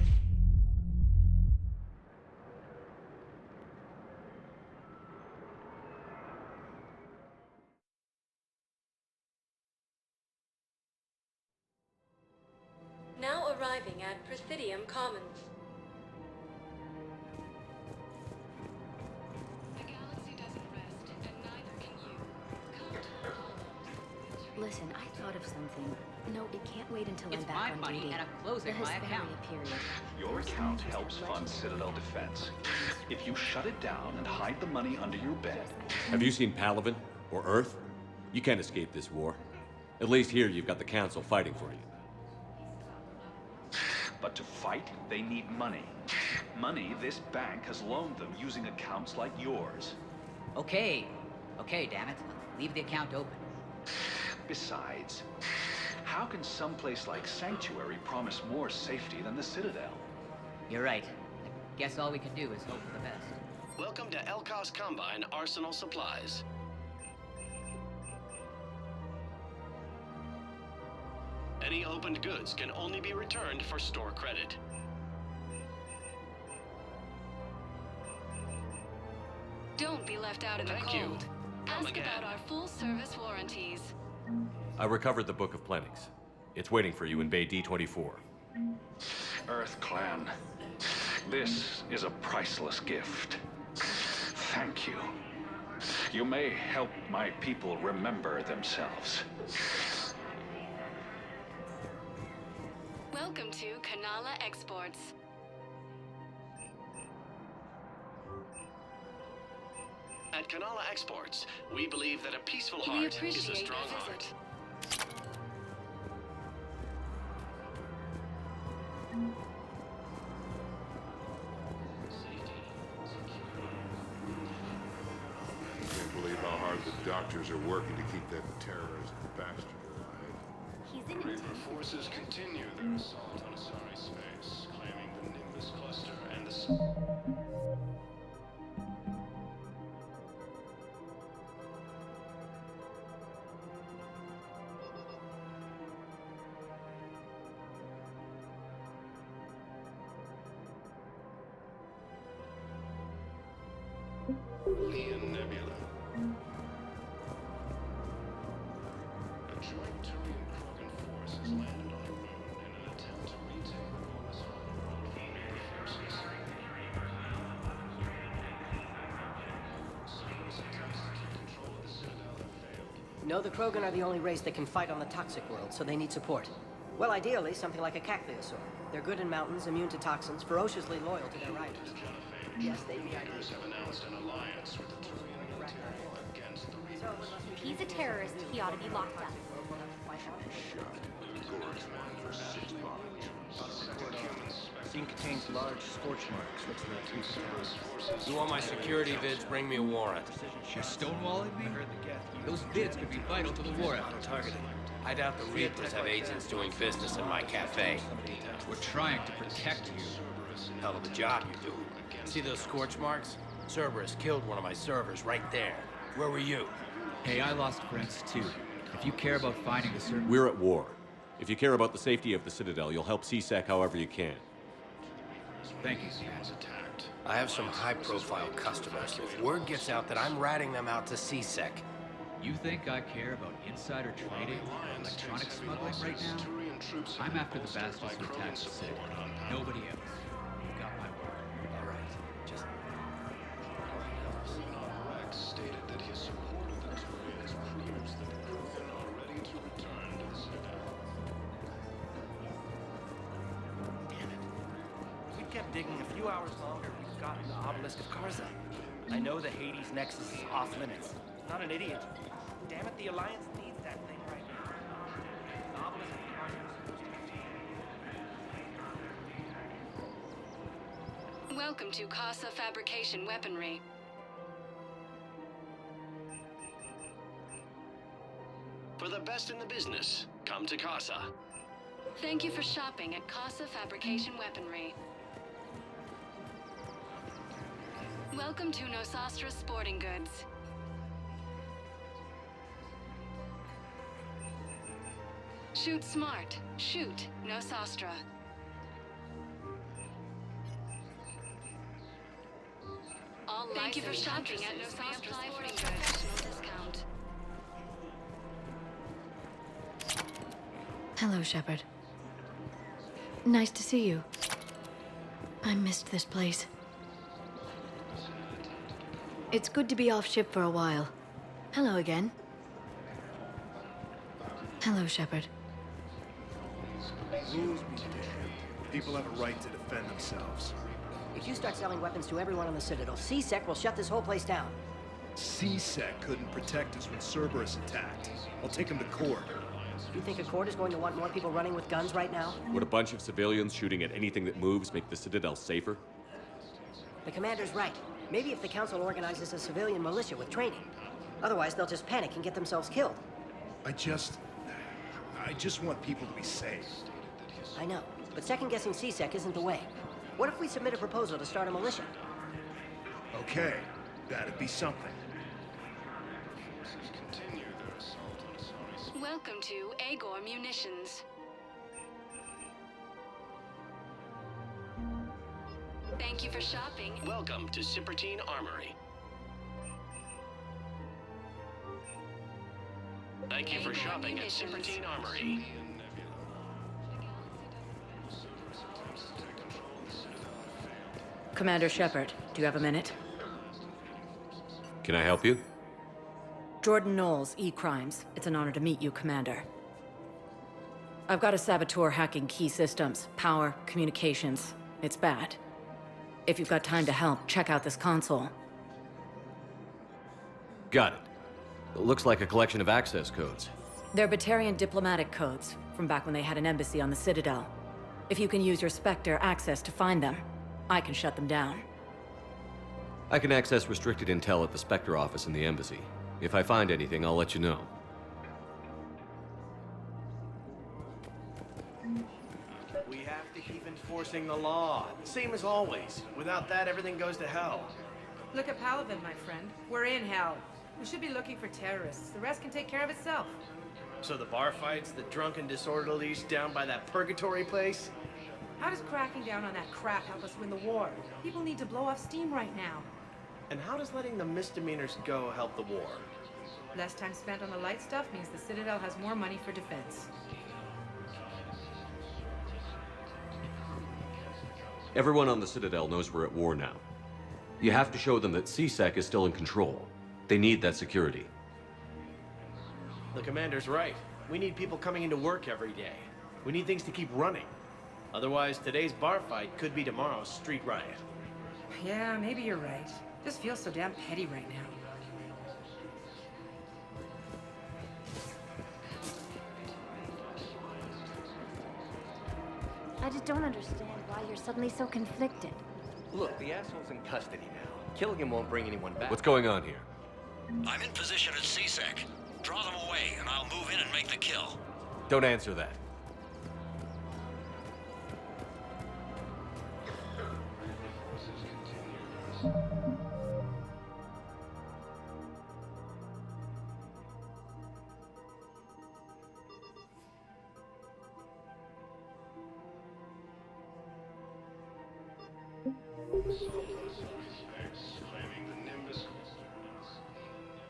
Now arriving at Presidium Commons. Listen, I thought of something. No, it can't wait until It's I'm back my on money, duty. and I'm closing the my Hesperia account. period. Your account helps fund Citadel defense. If you shut it down and hide the money under your bed... Have you seen Palaven or Earth? You can't escape this war. At least here you've got the Council fighting for you. But to fight, they need money. Money this bank has loaned them using accounts like yours. Okay, damn it. Leave the account open. Besides, how can someplace like Sanctuary promise more safety than the Citadel? You're right. I guess all we can do is hope for the best. Welcome to Elkos Combine Arsenal Supplies. Any opened goods can only be returned for store credit. Don't be left out in the Thank you. cold. Come Ask again. about our full-service warranties. I recovered the Book of Plenix. It's waiting for you in Bay D24. Earth Clan, this is a priceless gift. Thank you. You may help my people remember themselves. Welcome to Kanala Exports. At Kanala Exports, we believe that a peaceful We heart is a appreciate strong your heart. visit. Can't believe how hard the doctors are working to keep that terrorist bastard alive. He's in Reaper forces continue their assault on Asari space, claiming the Nimbus cluster and the... Nebula. A joint Turian-Krogan force has landed on the moon in an attempt to retake the Mars world from Reaper forces. Cerberus attempts to keep control of the Citadel have failed. No, the Krogan are the only race that can fight on the toxic world, so they need support. Well, ideally, something like a Cacliosaur. They're good in mountains, immune to toxins, ferociously loyal to their riders. Yes, they'd be ideal. Have announced an alliance with the Turian military against the Reapers. If he's a terrorist, he ought to be locked up. Scene contains large scorch marks next to the two servers. You want my security vids, bring me a warrant. You're stonewalling me? Those vids could be vital to the war effort. Targeting. I doubt the Reapers have agents doing business in my cafe. We're trying to protect you. Hell of a job you're doing. See those scorch marks? Cerberus killed one of my servers right there. Where were you? Hey, I lost friends too. If you care about finding the Cerberus... We're at war. If you care about the safety of the Citadel, you'll help CSEC however you can. Thank you. I have some high-profile customers. If word gets out that I'm ratting them out to CSEC. You think I care about insider trading or electronic smuggling right now? I'm after the bastards who attacked the Citadel. Nobody else. You got my word. All right. Just... Rex stated that his support of the Turians proves that the Krogan are ready to return to the Citadel. Damn it. If we'd kept digging a few hours longer, we'd gotten the obelisk of Karza. I know the Hades Nexus is off limits. Not an idiot. Damn it, the Alliance needs that thing right now. The obelisk of Karza is supposed to be... Welcome to Casa Fabrication Weaponry. For the best in the business, come to Casa. Thank you for shopping at Casa Fabrication Weaponry. Welcome to Nosastra Sporting Goods. Shoot smart. Shoot Nosastra. All Thank you for shopping at Nosastra Sporting Goods. Professional discount. Hello, Shepard. Nice to see you. I missed this place. It's good to be off ship for a while. Hello again. Hello, Shepard. Rules be damned. People have a right to defend themselves. If you start selling weapons to everyone on the Citadel, CSEC will shut this whole place down. CSEC couldn't protect us when Cerberus attacked. I'll take him to court. You think Accord is going to want more people running with guns right now? Would a bunch of civilians shooting at anything that moves make the Citadel safer? The commander's right. Maybe if the Council organizes a civilian militia with training. Otherwise, they'll just panic and get themselves killed. I just want people to be safe. I know, but second-guessing CSEC isn't the way. What if we submit a proposal to start a militia? Okay, that'd be something. Welcome to Agor Munitions. Thank you for shopping. Welcome to Cipertine Armory. Thank you for shopping at Cipertine Armory. Commander Shepard, do you have a minute? Can I help you? Jordan Knowles, E-Crimes. It's an honor to meet you, Commander. I've got a saboteur hacking key systems, power, communications. It's bad. If you've got time to help, check out this console. Got it. It looks like a collection of access codes. They're Batarian diplomatic codes, from back when they had an embassy on the Citadel. If you can use your Spectre access to find them, I can shut them down. I can access restricted intel at the Spectre office in the embassy. If I find anything, I'll let you know. We have to keep enforcing the law. Same as always. Without that, everything goes to hell. Look at Paladin, my friend. We're in hell. We should be looking for terrorists. The rest can take care of itself. So the bar fights, the drunken disorderlies down by that purgatory place? How does cracking down on that crap help us win the war? People need to blow off steam right now. And how does letting the misdemeanors go help the war? Less time spent on the light stuff means the Citadel has more money for defense. Everyone on the Citadel knows we're at war now. You have to show them that C-Sec is still in control. They need that security. The commander's right. We need people coming into work every day. We need things to keep running. Otherwise, today's bar fight could be tomorrow's street riot. Yeah, maybe you're right. Just feels so damn petty right now. I just don't understand why you're suddenly so conflicted. Look, the asshole's in custody now. Killing him won't bring anyone back. What's going on here? I'm in position at C-Sec. Draw them away, and I'll move in and make the kill. Don't answer that.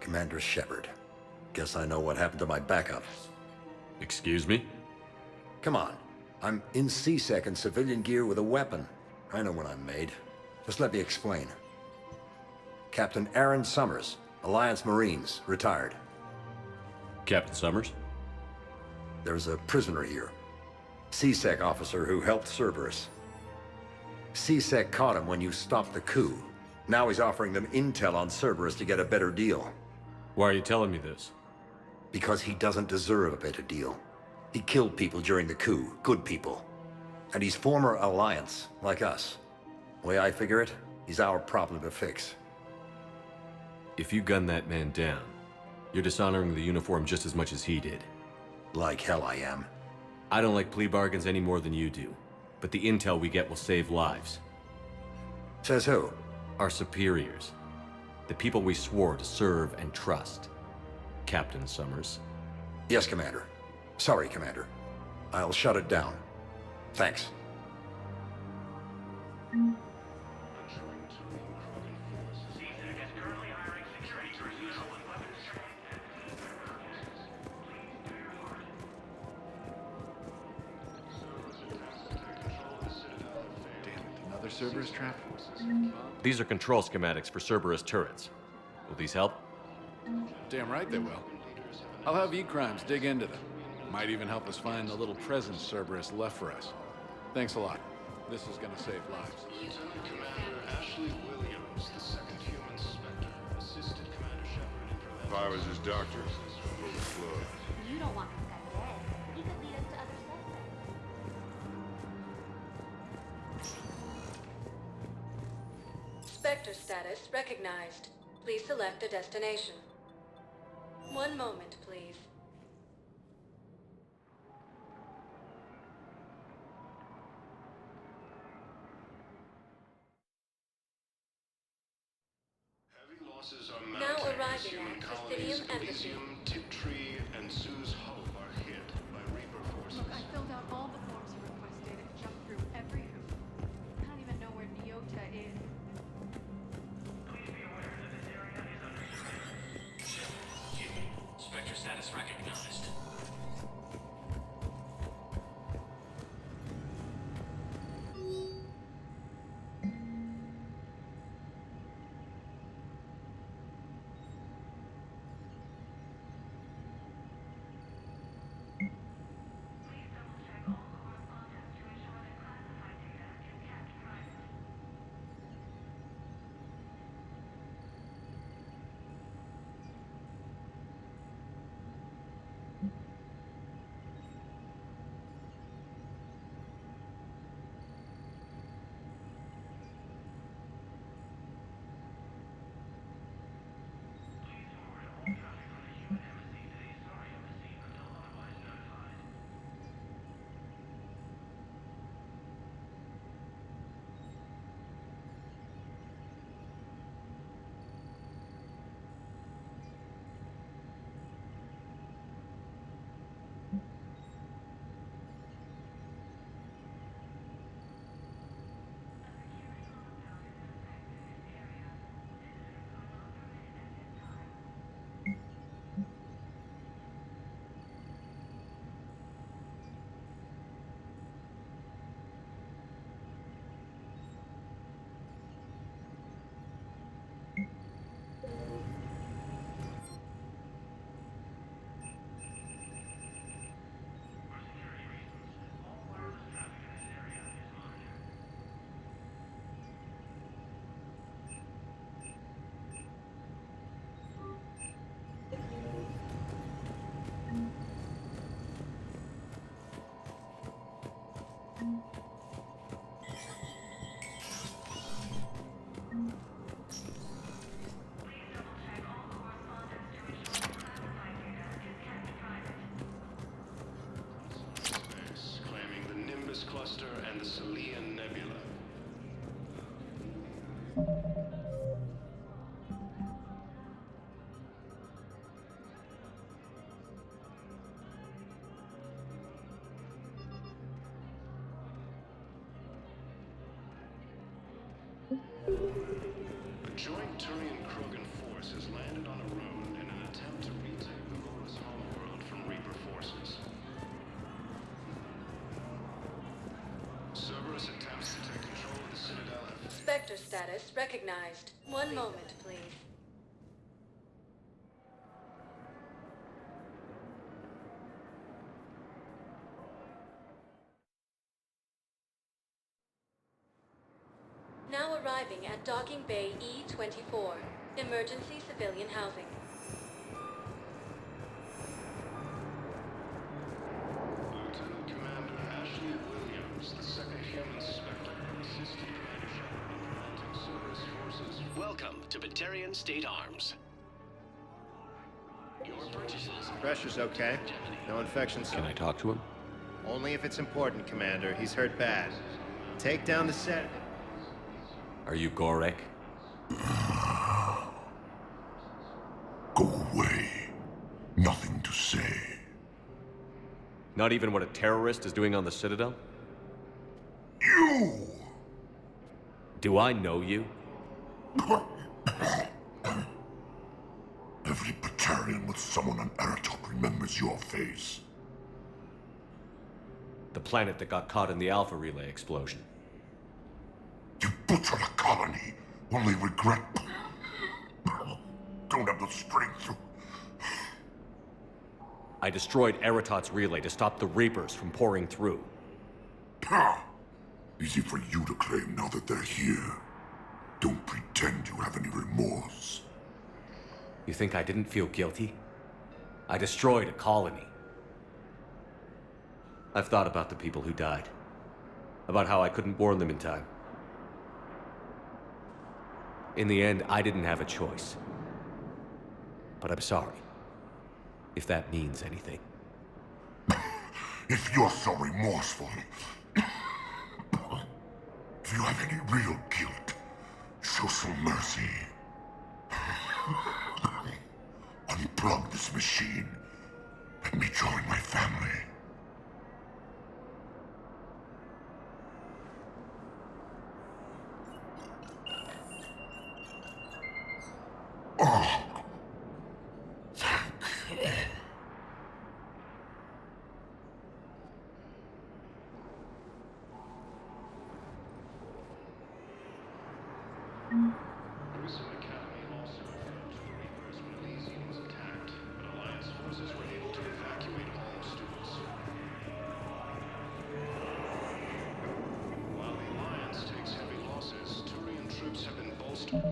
Commander Shepard. Guess I know what happened to my backup. Excuse me? Come on. I'm in C-Sec in civilian gear with a weapon. I know what I'm made. Just let me explain. Captain Aaron Summers, Alliance Marines, retired. Captain Summers? There's a prisoner here. C-Sec officer who helped Cerberus. C-Sec caught him when you stopped the coup. Now he's offering them intel on Cerberus to get a better deal. Why are you telling me this? Because he doesn't deserve a better deal. He killed people during the coup, good people. And he's former Alliance, like us. The way I figure it, he's our problem to fix. If you gun that man down, you're dishonoring the uniform just as much as he did. Like hell I am. I don't like plea bargains any more than you do. But the intel we get will save lives. Says who? Our superiors. The people we swore to serve and trust. Captain Summers. Yes, Commander. Sorry, Commander. I'll shut it down. Thanks. Another Cerberus trap? These are control schematics for Cerberus turrets. Will these help? Damn right they will. I'll have E-Crimes dig into them. Might even help us find the little presents Cerberus left for us. Thanks a lot. This is gonna save lives. Lieutenant Commander Ashley Williams, the second human Spectre, assisted Commander Shepard in preventing... If I was his doctor, I'd pull the plug. You don't want this guy dead. He could lead us to other suspects. Spectre status recognized. Please select a destination. One moment, please. Heavy losses are mounting. Now arriving Human at colonies Presidium Embassy. Elysium, Tiptree, and Zoo's Hope are hit by Reaper forces. Look, I filled out all the forms you requested and jumped through every hoop. I don't even know where Nyota is. Spectre status recognized. A joint Turian-Krogan force has landed on Arun in an attempt to retake the Horus Homeworld from Reaper forces. Cerberus attempts to take control of the Citadel at Spectre status recognized. One moment, please. Now arriving at Docking Bay E-24, emergency civilian housing. Lieutenant Commander Ashley Williams, the second human Spectre, assisted Commander Shepard in preventing Cerberus forces. Welcome to Batarian State Arms. Your purchases. Pressure's okay. No infections. Can I talk to him? Only if it's important, Commander. He's hurt bad. Take down the set. Are you Gorek? Go away. Nothing to say. Not even what a terrorist is doing on the Citadel? You! Do I know you? Every Batarian with someone on Aratok remembers your face. The planet that got caught in the Alpha Relay explosion. You butchered a colony, only regret. Don't have the strength to. I destroyed Eratot's relay to stop the Reapers from pouring through. Ha! Easy for you to claim now that they're here. Don't pretend you have any remorse. You think I didn't feel guilty? I destroyed a colony. I've thought about the people who died. About how I couldn't warn them in time. In the end, I didn't have a choice. But I'm sorry. If that means anything. If you're so remorseful, if you have any real guilt, show some mercy. Unplug this machine. Let me join my family. Oh. Grissom Academy also referred to the Reapers when Elysium was attacked, but Alliance forces were able to evacuate all students. While the Alliance takes heavy losses, Turian troops have been bolstered.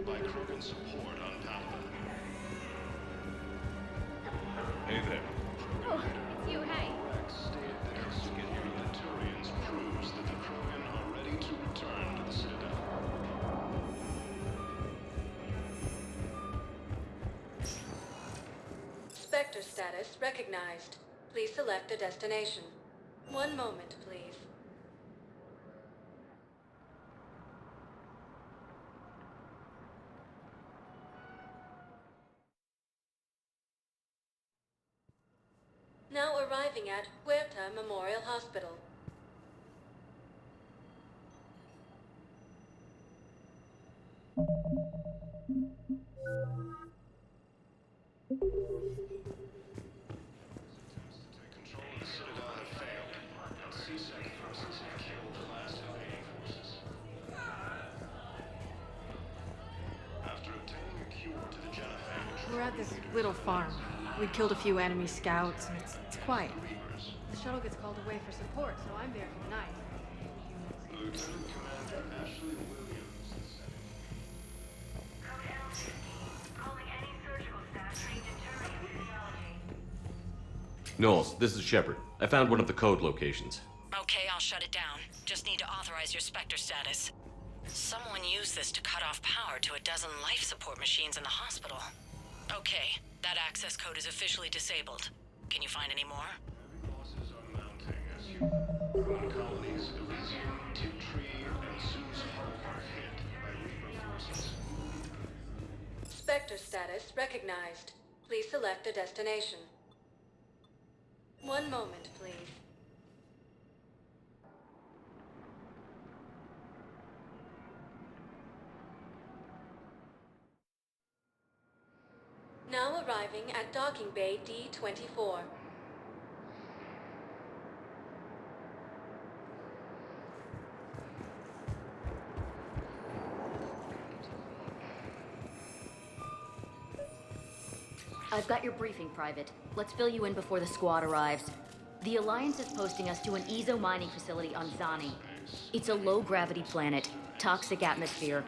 By Krogan support on Palaven. Hey there. Oh, it's you, hey. Rex stated that his superior to Turians proves that the Krogan are ready to return to the Citadel. Spectre status recognized. Please select a destination. One moment, please. Now arriving at Huerta Memorial Hospital. little farm. We killed a few enemy scouts, and it's quiet. The shuttle gets called away for support, so I'm there for the night. Lieutenant Commander Ashley Williams is Calling any surgical staff trained in Turian physiology. Knowles, this is Shepard. I found one of the code locations. Okay, I'll shut it down. Just need to authorize your Spectre status. Someone used this to cut off power to a dozen life support machines in the hospital. Okay, that access code is officially disabled. Can you find any more? losses are mounting as Krogan colonies Elysium, Tiptree, and Zeus Hope are hit by Reaper forces. Spectre status recognized. Please select a destination. One moment, please. Now arriving at Docking Bay D-24. I've got your briefing, Private. Let's fill you in before the squad arrives. The Alliance is posting us to an EZO mining facility on Zani. It's a low-gravity planet, toxic atmosphere.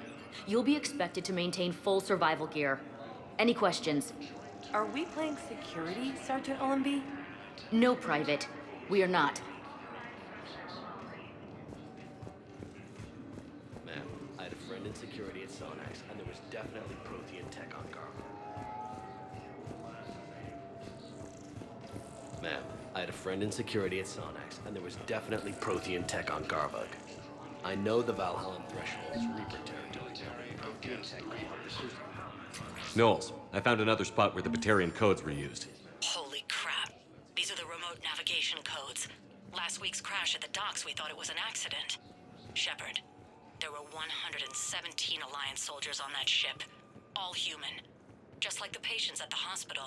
You'll be expected to maintain full survival gear. Any questions? Are we playing security, Sergeant Allenby? No, Private. We are not. Ma'am, I had a friend in security at Sonax, and there was definitely Prothean tech on Garbo. Ma'am, I had a friend in security at Sonax, and there was definitely Prothean tech on Garbug. I know the Valhallan threshold is Reaper territory. Prothean tech Knowles, I found another spot where the Batarian codes were used. Holy crap. These are the remote navigation codes. Last week's crash at the docks, we thought it was an accident. Shepard, there were 117 Alliance soldiers on that ship. All human. Just like the patients at the hospital.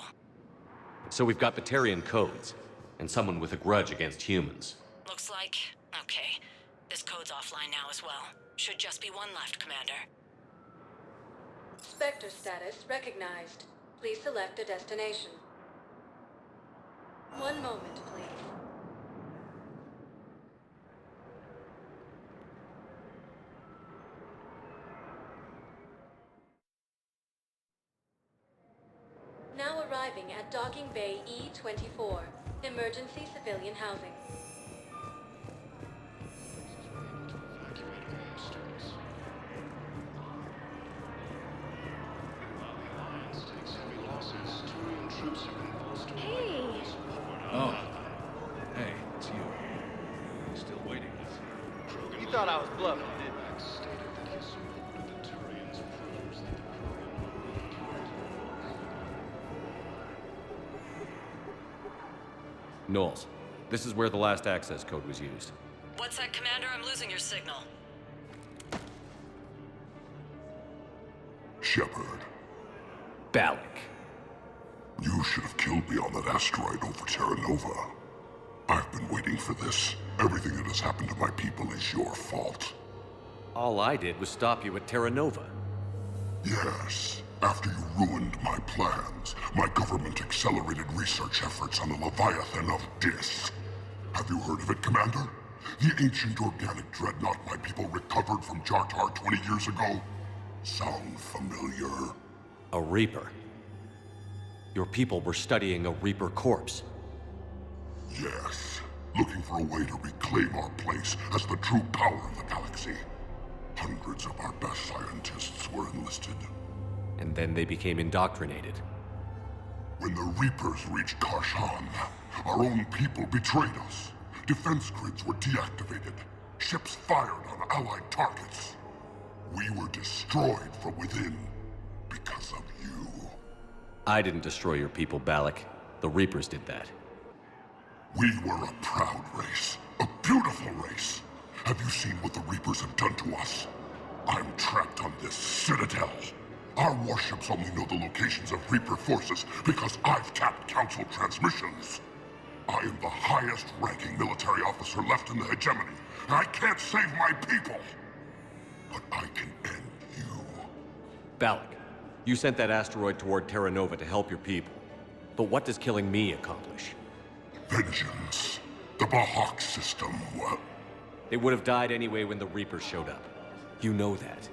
So we've got Batarian codes, and someone with a grudge against humans. Looks like... okay. This code's offline now as well. Should just be one left, Commander. Spectre status recognized. Please select a destination. One moment, please. Now arriving at Docking Bay E-24, emergency civilian housing. Hey! Oh. Hey, it's you. Still waiting. You thought I was bluffing, didn't you? Knowles, this is where the last access code was used. What's that, Commander? I'm losing your signal. Shepard. Balak. You should have killed me on that asteroid over Terra Nova. I've been waiting for this. Everything that has happened to my people is your fault. All I did was stop you at Terra Nova. Yes. After you ruined my plans, my government accelerated research efforts on the Leviathan of Dis. Have you heard of it, Commander? The ancient organic dreadnought my people recovered from Jartar 20 years ago? Sound familiar? A Reaper. Your people were studying a Reaper corpse. Yes. Looking for a way to reclaim our place as the true power of the galaxy. Hundreds of our best scientists were enlisted. And then they became indoctrinated. When the Reapers reached Karshan, our own people betrayed us. Defense grids were deactivated. Ships fired on Allied targets. We were destroyed from within because of you. I didn't destroy your people, Balak. The Reapers did that. We were a proud race. A beautiful race. Have you seen what the Reapers have done to us? I'm trapped on this citadel. Our warships only know the locations of Reaper forces because I've tapped Council transmissions. I am the highest-ranking military officer left in the hegemony, and I can't save my people. But I can end you. Balak, You sent that asteroid toward Terra Nova to help your people. But what does killing me accomplish? Vengeance. The Bahak system, They would have died anyway when the Reapers showed up. You know that.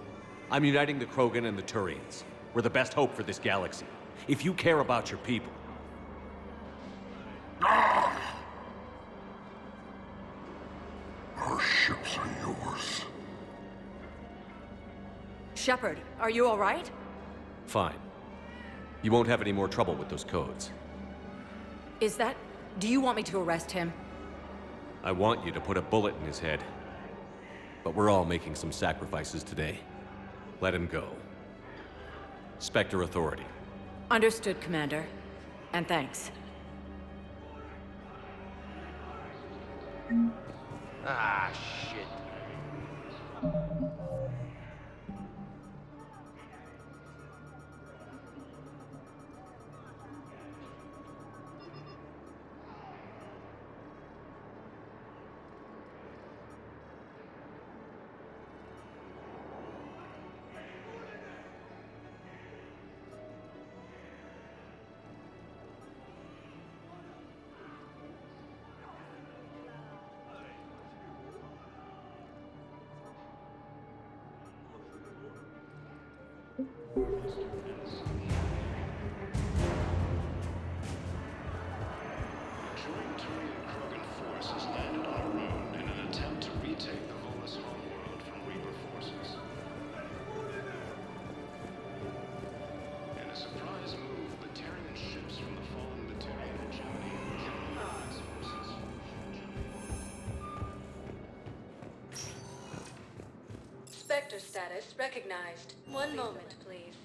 I'm uniting the Krogan and the Turians. We're the best hope for this galaxy. If you care about your people... Our ships are yours. Shepard, are you all right? Fine. You won't have any more trouble with those codes. Is that... Do you want me to arrest him? I want you to put a bullet in his head. But we're all making some sacrifices today. Let him go. Spectre Authority. Understood, Commander. And thanks. Ah, shit. Joint Turian Krogan force has landed on Rune in an attempt to retake the Volus homeworld from Reaper forces. In a surprise move, Batarian ships from the fallen Batarian hegemony were joining Volus forces. Spectre status recognized. One moment, please.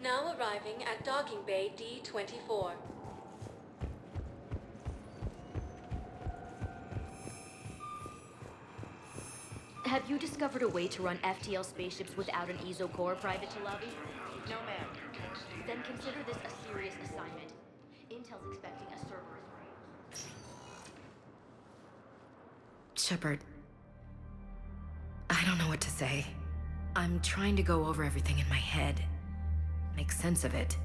Now arriving at Docking Bay D-24. Have you discovered a way to run FTL spaceships without an EZO core, Private Chalabi? No, ma'am. Then consider this a serious assignment. Intel's expecting a Cerberus raid. Shepard, I don't know what to say. I'm trying to go over everything in my head. Make sense of it.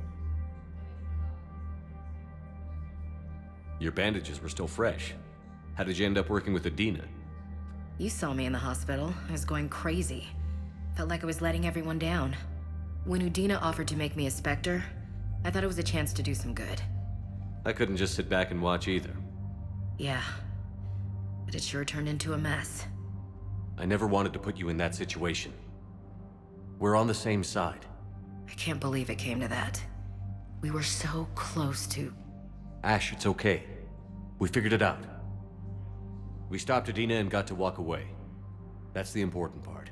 Your bandages were still fresh. How did you end up working with Adina? You saw me in the hospital. I was going crazy. Felt like I was letting everyone down. When Udina offered to make me a Spectre, I thought it was a chance to do some good. I couldn't just sit back and watch either. Yeah. But it sure turned into a mess. I never wanted to put you in that situation. We're on the same side. I can't believe it came to that. We were so close to... Ash, it's okay. We figured it out. We stopped Adina and got to walk away. That's the important part.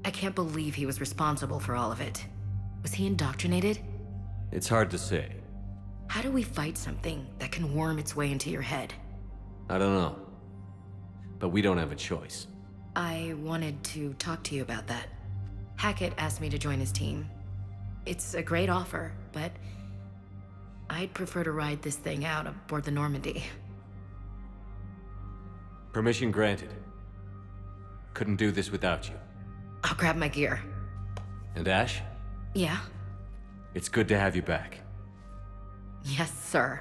I can't believe he was responsible for all of it. Was he indoctrinated? It's hard to say. How do we fight something that can worm its way into your head? I don't know. But we don't have a choice. I wanted to talk to you about that. Hackett asked me to join his team. It's a great offer, but I'd prefer to ride this thing out aboard the Normandy. Permission granted. Couldn't do this without you. I'll grab my gear. And Ash? Yeah? It's good to have you back. Yes, sir.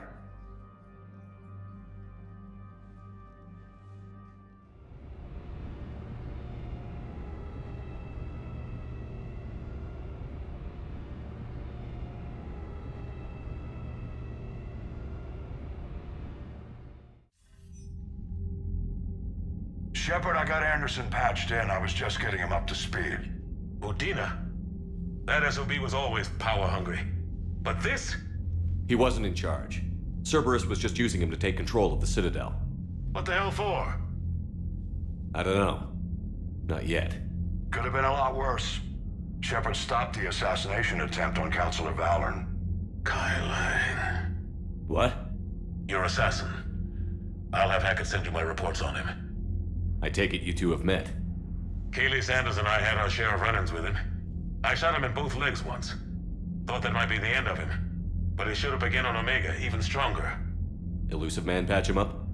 Shepard, I got Anderson patched in. I was just getting him up to speed. Udina? That SOB was always power-hungry. But this? He wasn't in charge. Cerberus was just using him to take control of the Citadel. What the hell for? I don't know. Not yet. Could have been a lot worse. Shepard stopped the assassination attempt on Councilor Valorn. Kylane. What? Your assassin. I'll have Hackett send you my reports on him. I take it you two have met. Keely Sanders and I had our share of run-ins with him. I shot him in both legs once. Thought that might be the end of him. But he showed up again on Omega, even stronger. Elusive Man patch him up?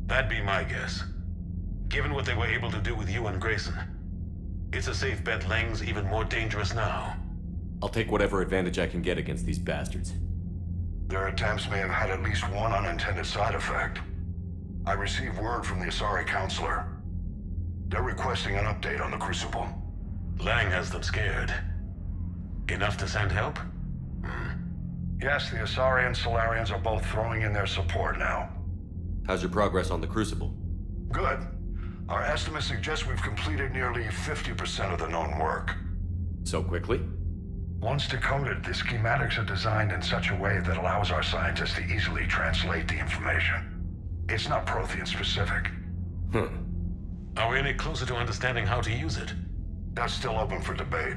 That'd be my guess. Given what they were able to do with you and Grayson, it's a safe bet Lang's even more dangerous now. I'll take whatever advantage I can get against these bastards. Their attempts may have had at least one unintended side effect. I received word from the Asari Counselor. They're requesting an update on the Crucible. Lang has them scared. Enough to send help? Yes, the Asari and Solarians are both throwing in their support now. How's your progress on the Crucible? Good. Our estimates suggest we've completed nearly 50% of the known work. So quickly? Once decoded, the schematics are designed in such a way that allows our scientists to easily translate the information. It's not Prothean specific. Are we any closer to understanding how to use it? That's still open for debate.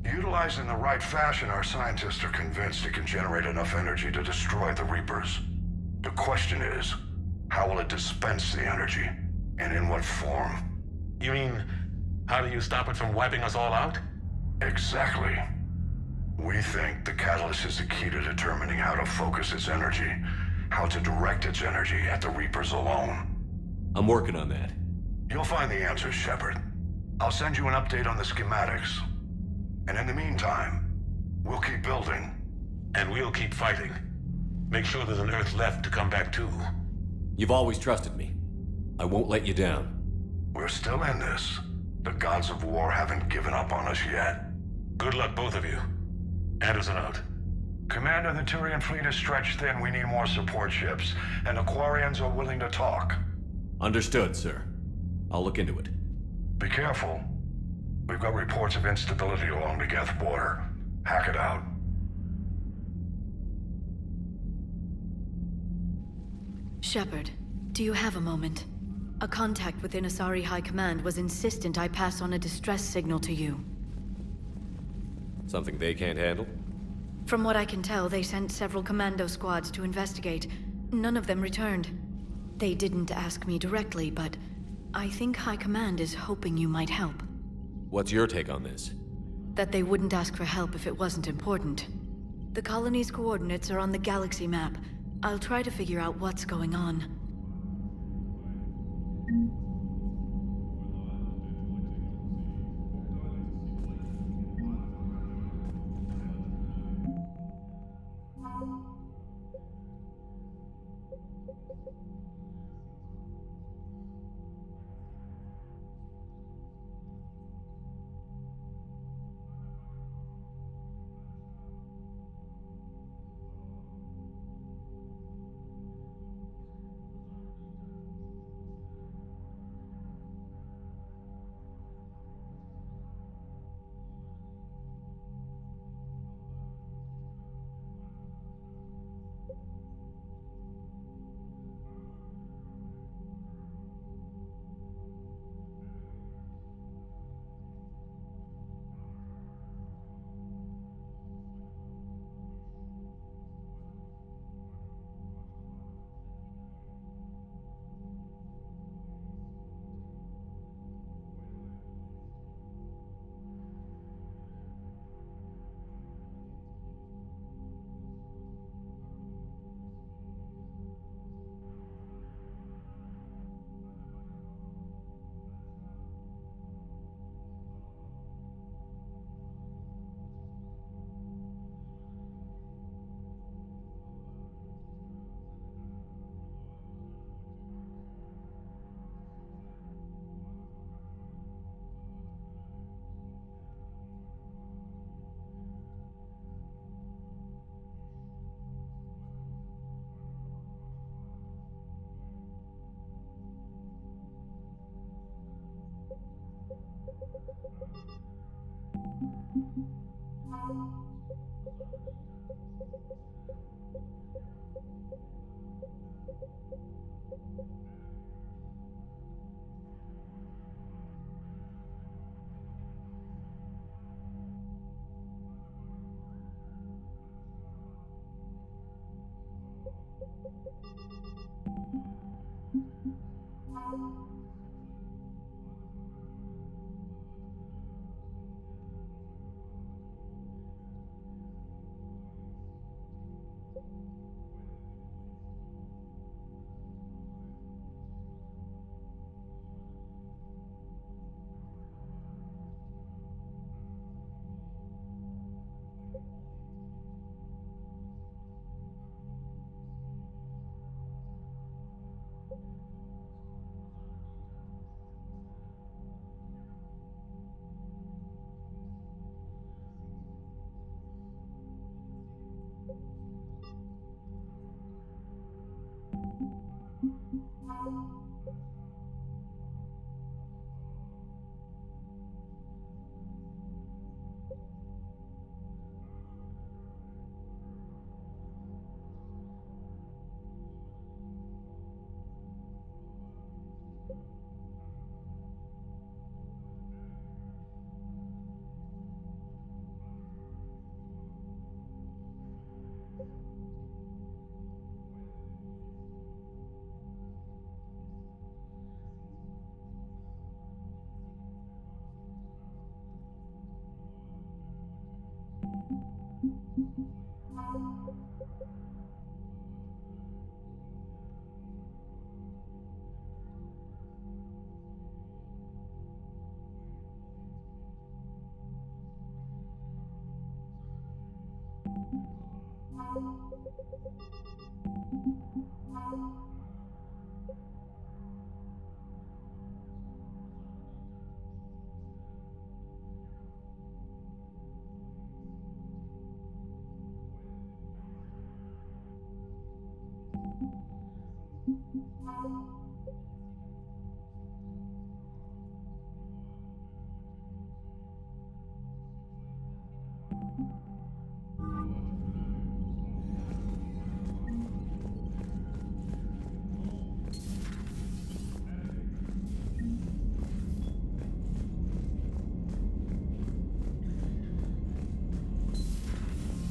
Utilized in the right fashion, our scientists are convinced it can generate enough energy to destroy the Reapers. The question is, how will it dispense the energy? And in what form? You mean, how do you stop it from wiping us all out? Exactly. We think the catalyst is the key to determining how to focus its energy, how to direct its energy at the Reapers alone. I'm working on that. You'll find the answers, Shepard. I'll send you an update on the schematics. And in the meantime, we'll keep building. And we'll keep fighting. Make sure there's an Earth left to come back to. You've always trusted me. I won't let you down. We're still in this. The gods of war haven't given up on us yet. Good luck, both of you. Anderson out. Commander, the Turian fleet is stretched thin. We need more support ships. And the Quarians are willing to talk. Understood, sir. I'll look into it. Be careful. We've got reports of instability along the Geth border. Hack it out. Shepard, do you have a moment? A contact within Asari High Command was insistent I pass on a distress signal to you. Something they can't handle? From what I can tell, they sent several commando squads to investigate. None of them returned. They didn't ask me directly, but I think High Command is hoping you might help. What's your take on this? That they wouldn't ask for help if it wasn't important. The colony's coordinates are on the galaxy map. I'll try to figure out what's going on.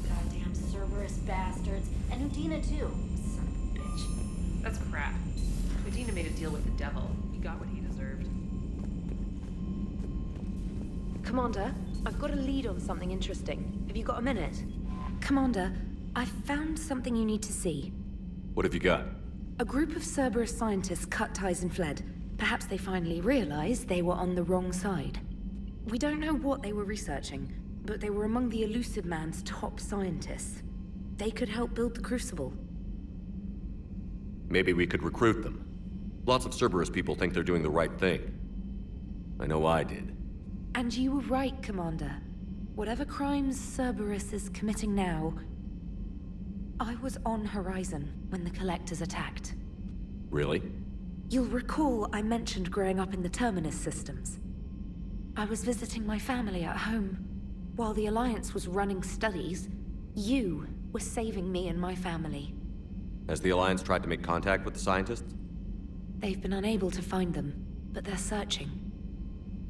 Goddamn Cerberus bastards. And Udina too. Son of a bitch. That's crap. Medina made a deal with the devil. He got what he deserved. Commander, I've got a lead on something interesting. Have you got a minute? Commander, I've found something you need to see. What have you got? A group of Cerberus scientists cut ties and fled. Perhaps they finally realized they were on the wrong side. We don't know what they were researching, but they were among the Elusive Man's top scientists. They could help build the Crucible. Maybe we could recruit them. Lots of Cerberus people think they're doing the right thing. I know I did. And you were right, Commander. Whatever crimes Cerberus is committing now, I was on Horizon when the Collectors attacked. Really? You'll recall I mentioned growing up in the Terminus systems. I was visiting my family at home. While the Alliance was running studies, you were saving me and my family. Has the Alliance tried to make contact with the scientists? They've been unable to find them, but they're searching.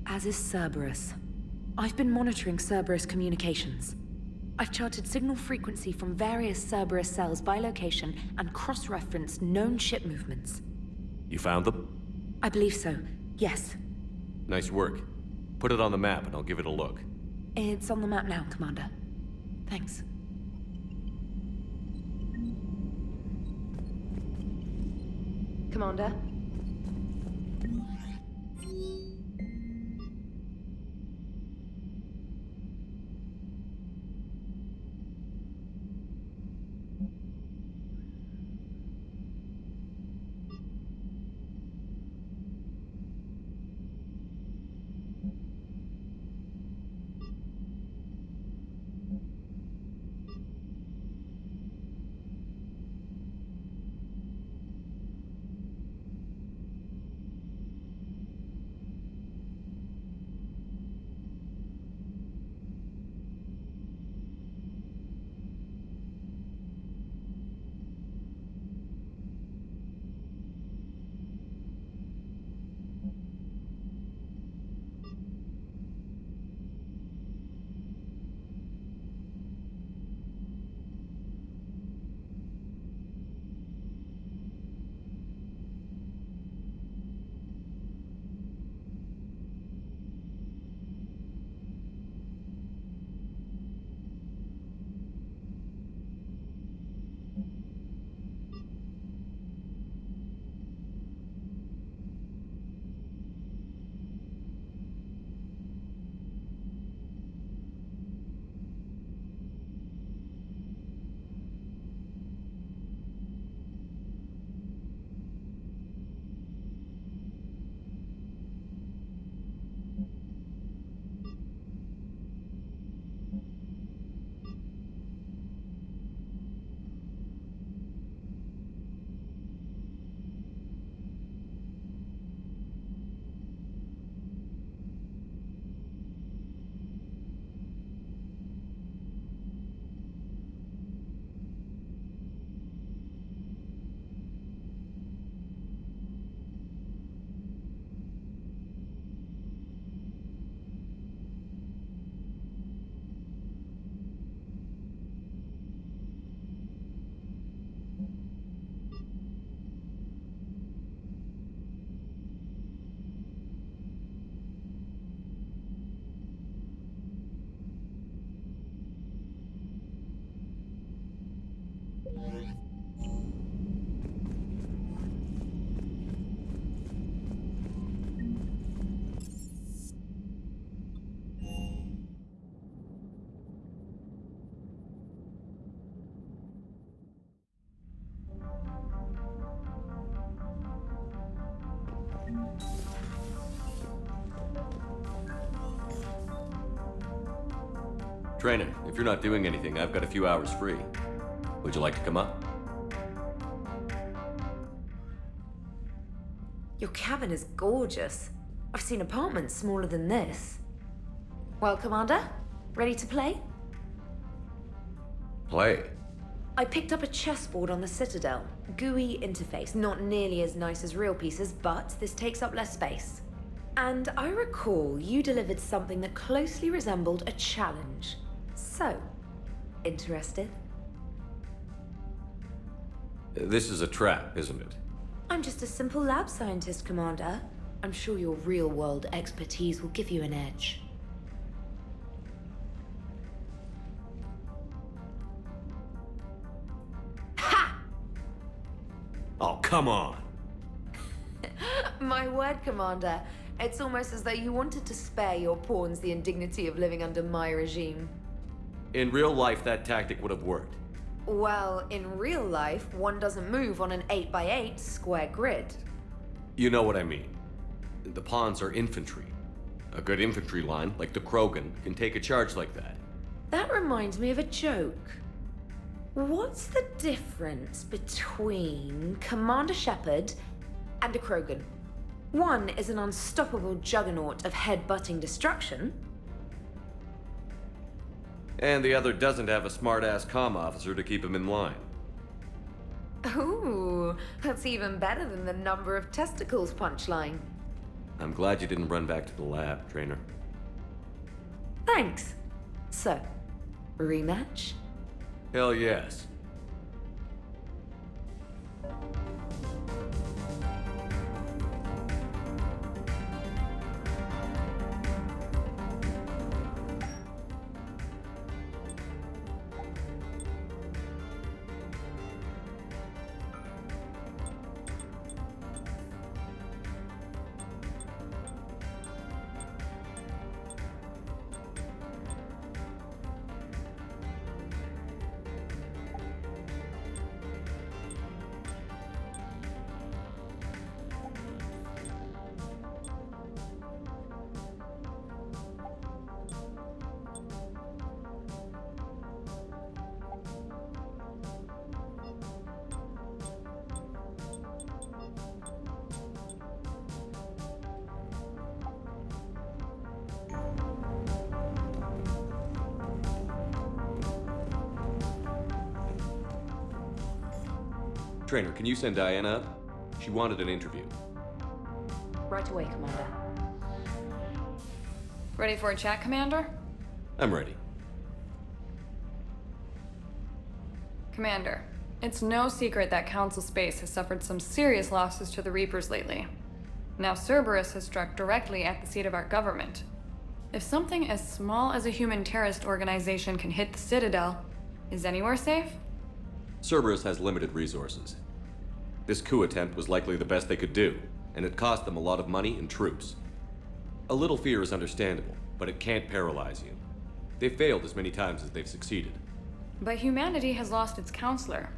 As is Cerberus. I've been monitoring Cerberus communications. I've charted signal frequency from various Cerberus cells by location and cross-referenced known ship movements. You found them? I believe so, yes. Nice work. Put it on the map and I'll give it a look. It's on the map now, Commander. Thanks. Commander? Trainer, if you're not doing anything, I've got a few hours free. Would you like to come up? Your cabin is gorgeous. I've seen apartments smaller than this. Well, Commander, ready to play? Play? I picked up a chessboard on the Citadel. GUI interface, not nearly as nice as real pieces, but this takes up less space. And I recall you delivered something that closely resembled a challenge. So, interested? This is a trap, isn't it? I'm just a simple lab scientist, Commander. I'm sure your real-world expertise will give you an edge. Ha! Oh, come on! My word, Commander. It's almost as though you wanted to spare your pawns the indignity of living under my regime. In real life, that tactic would have worked. Well, in real life, one doesn't move on an 8x8 square grid. You know what I mean. The pawns are infantry. A good infantry line, like the Krogan, can take a charge like that. That reminds me of a joke. What's the difference between Commander Shepard and a Krogan? One is an unstoppable juggernaut of head-butting destruction. And the other doesn't have a smart-ass comm officer to keep him in line. Ooh, that's even better than the number of testicles punchline. I'm glad you didn't run back to the lab, Trainer. Thanks. So, rematch? Hell yes. Trainer, can you send Diana up? She wanted an interview. Right away, Commander. Ready for a chat, Commander? I'm ready. Commander, it's no secret that Council Space has suffered some serious losses to the Reapers lately. Now Cerberus has struck directly at the seat of our government. If something as small as a human terrorist organization can hit the Citadel, is anywhere safe? Cerberus has limited resources. This coup attempt was likely the best they could do, and it cost them a lot of money and troops. A little fear is understandable, but it can't paralyze you. They've failed as many times as they've succeeded. But humanity has lost its counselor.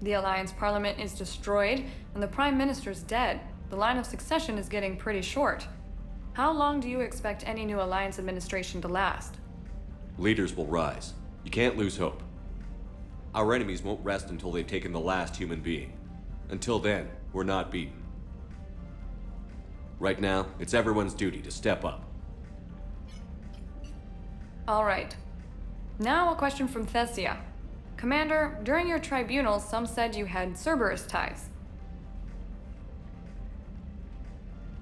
The Alliance Parliament is destroyed, and the Prime Minister's dead. The line of succession is getting pretty short. How long do you expect any new Alliance administration to last? Leaders will rise. You can't lose hope. Our enemies won't rest until they've taken the last human being. Until then, we're not beaten. Right now, it's everyone's duty to step up. All right. Now a question from Thessia. Commander, during your tribunal, some said you had Cerberus ties.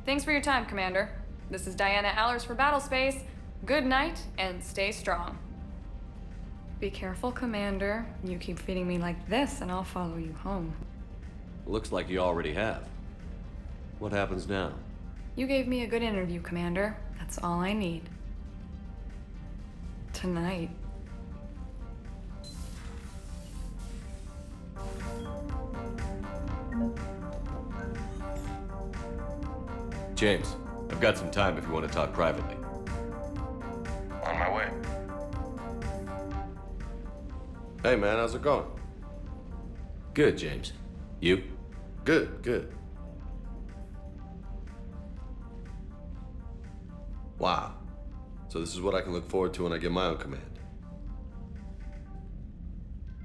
Thanks for your time, Commander. This is Diana Allers for Battlespace. Good night, and stay strong. Be careful, Commander. You keep feeding me like this, and I'll follow you home. Looks like you already have. What happens now? You gave me a good interview, Commander. That's all I need. Tonight. James, I've got some time if you want to talk privately. On my way. Hey man, how's it going? Good, James. You? Good, good. Wow. So this is what I can look forward to when I get my own command.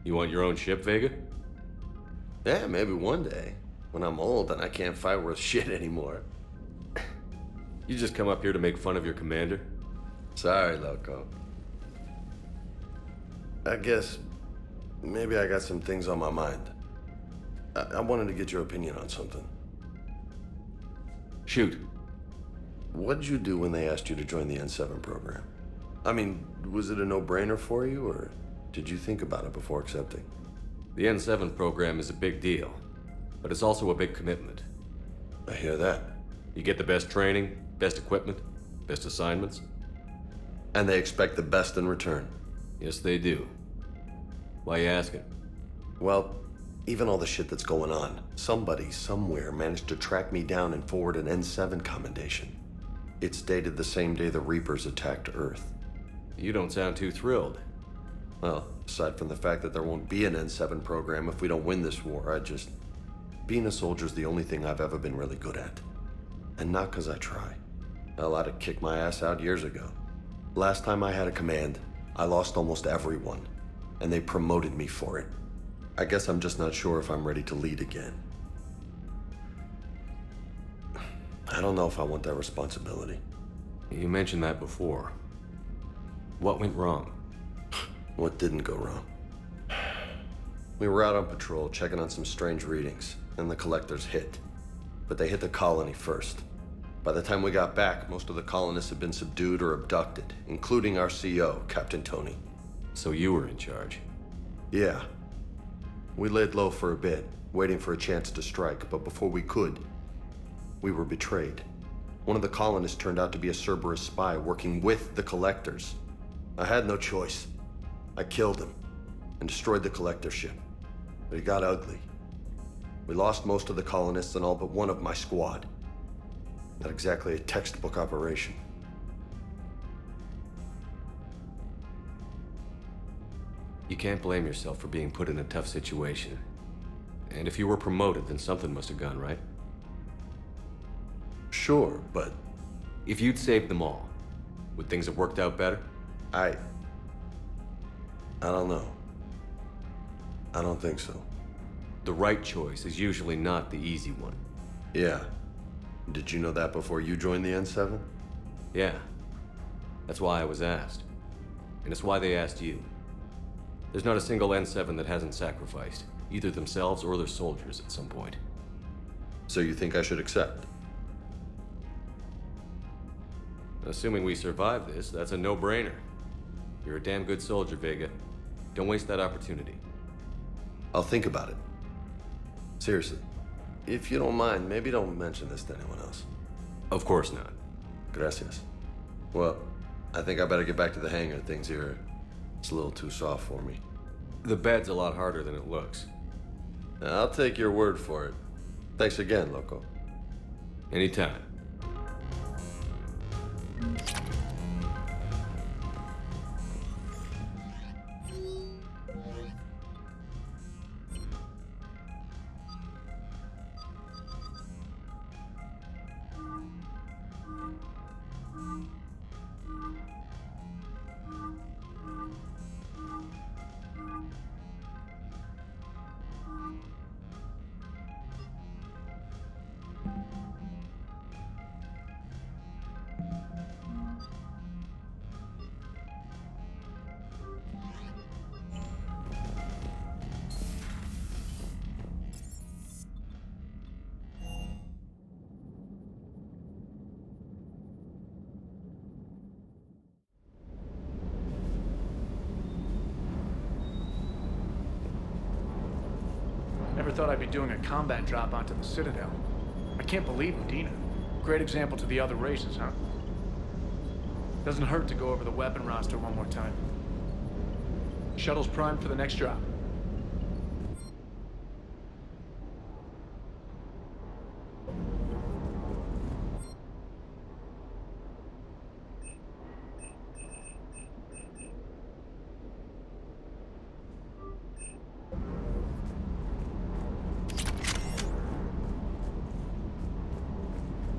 You want your own ship, Vega? Yeah, maybe one day. When I'm old and I can't fight worth shit anymore. You just come up here to make fun of your commander? Sorry, Loco. I guess maybe I got some things on my mind. I wanted to get your opinion on something. Shoot. What'd you do when they asked you to join the N7 program? I mean, was it a no-brainer for you, or did you think about it before accepting? The N7 program is a big deal, but it's also a big commitment. I hear that. You get the best training, best equipment, best assignments. And they expect the best in return. Yes, they do. Why you asking? Well, even all the shit that's going on, somebody somewhere managed to track me down and forward an N7 commendation. It's dated the same day the Reapers attacked Earth. You don't sound too thrilled. Well, aside from the fact that there won't be an N7 program if we don't win this war, being a soldier's the only thing I've ever been really good at. And not 'cause I try. Hell, I'd have kicked my ass out years ago. Last time I had a command, I lost almost everyone, and they promoted me for it. I guess I'm just not sure if I'm ready to lead again. I don't know if I want that responsibility. You mentioned that before. What went wrong? What didn't go wrong? We were out on patrol, checking on some strange readings, and the collectors hit. But they hit the colony first. By the time we got back, most of the colonists had been subdued or abducted, including our CO, Captain Tony. So you were in charge? Yeah. We laid low for a bit, waiting for a chance to strike, but before we could, we were betrayed. One of the colonists turned out to be a Cerberus spy working with the collectors. I had no choice. I killed him and destroyed the collector ship. But it got ugly. We lost most of the colonists and all but one of my squad. Not exactly a textbook operation. You can't blame yourself for being put in a tough situation. And if you were promoted, then something must have gone right. Sure, but... If you'd saved them all, would things have worked out better? I don't know. I don't think so. The right choice is usually not the easy one. Yeah. Did you know that before you joined the N7? Yeah. That's why I was asked. And it's why they asked you. There's not a single N7 that hasn't sacrificed, either themselves or their soldiers at some point. So you think I should accept? Assuming we survive this, that's a no-brainer. You're a damn good soldier, Vega. Don't waste that opportunity. I'll think about it. Seriously. If you don't mind, maybe don't mention this to anyone else. Of course not. Gracias. Well, I think I better get back to the hangar. Things here, it's a little too soft for me. The bed's a lot harder than it looks. I'll take your word for it. Thanks again, Loco. Anytime. Never thought I'd be doing a combat drop onto the Citadel. I can't believe Udina. Great example to the other races, huh? Doesn't hurt to go over the weapon roster one more time. Shuttle's primed for the next drop.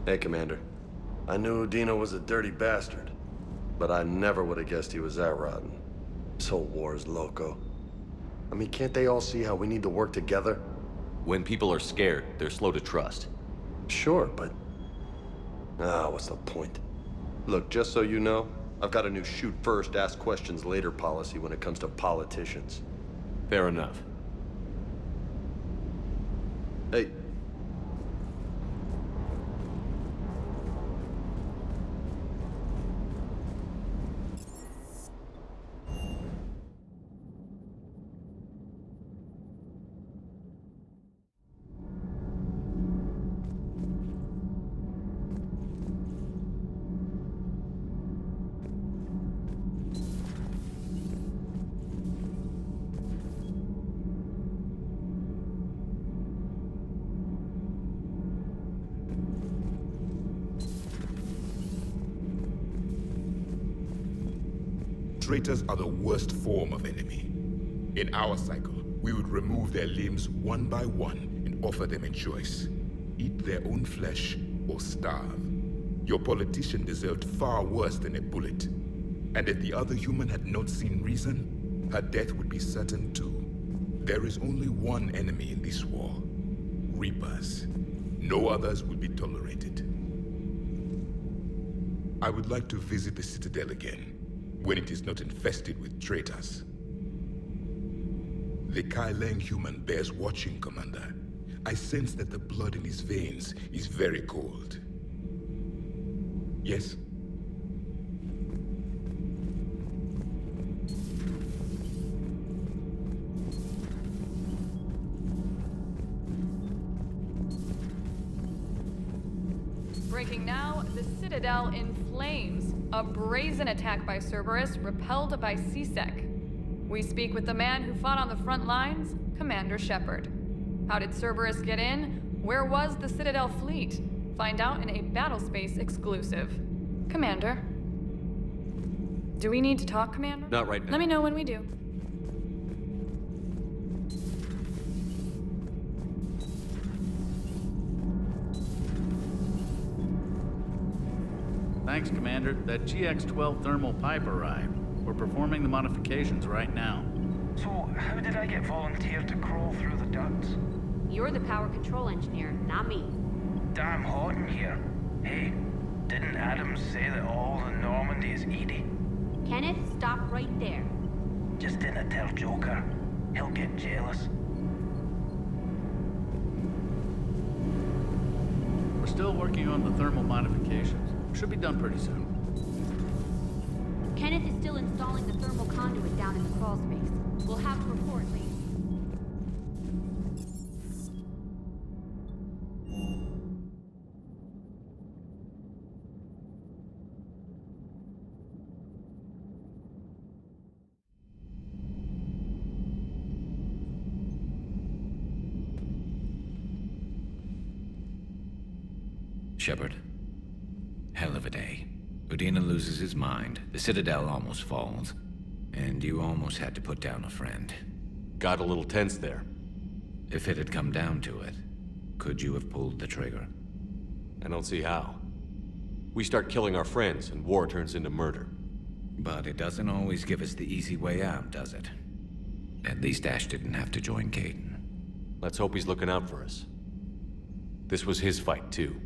Hey, Commander. I knew Udina was a dirty bastard, but I never would have guessed he was that rotten. This whole war is loco. I mean, can't they all see how we need to work together? When people are scared, they're slow to trust. Sure, but... what's the point? Look, just so you know, I've got a new shoot first, ask questions later policy when it comes to politicians. Fair enough. Hey. Traitors are the worst form of enemy. In our cycle, we would remove their limbs one by one and offer them a choice. Eat their own flesh or starve. Your politician deserved far worse than a bullet. And if the other human had not seen reason, her death would be certain too. There is only one enemy in this war. Reapers. No others will be tolerated. I would like to visit the Citadel again, when it is not infested with traitors. The Kai Leng human bears watching, Commander. I sense that the blood in his veins is very cold. Yes? Breaking now, the Citadel in flames. A brazen attack by Cerberus, repelled by C-Sec. We speak with the man who fought on the front lines, Commander Shepard. How did Cerberus get in? Where was the Citadel fleet? Find out in a Battlespace exclusive. Commander. Do we need to talk, Commander? Not right now. Let me know when we do. Thanks, Commander. That GX-12 thermal pipe arrived. We're performing the modifications right now. So, how did I get volunteered to crawl through the ducts? You're the power control engineer, not me. Damn hot in here. Hey, didn't Adams say that all the Normandy is Edie? Kenneth, stop right there. Just didn't tell Joker. He'll get jealous. We're still working on the thermal modifications. Should be done pretty soon. Kenneth is still installing the thermal conduit down in the crawl space. We'll have a report later. Shepard. Hell of a day. Udina loses his mind, the Citadel almost falls, and you almost had to put down a friend. Got a little tense there. If it had come down to it, could you have pulled the trigger? I don't see how. We start killing our friends, and war turns into murder. But it doesn't always give us the easy way out, does it? At least Ash didn't have to join Kaidan. Let's hope he's looking out for us. This was his fight, too.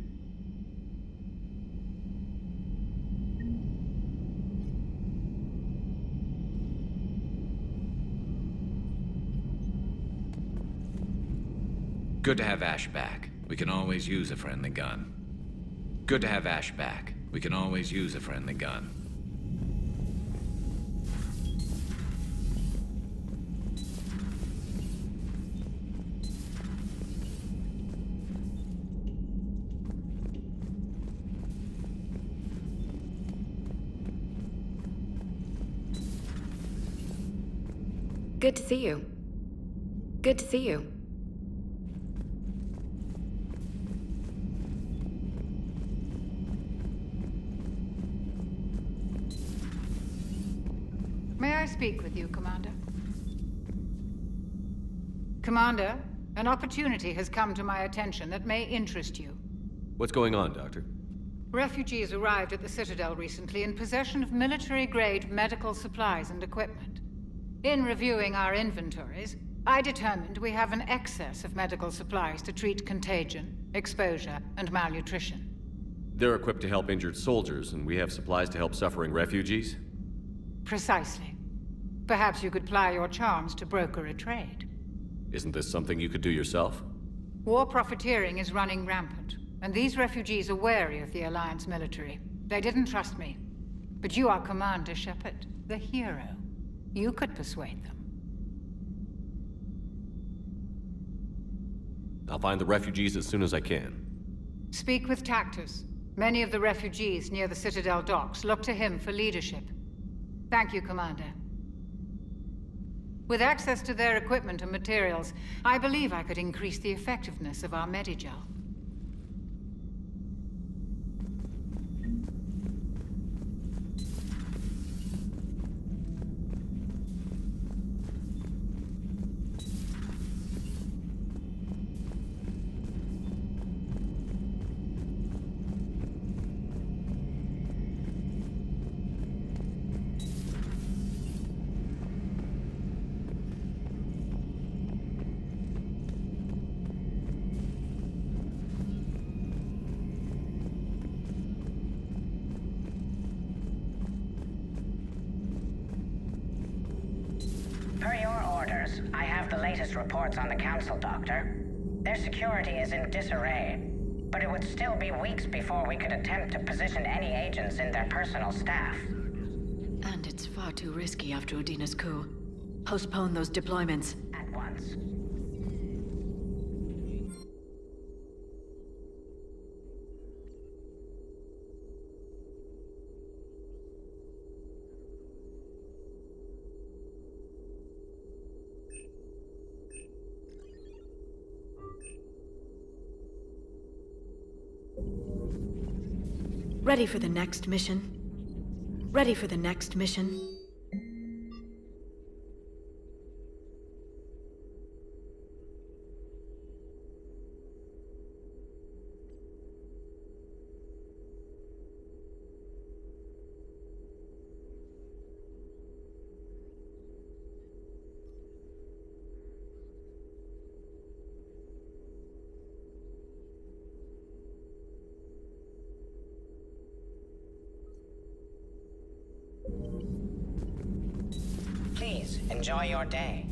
Good to have Ash back. We can always use a friendly gun. Good to have Ash back. We can always use a friendly gun. Good to see you. Good to see you. May I speak with you, Commander? Commander, an opportunity has come to my attention that may interest you. What's going on, Doctor? Refugees arrived at the Citadel recently in possession of military-grade medical supplies and equipment. In reviewing our inventories, I determined we have an excess of medical supplies to treat contagion, exposure, and malnutrition. They're equipped to help injured soldiers, and we have supplies to help suffering refugees? Precisely. Perhaps you could ply your charms to broker a trade. Isn't this something you could do yourself? War profiteering is running rampant, and these refugees are wary of the Alliance military. They didn't trust me. But you are Commander Shepard, the hero. You could persuade them. I'll find the refugees as soon as I can. Speak with Tactus. Many of the refugees near the Citadel docks look to him for leadership. Thank you, Commander. With access to their equipment and materials, I believe I could increase the effectiveness of our Medigel. Per your orders, I have the latest reports on the Council, Doctor. Their security is in disarray, but it would still be weeks before we could attempt to position any agents in their personal staff. And it's far too risky after Udina's coup. Postpone those deployments. At once. Ready for the next mission? Ready for the next mission? Please, enjoy your day.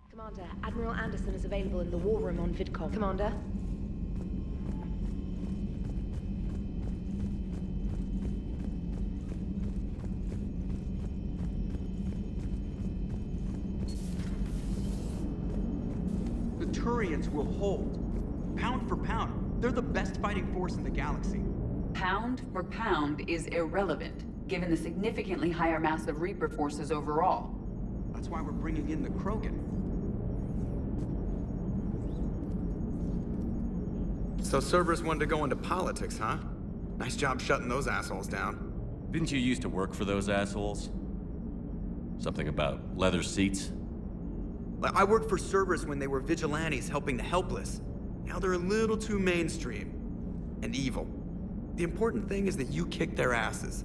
Commander, Admiral Anderson is available in the war room on VidCom. Commander? The Turians will hold. Pound for pound, they're the best fighting force in the galaxy. Pound for pound is irrelevant, given the significantly higher mass of Reaper forces overall. That's why we're bringing in the Krogan. So Cerberus wanted to go into politics, huh? Nice job shutting those assholes down. Didn't you used to work for those assholes? Something about leather seats? I worked for Cerberus when they were vigilantes helping the helpless. Now they're a little too mainstream. And evil. The important thing is that you kicked their asses.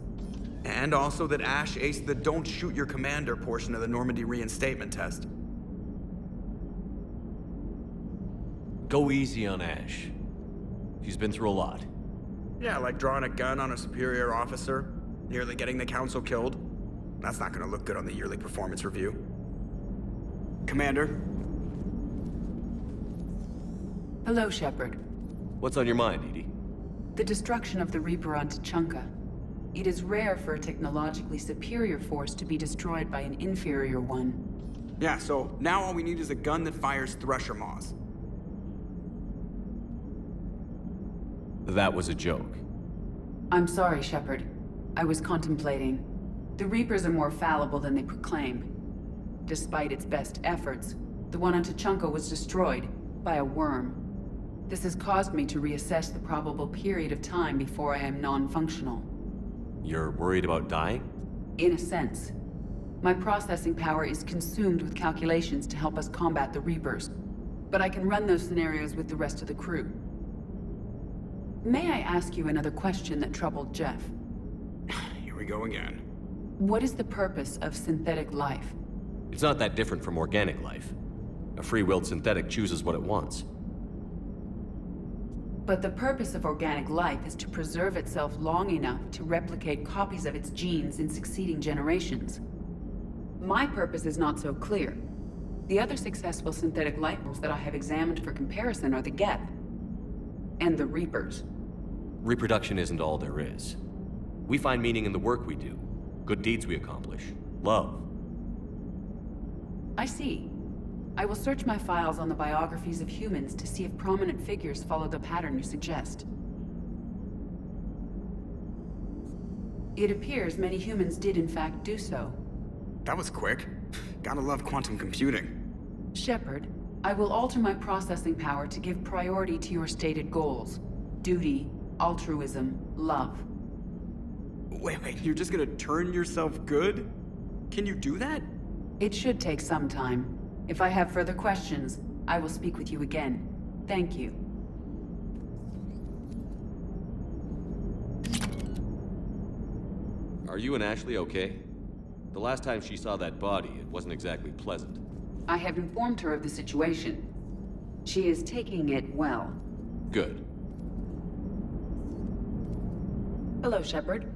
And also that Ash aced the don't shoot your commander portion of the Normandy reinstatement test. Go easy on Ash. She's been through a lot. Yeah, like drawing a gun on a superior officer, nearly getting the council killed. That's not gonna look good on the yearly performance review. Commander? Hello, Shepard. What's on your mind, Edie? The destruction of the Reaper on Tuchanka. It is rare for a technologically superior force to be destroyed by an inferior one. Yeah, so now all we need is a gun that fires Thresher Maws. That was a joke. I'm sorry, Shepard. I was contemplating. The Reapers are more fallible than they proclaim. Despite its best efforts, the one on Tuchanka was destroyed by a worm. This has caused me to reassess the probable period of time before I am non-functional. You're worried about dying? In a sense. My processing power is consumed with calculations to help us combat the Reapers. But I can run those scenarios with the rest of the crew. May I ask you another question that troubled Jeff? Here we go again. What is the purpose of synthetic life? It's not that different from organic life. A free-willed synthetic chooses what it wants. But the purpose of organic life is to preserve itself long enough to replicate copies of its genes in succeeding generations. My purpose is not so clear. The other successful synthetic life forms that I have examined for comparison are the Geth and the Reapers. Reproduction isn't all there is. We find meaning in the work we do, good deeds we accomplish, love. I see. I will search my files on the biographies of humans to see if prominent figures follow the pattern you suggest. It appears many humans did in fact do so. That was quick. Gotta love quantum computing. Shepard, I will alter my processing power to give priority to your stated goals. Duty, altruism, love. Wait, you're just gonna turn yourself good? Can you do that? It should take some time. If I have further questions, I will speak with you again. Thank you. Are you and Ashley okay? The last time she saw that body, it wasn't exactly pleasant. I have informed her of the situation. She is taking it well. Good. Hello, Shepard.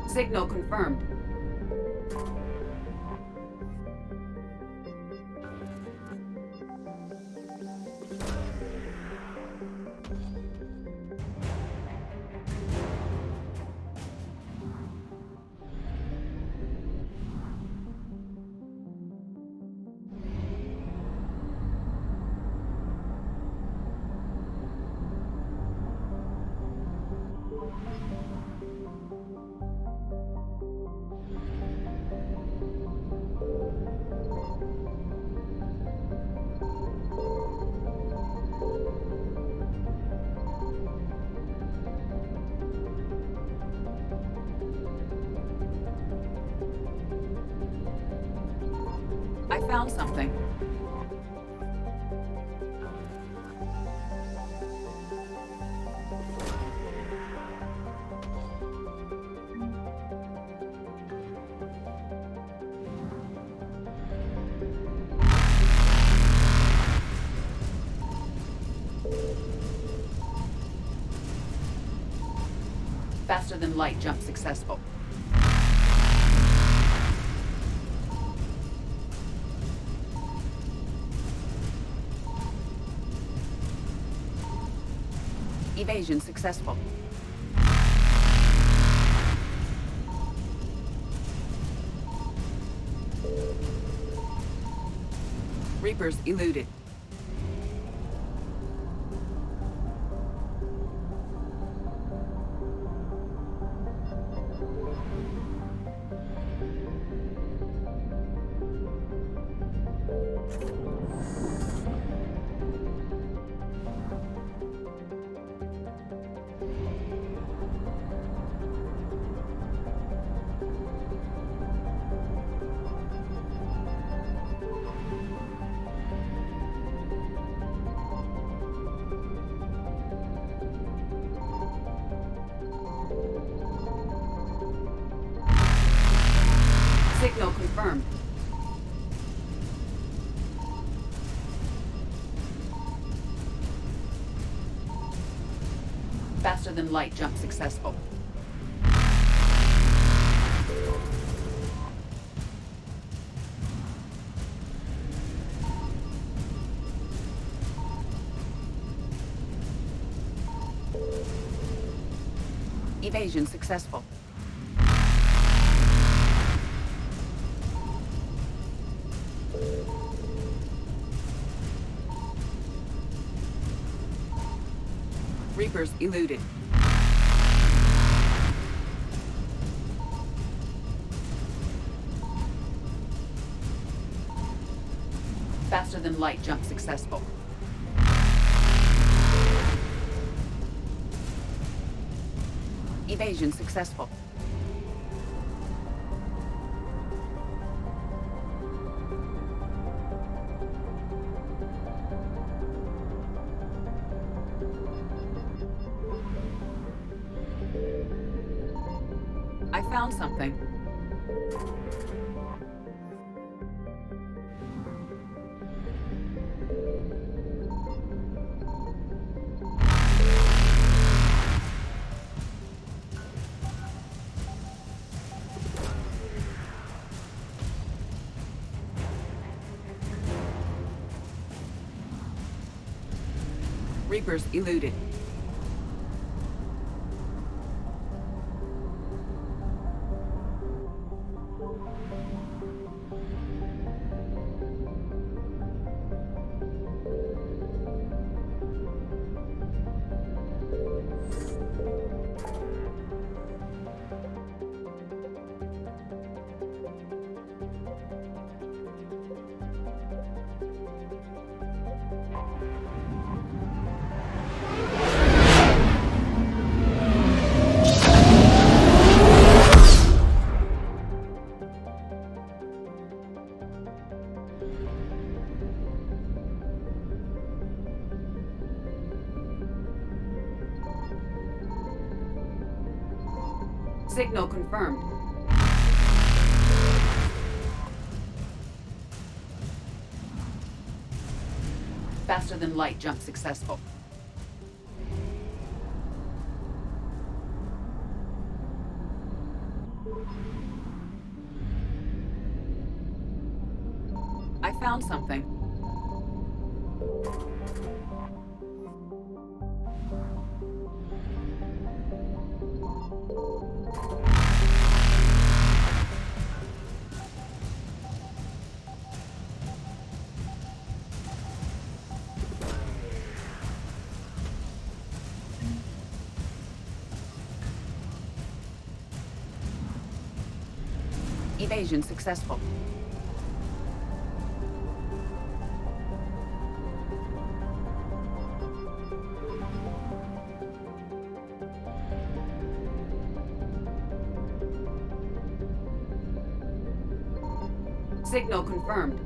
Signal confirmed. I found something. Faster than light jump successful. Evasion successful. Reapers eluded. Signal confirmed. Faster than light jump successful. Evasion successful. Reapers eluded. Faster than light jump successful. Evasion successful. I found something. Reapers eluded. Signal confirmed. Faster than light jump successful. I found something. Evasion successful. Signal confirmed.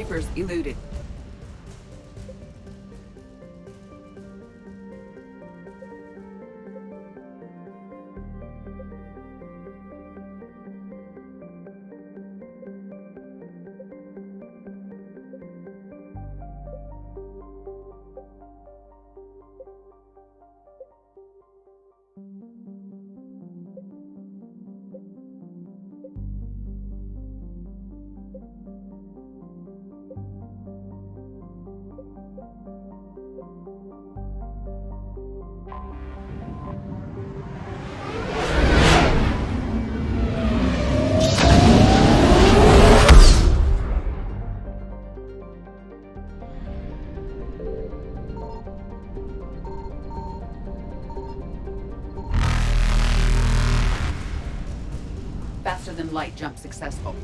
Reapers eluded. Faster than light jump successful.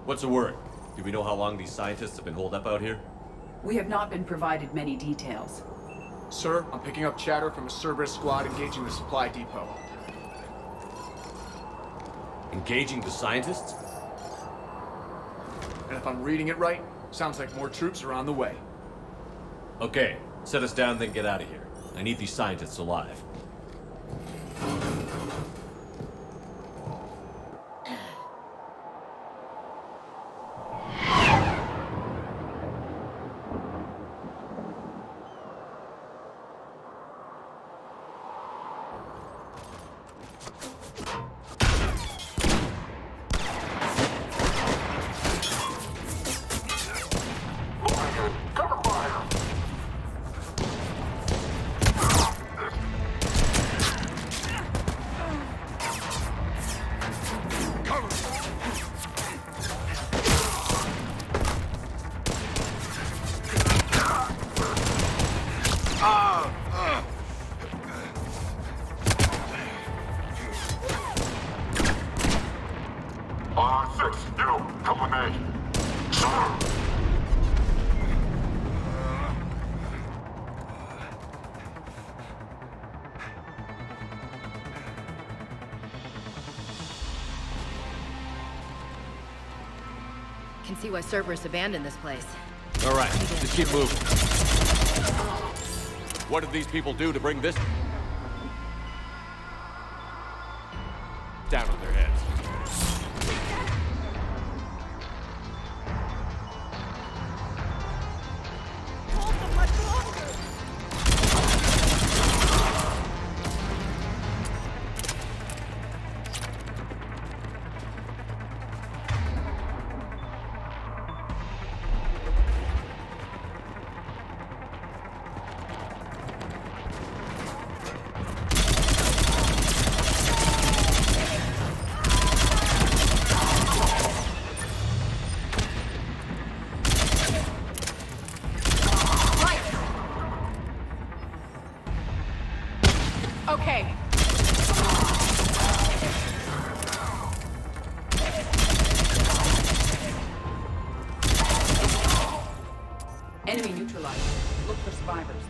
What's the word? Do we know how long these scientists have been holed up out here? We have not been provided many details. Sir, I'm picking up chatter from a Cerberus squad engaging the supply depot. Engaging the scientists? And if I'm reading it right, sounds like more troops are on the way. Okay, set us down, then get out of here. I need these scientists alive. Can see why Cerberus abandoned this place. All right, just keep moving. What did these people do to bring this down on their heads? Okay. Enemy neutralized. Look for survivors.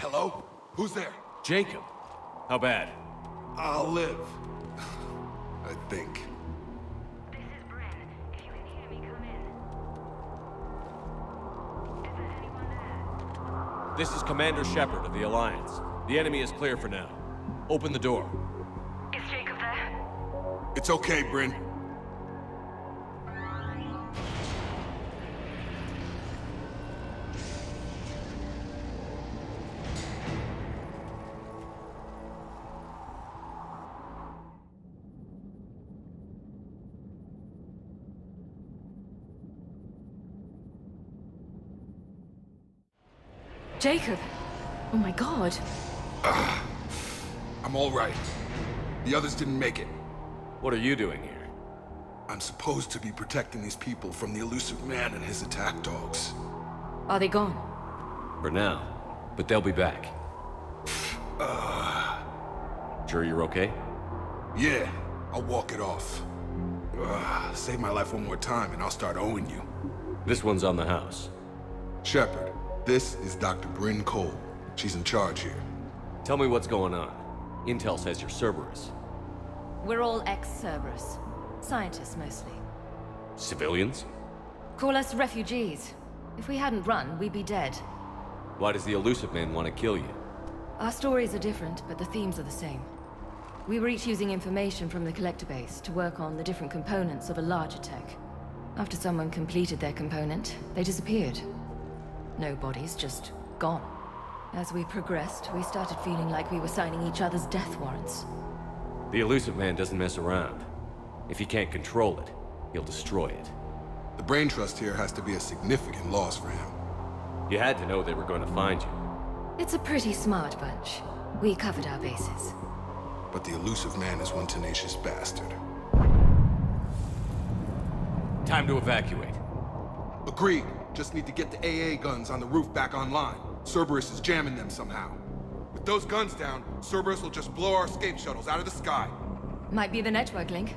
Hello? Who's there? Jacob. How bad? I'll live. I think. This is Commander Shepard of the Alliance. The enemy is clear for now. Open the door. Is Jacob there? It's okay, Bryn. Jacob! Oh my god. I'm all right. The others didn't make it. What are you doing here? I'm supposed to be protecting these people from the elusive man and his attack dogs. Are they gone? For now. But they'll be back. Sure you're okay? Yeah, I'll walk it off. Save my life one more time and I'll start owing you. This one's on the house. Shepard, this is Dr. Bryn Cole. She's in charge here. Tell me what's going on. Intel says you're Cerberus. We're all ex-Cerberus. Scientists, mostly. Civilians? Call us refugees. If we hadn't run, we'd be dead. Why does the elusive man want to kill you? Our stories are different, but the themes are the same. We were each using information from the Collector base to work on the different components of a larger tech. After someone completed their component, they disappeared. No bodies, just gone. As we progressed, we started feeling like we were signing each other's death warrants. The Illusive Man doesn't mess around. If he can't control it, he'll destroy it. The Brain Trust here has to be a significant loss for him. You had to know they were going to find you. It's a pretty smart bunch. We covered our bases. But the Illusive Man is one tenacious bastard. Time to evacuate. Agreed. Just need to get the AA guns on the roof back online. Cerberus is jamming them somehow. With those guns down, Cerberus will just blow our escape shuttles out of the sky. Might be the network link.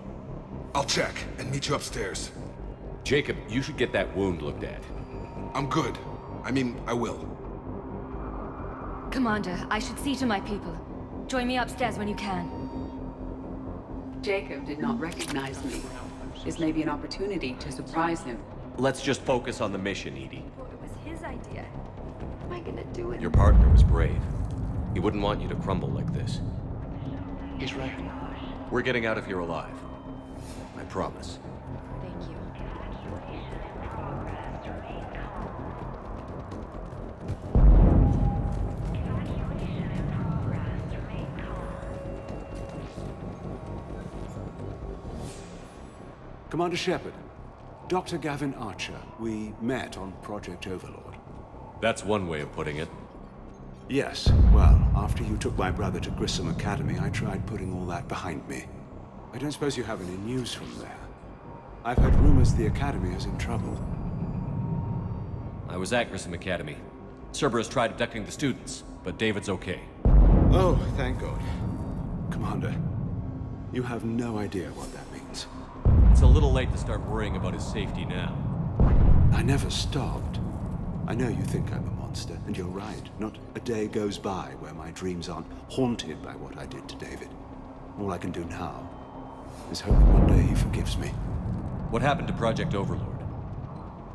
I'll check and meet you upstairs. Jacob, you should get that wound looked at. I'm good. I mean, I will. Commander, I should see to my people. Join me upstairs when you can. Jacob did not recognize me. This may be an opportunity to surprise him. Let's just focus on the mission, Edie. It was his idea. Am I gonna do it? Your partner was brave. He wouldn't want you to crumble like this. He's right. We're getting out of here alive. I promise. Thank you. Commander Shepard, Dr. Gavin Archer, we met on Project Overlord. That's one way of putting it. Yes, well, after you took my brother to Grissom Academy, I tried putting all that behind me. I don't suppose you have any news from there. I've heard rumors the Academy is in trouble. I was at Grissom Academy. Cerberus tried abducting the students, but David's okay. Oh, thank God. Commander, you have no idea what that means. It's a little late to start worrying about his safety now. I never stopped. I know you think I'm a monster, and you're right. Not a day goes by where my dreams aren't haunted by what I did to David. All I can do now is hope that one day he forgives me. What happened to Project Overlord?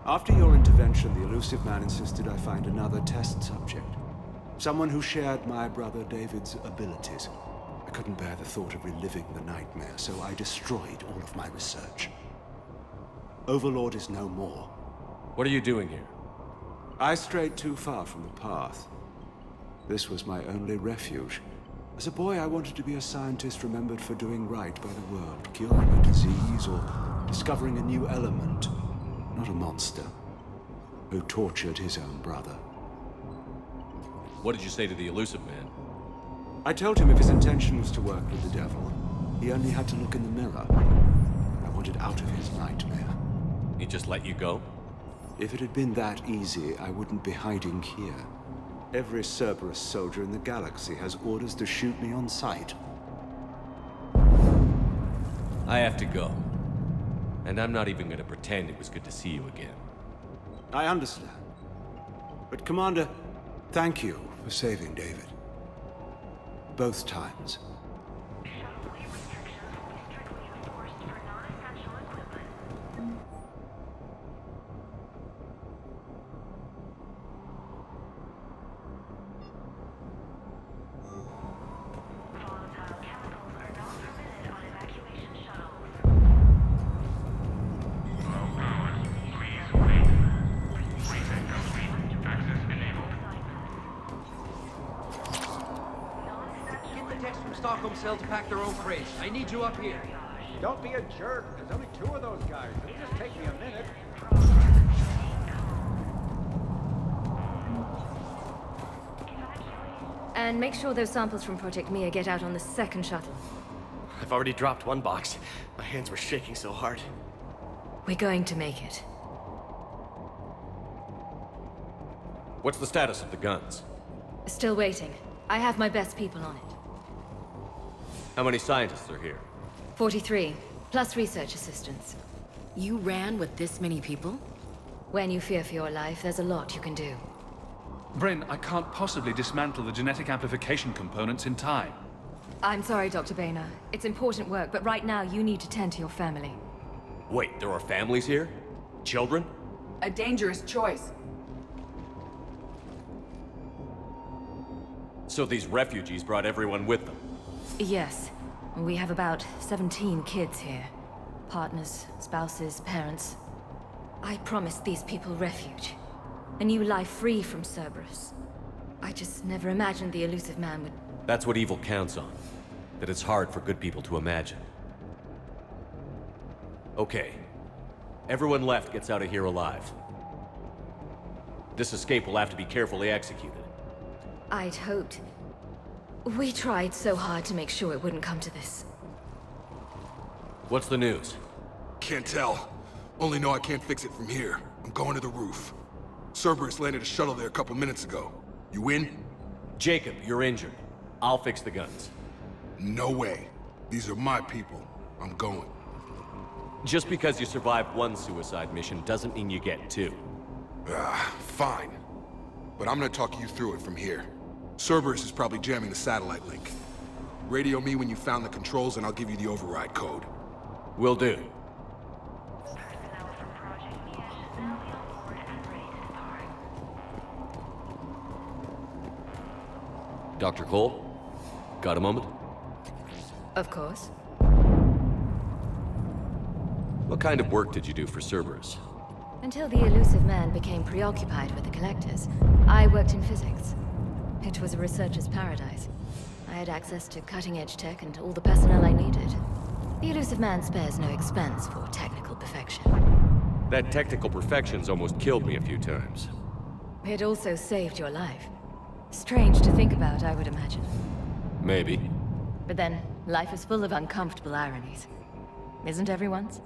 After your intervention, the Illusive Man insisted I find another test subject. Someone who shared my brother David's abilities. I couldn't bear the thought of reliving the nightmare, so I destroyed all of my research. Overlord is no more. What are you doing here? I strayed too far from the path. This was my only refuge. As a boy, I wanted to be a scientist remembered for doing right by the world, curing a disease or discovering a new element. Not a monster who tortured his own brother. What did you say to the Illusive Man? I told him if his intention was to work with the devil, he only had to look in the mirror. I wanted out of his nightmare. He just let you go? If it had been that easy, I wouldn't be hiding here. Every Cerberus soldier in the galaxy has orders to shoot me on sight. I have to go. And I'm not even gonna pretend it was good to see you again. I understand. But Commander, thank you for saving David. Both times. Stockholm cell to pack their own crates. I need you up here. Don't be a jerk. There's only 2 of those guys. It'll just take me a minute. And make sure those samples from Project Mia get out on the second shuttle. I've already dropped one box. My hands were shaking so hard. We're going to make it. What's the status of the guns? Still waiting. I have my best people on it. How many scientists are here? 43, plus research assistants. You ran with this many people? When you fear for your life, there's a lot you can do. Bryn, I can't possibly dismantle the genetic amplification components in time. I'm sorry, Dr. Boehner. It's important work, but right now you need to tend to your family. Wait, there are families here? Children? A dangerous choice. So these refugees brought everyone with them? Yes. We have about 17 kids here. Partners, spouses, parents. I promised these people refuge. A new life free from Cerberus. I just never imagined the elusive man would... That's what evil counts on. That it's hard for good people to imagine. Okay. Everyone left gets out of here alive. This escape will have to be carefully executed. I'd hoped. We tried so hard to make sure it wouldn't come to this. What's the news? Can't tell. Only know I can't fix it from here. I'm going to the roof. Cerberus landed a shuttle there a couple minutes ago. You in? Jacob, you're injured. I'll fix the guns. No way. These are my people. I'm going. Just because you survived one suicide mission doesn't mean you get two. Fine. But I'm gonna talk you through it from here. Cerberus is probably jamming the satellite link. Radio me when you found the controls and I'll give you the override code. Will do. Dr. Cole? Got a moment? Of course. What kind of work did you do for Cerberus? Until the elusive man became preoccupied with the Collectors, I worked in physics. It was a researcher's paradise. I had access to cutting-edge tech and all the personnel I needed. The elusive man spares no expense for technical perfection. That technical perfection's almost killed me a few times. It also saved your life. Strange to think about, I would imagine. Maybe. But then, life is full of uncomfortable ironies. Isn't everyone's?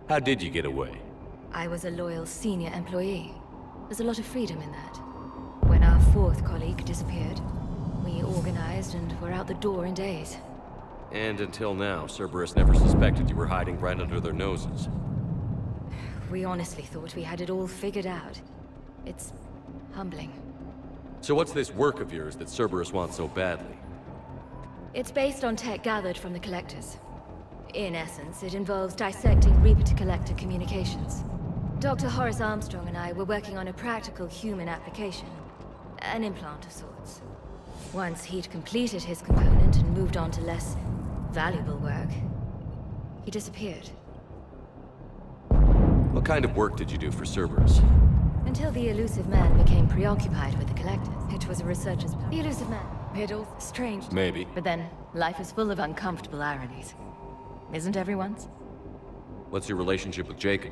How did you get away? I was a loyal senior employee. There's a lot of freedom in that. When our fourth colleague disappeared, we organized and were out the door in days. And until now, Cerberus never suspected you were hiding right under their noses. We honestly thought we had it all figured out. It's humbling. So what's this work of yours that Cerberus wants so badly? It's based on tech gathered from the Collectors. In essence, it involves dissecting Reaper-to-Collector communications. Dr. Horace Armstrong and I were working on a practical human application. An implant of sorts. Once he'd completed his component and moved on to less valuable work, he disappeared. What kind of work did you do for Cerberus? Until the elusive man became preoccupied with the Collectors. It was a researcher's... The elusive man. It all strange. Maybe. But then, life is full of uncomfortable ironies. Isn't everyone's? What's your relationship with Jacob?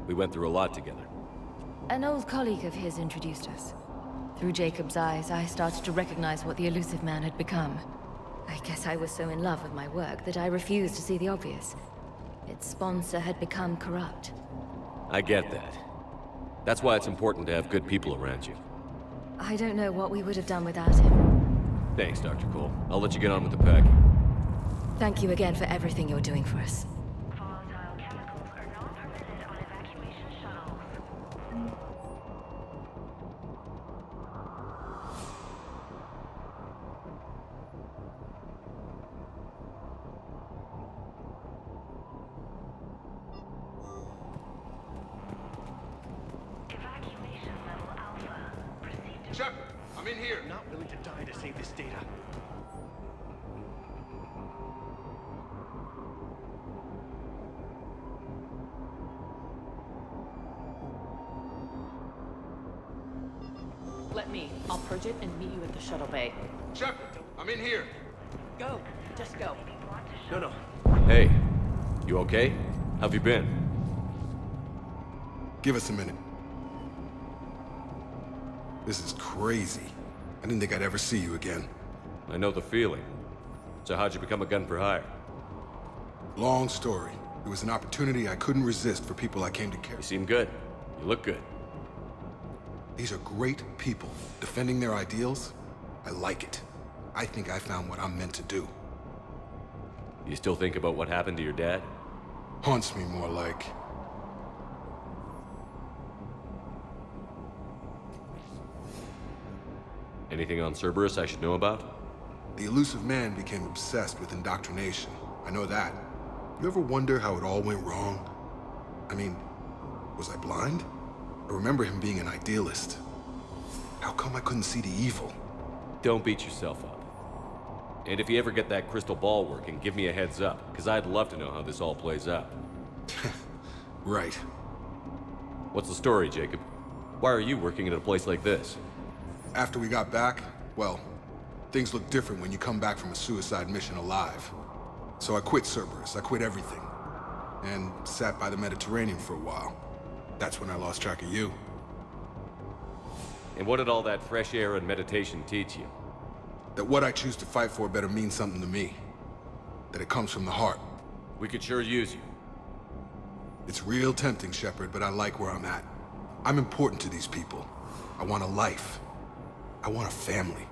We went through a lot together. An old colleague of his introduced us. Through Jacob's eyes, I started to recognize what the elusive man had become. I guess I was so in love with my work that I refused to see the obvious. Its sponsor had become corrupt. I get that. That's why it's important to have good people around you. I don't know what we would have done without him. Thanks, Dr. Cole. I'll let you get on with the packing. Thank you again for everything you're doing for us. Shepard, I'm in here. Not willing to die to save this data. Let me. I'll purge it and meet you at the shuttle bay. Shepard, I'm in here. Go. Just go. No. Hey, you okay? How've you been? Give us a minute. This is crazy. I didn't think I'd ever see you again. I know the feeling. So how'd you become a gun for hire? Long story. It was an opportunity I couldn't resist for people I came to care. You seem good. You look good. These are great people. Defending their ideals, I like it. I think I found what I'm meant to do. You still think about what happened to your dad? Haunts me more like... Anything on Cerberus I should know about? The elusive man became obsessed with indoctrination. I know that. You ever wonder how it all went wrong? I mean, was I blind? I remember him being an idealist. How come I couldn't see the evil? Don't beat yourself up. And if you ever get that crystal ball working, give me a heads up, because I'd love to know how this all plays out. Right. What's the story, Jacob? Why are you working at a place like this? After we got back, well, things look different when you come back from a suicide mission alive. So I quit Cerberus, I quit everything. And sat by the Mediterranean for a while. That's when I lost track of you. And what did all that fresh air and meditation teach you? That what I choose to fight for better mean something to me. That it comes from the heart. We could sure use you. It's real tempting, Shepard, but I like where I'm at. I'm important to these people. I want a life. I want a family.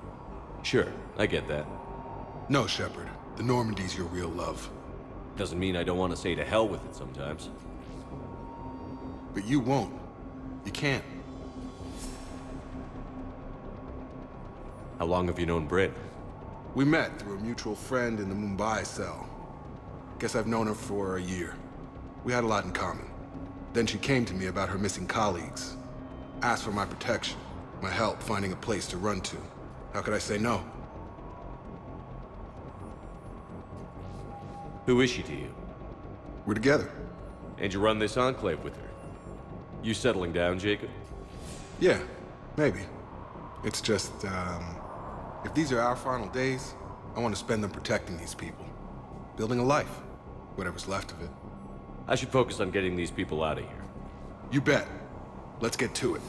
Sure, I get that. No, Shepard. The Normandy's your real love. Doesn't mean I don't want to say to hell with it sometimes. But you won't. You can't. How long have you known Britt? We met through a mutual friend in the Mumbai cell. Guess I've known her for a year. We had a lot in common. Then she came to me about her missing colleagues. Asked for my protection, my help finding a place to run to. How could I say no? Who is she to you? We're together. And you run this enclave with her? You settling down, Jacob? Yeah, maybe. It's just, if these are our final days, I want to spend them protecting these people. Building a life. Whatever's left of it. I should focus on getting these people out of here. You bet. Let's get to it.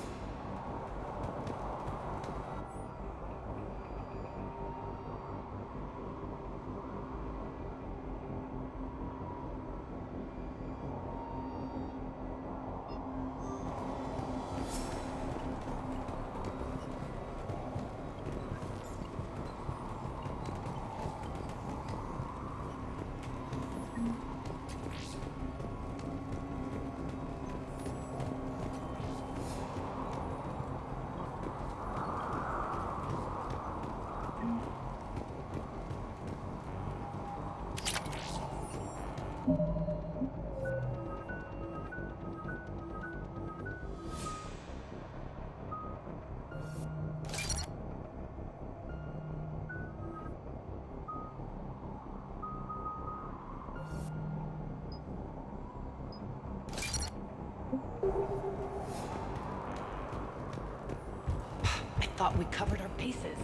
Thought we covered our bases.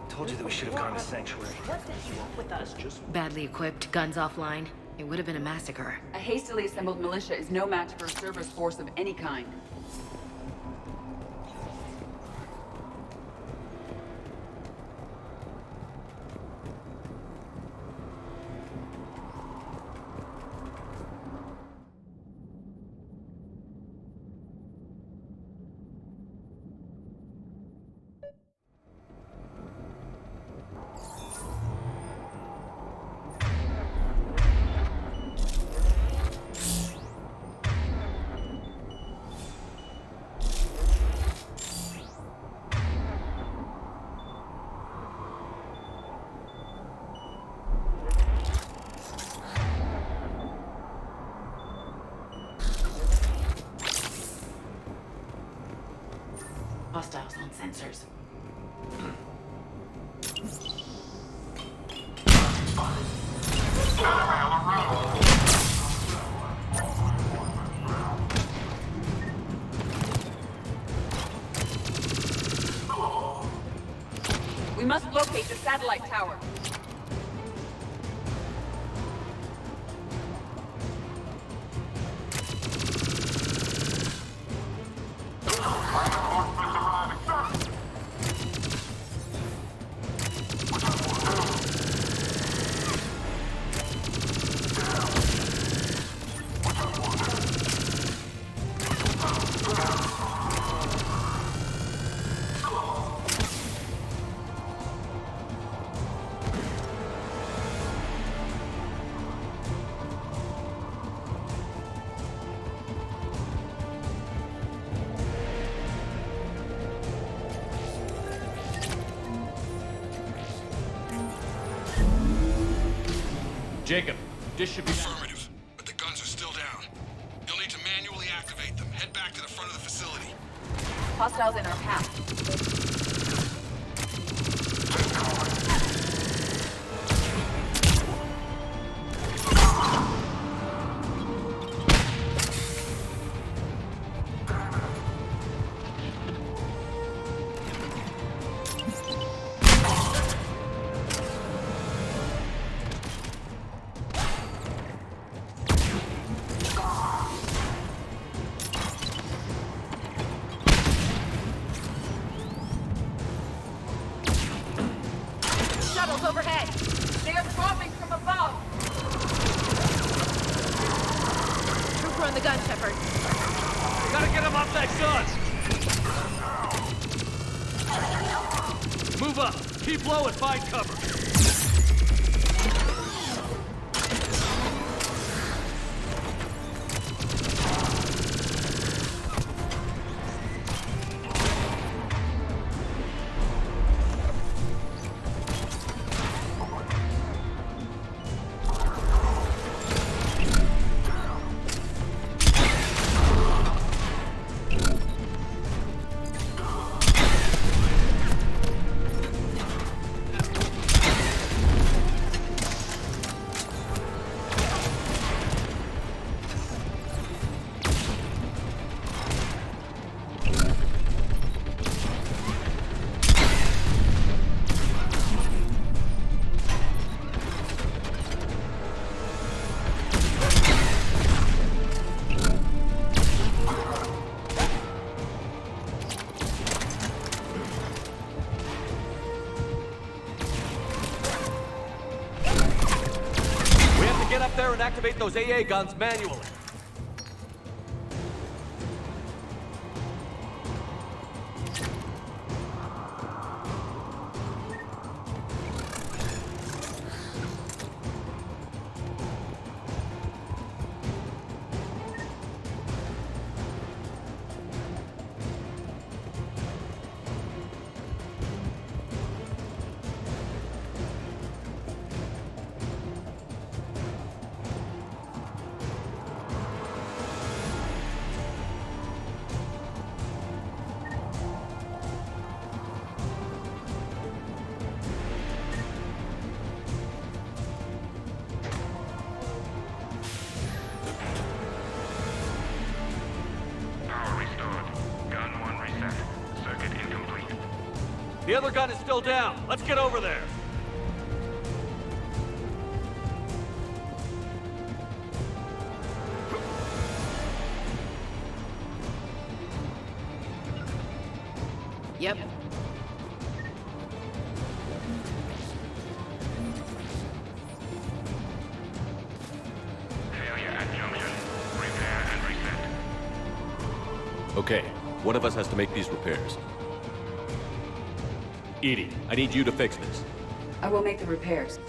Told you that we should have gone to Sanctuary. What did you want with us? Badly equipped, guns offline. It would have been a massacre. A hastily assembled militia is no match for a Cerberus force of any kind. Hostiles on sensors. We must locate the satellite tower. Jacob, this should be... Affirmative, but the guns are still down. You'll need to manually activate them. Head back to the front of the facility. Hostiles in our path. are dropping from above! Trooper on the gun, Shepard. Gotta get him off that gun! Move up! Keep low and find cover! There and activate those AA guns manually. The other gun is still down. Let's get over there. Yep. Failure at junction. Repair and reset. Okay, one of us has to make these repairs. Edie, I need you to fix this. I will make the repairs.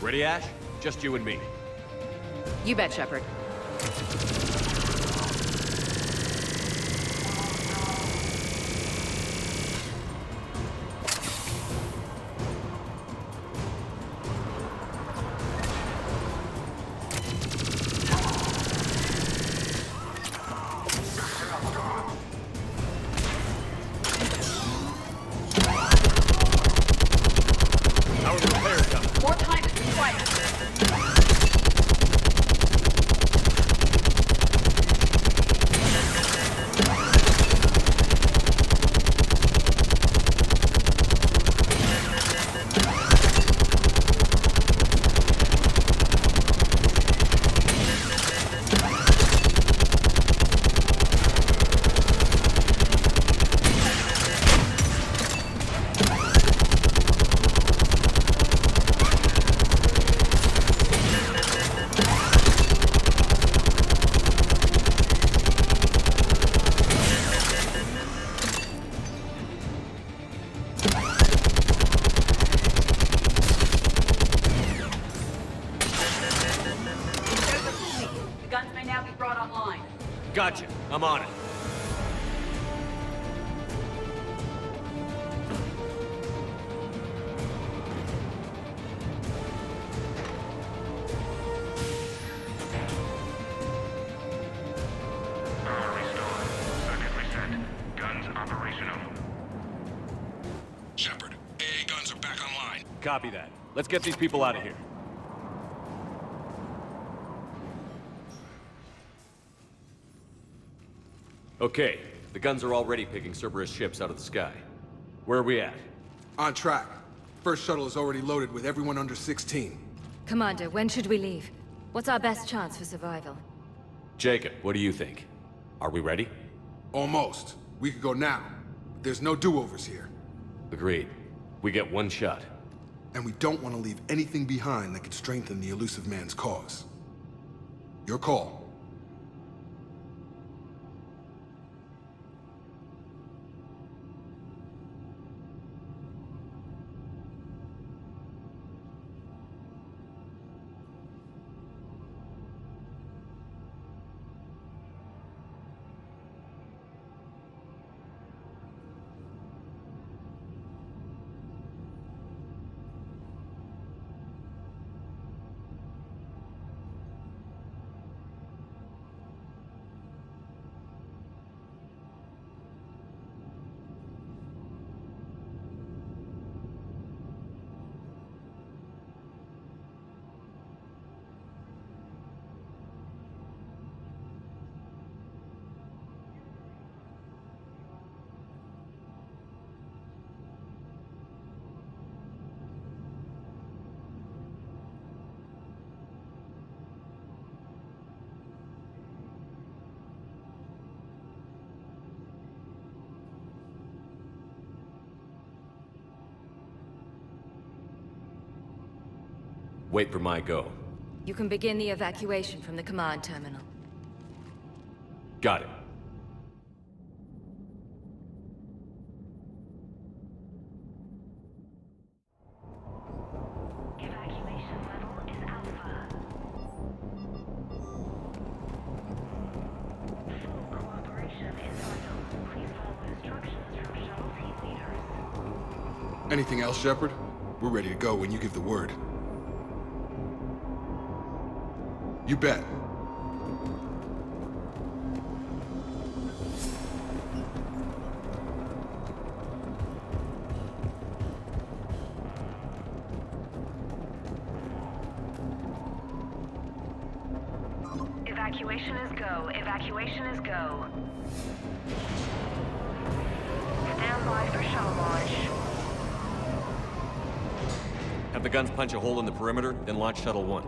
Ready, Ash? Just you and me. You bet, Shepard. More time is required. Gotcha. I'm on it. Power restored. Circuit reset. Guns operational. Shepard, AA guns are back online. Copy that. Let's get these people out of here. Okay, the guns are already picking Cerberus ships out of the sky. Where are we at? On track. First shuttle is already loaded with everyone under 16. Commander, when should we leave? What's our best chance for survival? Jacob, what do you think? Are we ready? Almost. We could go now. There's no do-overs here. Agreed. We get one shot. And we don't want to leave anything behind that could strengthen the elusive man's cause. Your call. Wait for my go. You can begin the evacuation from the command terminal. Got it. Evacuation level is Alpha. Full cooperation is vital. Please follow instructions from shuttle team leaders. Anything else, Shepard? We're ready to go when you give the word. You bet. Evacuation is go. Evacuation is go. Stand by for shuttle launch. Have the guns punch a hole in the perimeter, then launch Shuttle 1.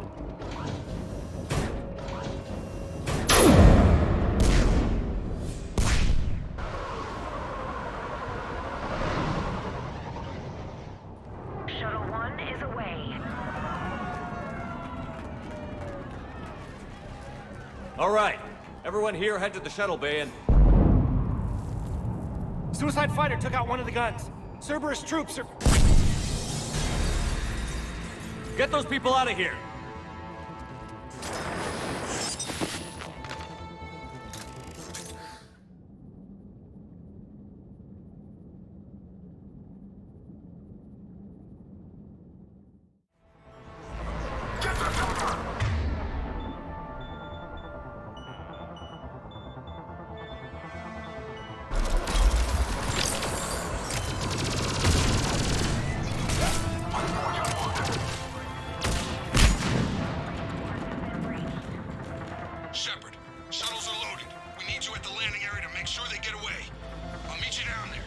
Shuttle 1 is away. All right. Everyone here head to the shuttle bay and... Suicide fighter took out one of the guns. Cerberus troops are... Get those people out of here! Shepard, shuttles are loaded. We need you at the landing area to make sure they get away. I'll meet you down there.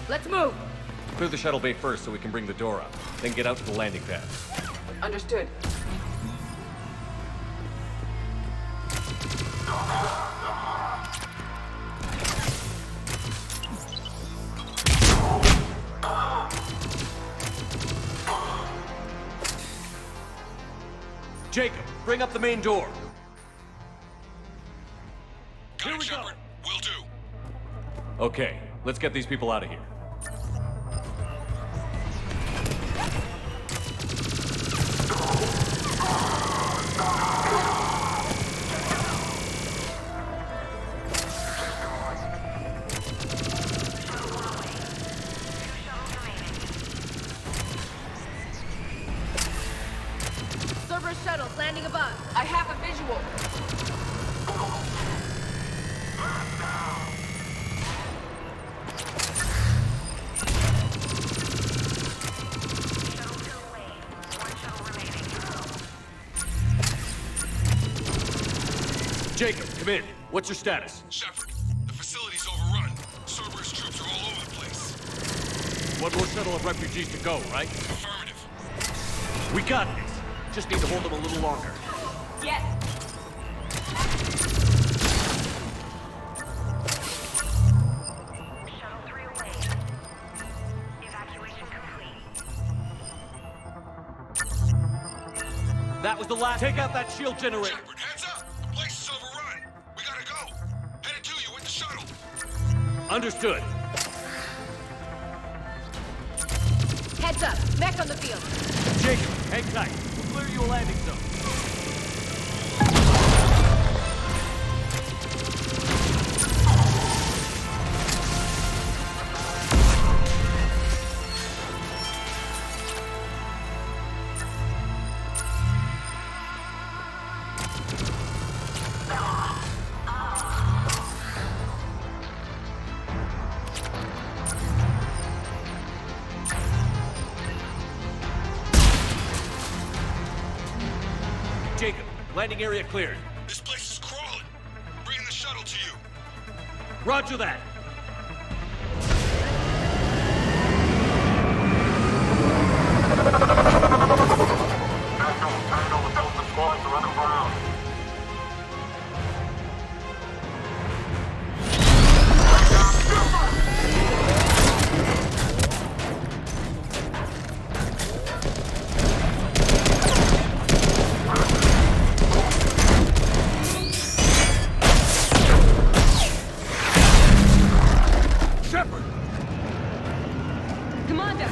Let's move! Clear the shuttle bay first so we can bring the door up. Then get out to the landing pad. Understood. Jacob, bring up the main door. Got it, Shepard. Will do. Okay, let's get these people out of here. Cerberus shuttles landing above. I have a visual. Jacob, come in. What's your status? Shepard, the facility's overrun. Cerberus troops are all over the place. One more shuttle of refugees to go, right? Affirmative. We got this. Just need to hold them a little longer. Yes. That was the last. Take out that shield generator. Shepard, heads up! The place is overrun. We gotta go. Headed to you with the shuttle. Understood. Heads up. Mech on the field. Jacob, hang tight. We'll clear you a landing zone. Jacob, landing area cleared. This place is crawling. Bringing the shuttle to you. Roger that. Commander!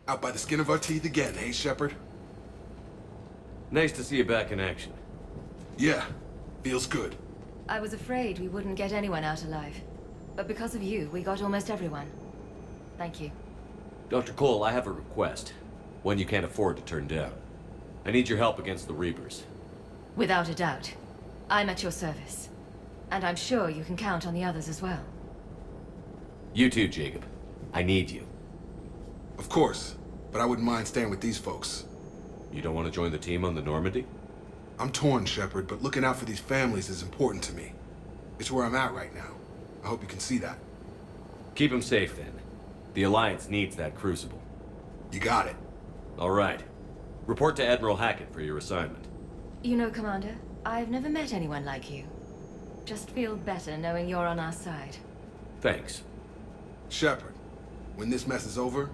Out by the skin of our teeth again, eh, Shepard? Nice to see you back in action. Yeah, feels good. I was afraid we wouldn't get anyone out alive. But because of you, we got almost everyone. Thank you. Dr. Cole, I have a request. One you can't afford to turn down. I need your help against the Reapers. Without a doubt. I'm at your service. And I'm sure you can count on the others as well. You too, Jacob. I need you. Of course, but I wouldn't mind staying with these folks. You don't want to join the team on the Normandy? I'm torn, Shepard, but looking out for these families is important to me. It's where I'm at right now. I hope you can see that. Keep them safe, then. The Alliance needs that Crucible. You got it. All right. Report to Admiral Hackett for your assignment. You know, Commander, I've never met anyone like you. Just feel better knowing you're on our side. Thanks. Shepard, when this mess is over,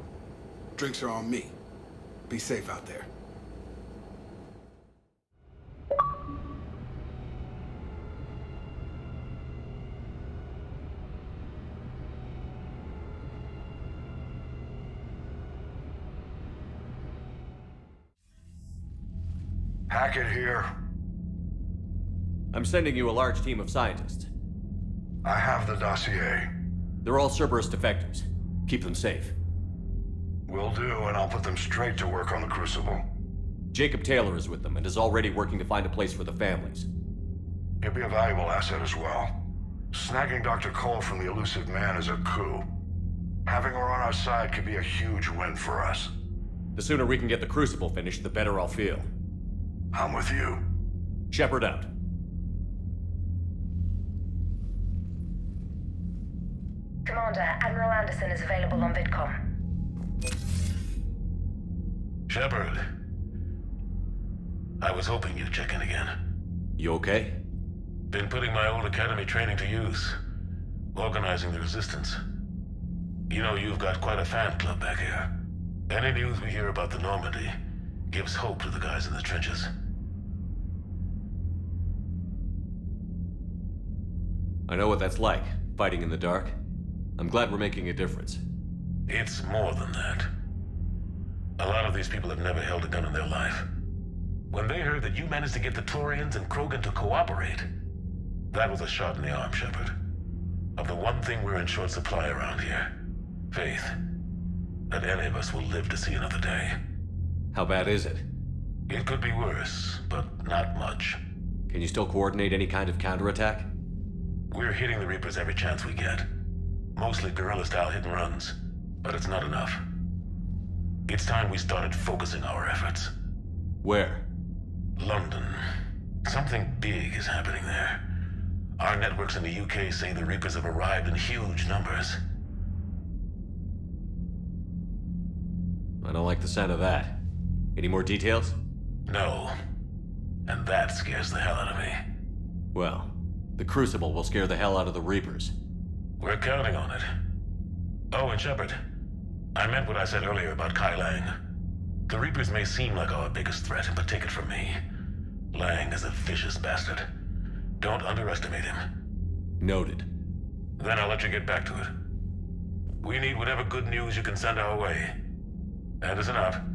drinks are on me. Be safe out there. Hackett here. I'm sending you a large team of scientists. I have the dossier. They're all Cerberus defectors. Keep them safe. Will do, and I'll put them straight to work on the Crucible. Jacob Taylor is with them and is already working to find a place for the families. He'll be a valuable asset as well. Snagging Dr. Cole from the Elusive Man is a coup. Having her on our side could be a huge win for us. The sooner we can get the Crucible finished, the better I'll feel. I'm with you. Shepard out. Commander, Admiral Anderson is available on VidCom. Shepard. I was hoping you'd check in again. You okay? Been putting my old academy training to use. Organizing the resistance. You know, you've got quite a fan club back here. Any news we hear about the Normandy gives hope to the guys in the trenches. I know what that's like, fighting in the dark. I'm glad we're making a difference. It's more than that. A lot of these people have never held a gun in their life. When they heard that you managed to get the Turians and Krogan to cooperate, that was a shot in the arm, Shepard. Of the one thing we're in short supply around here. Faith. That any of us will live to see another day. How bad is it? It could be worse, but not much. Can you still coordinate any kind of counterattack? We're hitting the Reapers every chance we get. Mostly guerrilla-style hit-and-runs, but it's not enough. It's time we started focusing our efforts. Where? London. Something big is happening there. Our networks in the UK say the Reapers have arrived in huge numbers. don't like the sound of that. Any more details? No. And that scares the hell out of me. Well, the Crucible will scare the hell out of the Reapers. We're counting on it. Oh, and Shepard, I meant what I said earlier about Kai Lang. The Reapers may seem like our biggest threat, but take it from me. Lang is a vicious bastard. Don't underestimate him. Noted. Then I'll let you get back to it. We need whatever good news you can send our way. Anderson out.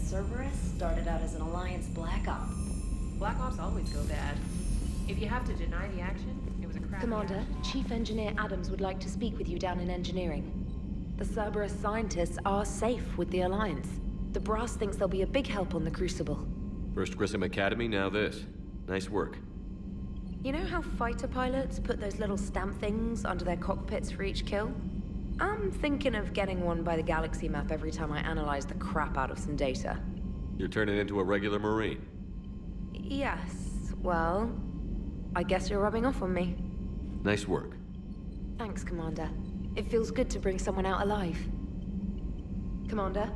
Cerberus started out as an Alliance Black Op. Black Ops always go bad. If you have to deny the action, it was a crappy Commander, action. Chief Engineer Adams would like to speak with you down in engineering. The Cerberus scientists are safe with the Alliance. The Brass thinks they'll be a big help on the Crucible. First Grissom Academy, now this. Nice work. You know how fighter pilots put those little stamp things under their cockpits for each kill? I'm thinking of getting one by the galaxy map every time I analyze the crap out of some data. You're turning into a regular Marine. Yes, well, I guess you're rubbing off on me. Nice work. Thanks, Commander. It feels good to bring someone out alive. Commander?